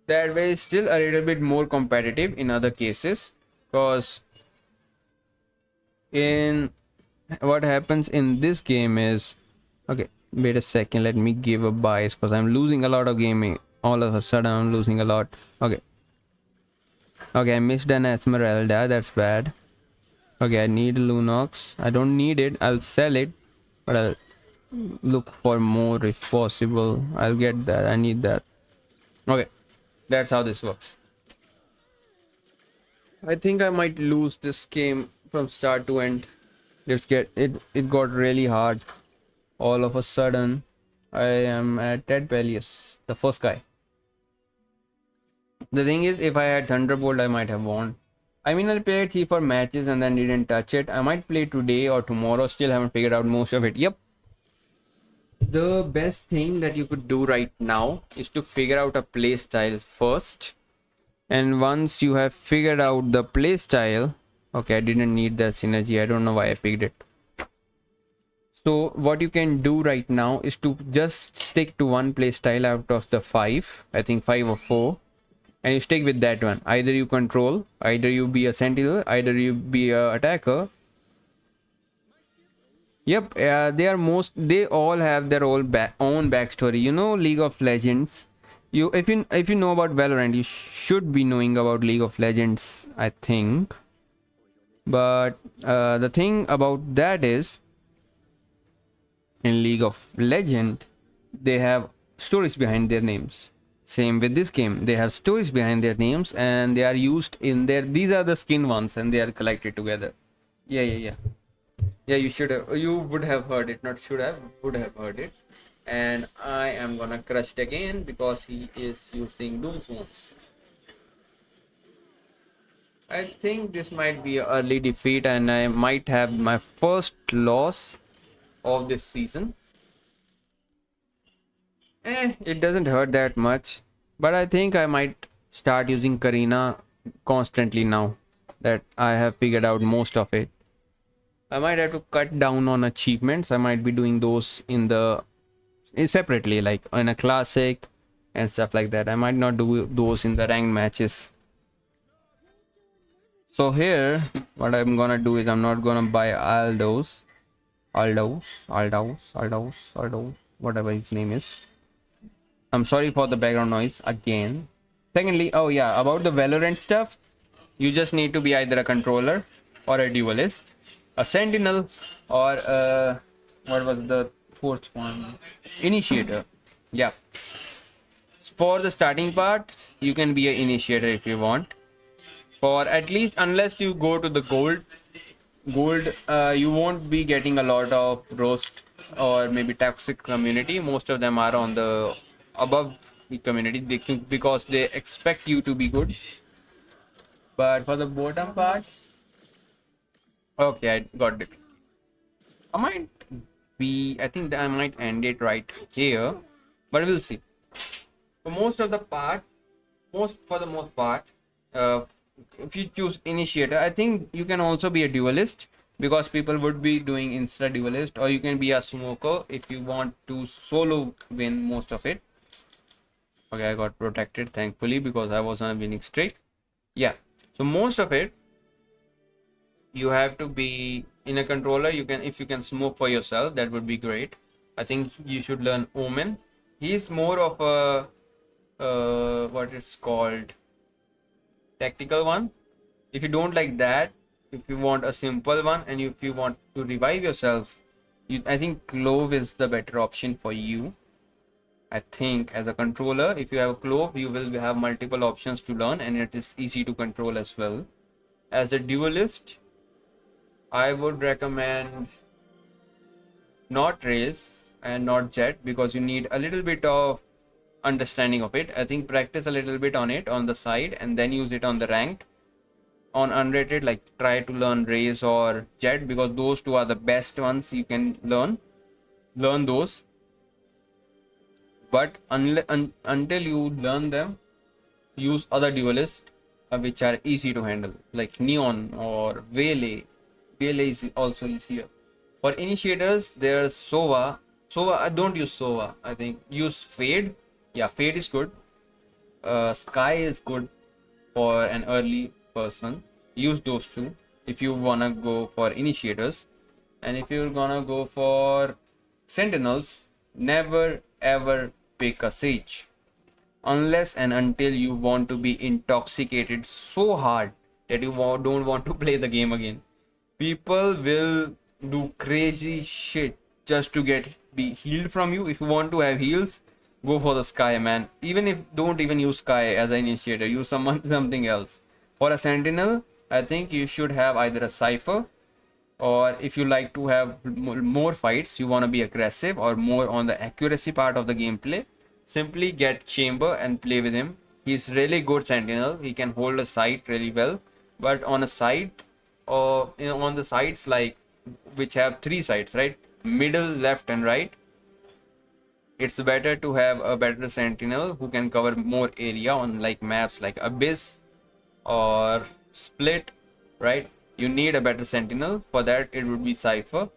Speaker 1: is still a little bit more competitive in other cases, because in what happens in this game is, okay, wait a second, let me give a bias because I'm losing a lot of gaming. All of a sudden I'm losing a lot. Okay, I missed an Esmeralda, that's bad. Okay, I need Lunox. I don't need it, I'll sell it, but I'll look for more if possible. I'll get that, I need that. Okay, that's how this works. I think I might lose this game from start to end. It got really hard. All of a sudden I am at Ted Peleus, the first guy. The thing is, if I had Thunderbolt, I might have won. I mean, I played 3-4 matches and then didn't touch it. I might play today or tomorrow, still haven't figured out most of it. Yep. The best thing that you could do right now is to figure out a play style first. And once you have figured out the play style, okay, I didn't need that synergy. I don't know why I picked it. So what you can do right now is to just stick to one play style out of the 5. I think 5 or 4. And you stick with that one. Either you control, either you be a sentinel, either you be a attacker. Yep, they all have their own backstory. You know, League of Legends. If you know about Valorant, you should be knowing about League of Legends, I think. But the thing about that is, in League of Legends, they have stories behind their names. Same with this game, they have stories behind their names and they are used in their, these are the skin ones and they are collected together. Yeah, you would have heard it, not should have, would have heard it. And I am gonna crush it again because he is using Doomsworns. I think this might be an early defeat and I might have my first loss of this season. It doesn't hurt that much, but I think I might start using Karina constantly now that I have figured out most of it. I might have to cut down on achievements. I might be doing those separately, like in a classic and stuff like that. I might not do those in the ranked matches. So here, what I'm gonna do is I'm not gonna buy Aldos, whatever his name is. I'm sorry for the background noise again. Secondly, oh yeah, about the Valorant stuff, you just need to be either a controller or a duelist, a sentinel, or what was the fourth one? Initiator. Yeah. For the starting part, you can be an initiator if you want. For at least, unless you go to the gold, you won't be getting a lot of roast or maybe toxic community. Most of them are on the above the community because they expect you to be good. But for the bottom part, okay, I got it. I think that I might end it right here, but we'll see. For the most part, if you choose initiator, I think you can also be a duelist because people would be doing insta duelist, or you can be a smoker if you want to solo win most of it. Okay, I got protected thankfully because I was on a winning streak. Yeah, so most of it you have to be in a controller. If you can smoke for yourself, that would be great. I think you should learn Omen. He's more of a what it's called, tactical one. If you don't like that, if you want a simple one, and if you want to revive yourself, I think Clove is the better option for you. I think as a controller, if you have a Clove, you will have multiple options to learn and it is easy to control as well. As a duelist, I would recommend not Raze and not Jet because you need a little bit of understanding of it. I think practice a little bit on it on the side and then use it on the ranked. On unrated, like try to learn Raze or Jet because those two are the best ones you can learn those. But until you learn them, use other duelists which are easy to handle, like Neon or Waylay. Waylay is also easier. For initiators, there's Sova. Sova, I don't use Sova. I think use Fade. Yeah, Fade is good. Sky is good for an early person. Use those two if you wanna go for initiators. And if you're gonna go for sentinels, never ever pick a sage unless and until you want to be intoxicated so hard that you don't want to play the game again. People will do crazy shit just to be healed from you. If you want to have heals, go for the sky, man. Even if don't even use sky as an initiator, use something else. For a sentinel, I think you should have either a cipher, or if you like to have more fights, you want to be aggressive or more on the accuracy part of the gameplay, simply get chamber and play with him. He's really good sentinel. He can hold a site really well, but on a site, or on the sides like which have three sides, right, middle, left and right, it's better to have a better sentinel who can cover more area on like maps like Abyss or Split, right? You need a better sentinel. For that it would be cipher,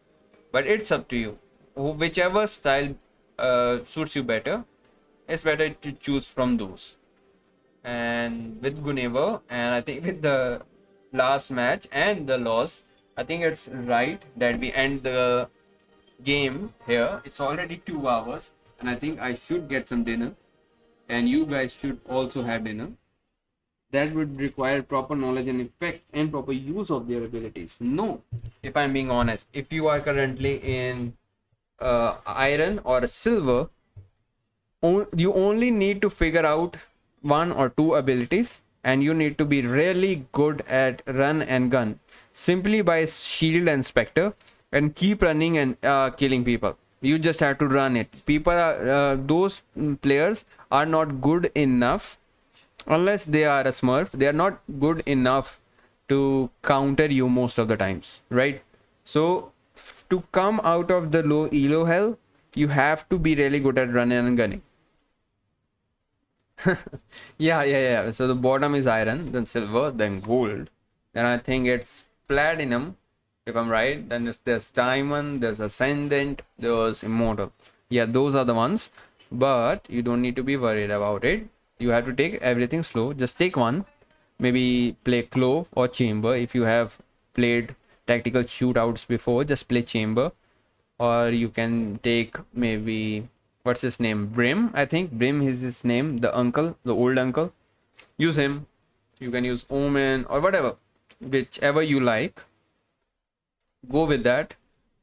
Speaker 1: but it's up to you. Whichever style suits you better, it's better to choose from those. And with Gunever, and I think with the last match and the loss, I think it's right that we end the game here. It's already 2 hours, and I think I should get some dinner, and you guys should also have dinner. That would require proper knowledge and effect and proper use of their abilities. No, if I'm being honest, if you are currently in iron or silver, you only need to figure out 1 or 2 abilities, and you need to be really good at run and gun simply by shield and spectre, and keep running and killing people. You just have to run it. People are those players are not good enough, unless they are a smurf, they are not good enough to counter you most of the times, right? So to come out of the low elo hell, you have to be really good at running and gunning. yeah. So the bottom is iron, then silver, then gold, then I think it's platinum, if I'm right. Then there's diamond, there's ascendant, there's immortal. Yeah, those are the ones, but you don't need to be worried about it. You have to take everything slow. Just take one, maybe play clove or chamber. If you have played tactical shootouts before, just play chamber. Or you can take maybe, what's his name, Brim. I think Brim is his name, the uncle, the old uncle. Use him. You can use Omen or whatever, whichever you like. Go with that.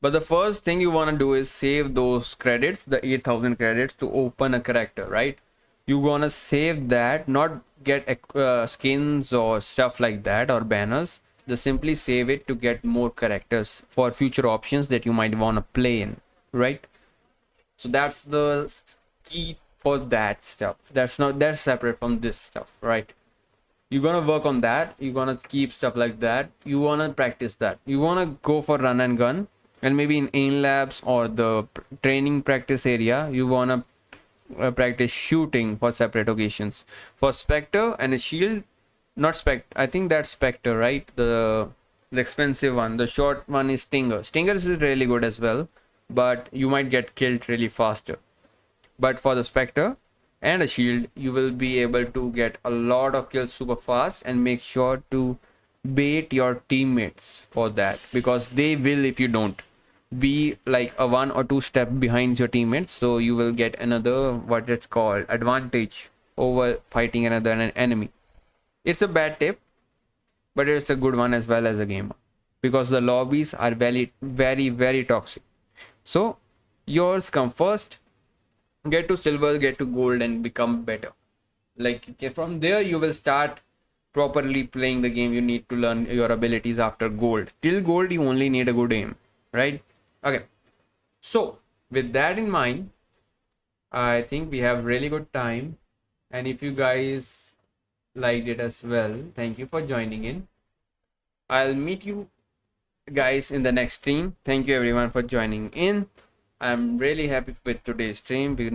Speaker 1: But the first thing you want to do is save those credits, the 8,000 credits, to open a character, right? You gonna save that, not get skins or stuff like that or banners. Just simply save it to get more characters for future options that you might want to play in, right? So that's the key for that stuff. That's separate from this stuff, right? You're gonna work on that. You're gonna keep stuff like that. You wanna practice that. You wanna go for run and gun, and maybe in aim labs or the training practice area, you wanna practice shooting for separate occasions. For Spectre and a shield, not Spectre, I think that's Spectre, right? The expensive one. The short one is Stinger. Stinger is really good as well, but you might get killed really faster. But for the Spectre and a shield, you will be able to get a lot of kills super fast, and make sure to bait your teammates for that, because they will, if you don't, be like a 1 or 2 step behind your teammates. So you will get another, what it's called, advantage over fighting another enemy. It's a bad tip, but it's a good one as well as a gamer, because the lobbies are very toxic. So yours come first, get to silver, get to gold, and become better. Like from there you will start properly playing the game. You need to learn your abilities after gold. Till gold you only need a good aim, right? Okay, so with that in mind, I think we have really good time, and if you guys liked it as well, thank you for joining in. I'll meet you guys in the next stream. Thank you everyone for joining in. I'm really happy with today's stream. We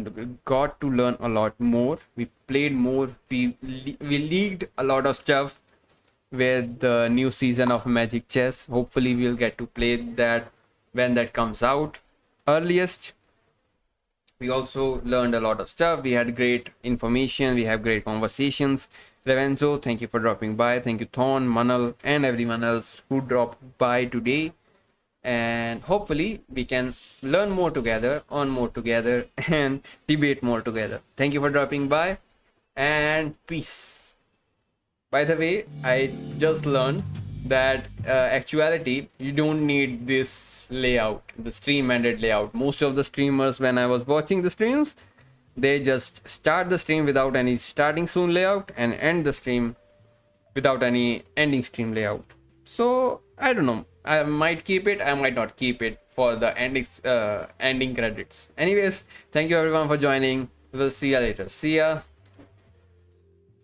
Speaker 1: got to learn a lot more. We played more. We leaked a lot of stuff with the new season of Magic Chess. Hopefully, we'll get to play that when that comes out earliest. We also learned a lot of stuff. We had great information. We have great conversations. Revenzo, thank you for dropping by. Thank you, Thorn, Manal, and everyone else who dropped by today. And hopefully, we can learn more together, earn more together, and debate more together. Thank you for dropping by, and peace. By the way, I just learned that actuality, you don't need this layout, the stream ended layout. Most of the streamers, when I was watching the streams, they just start the stream without any starting soon layout and end the stream without any ending stream layout. So I don't know, I might keep it, I might not keep it for the ending credits. Anyways, thank you everyone for joining. We'll see you later. See ya.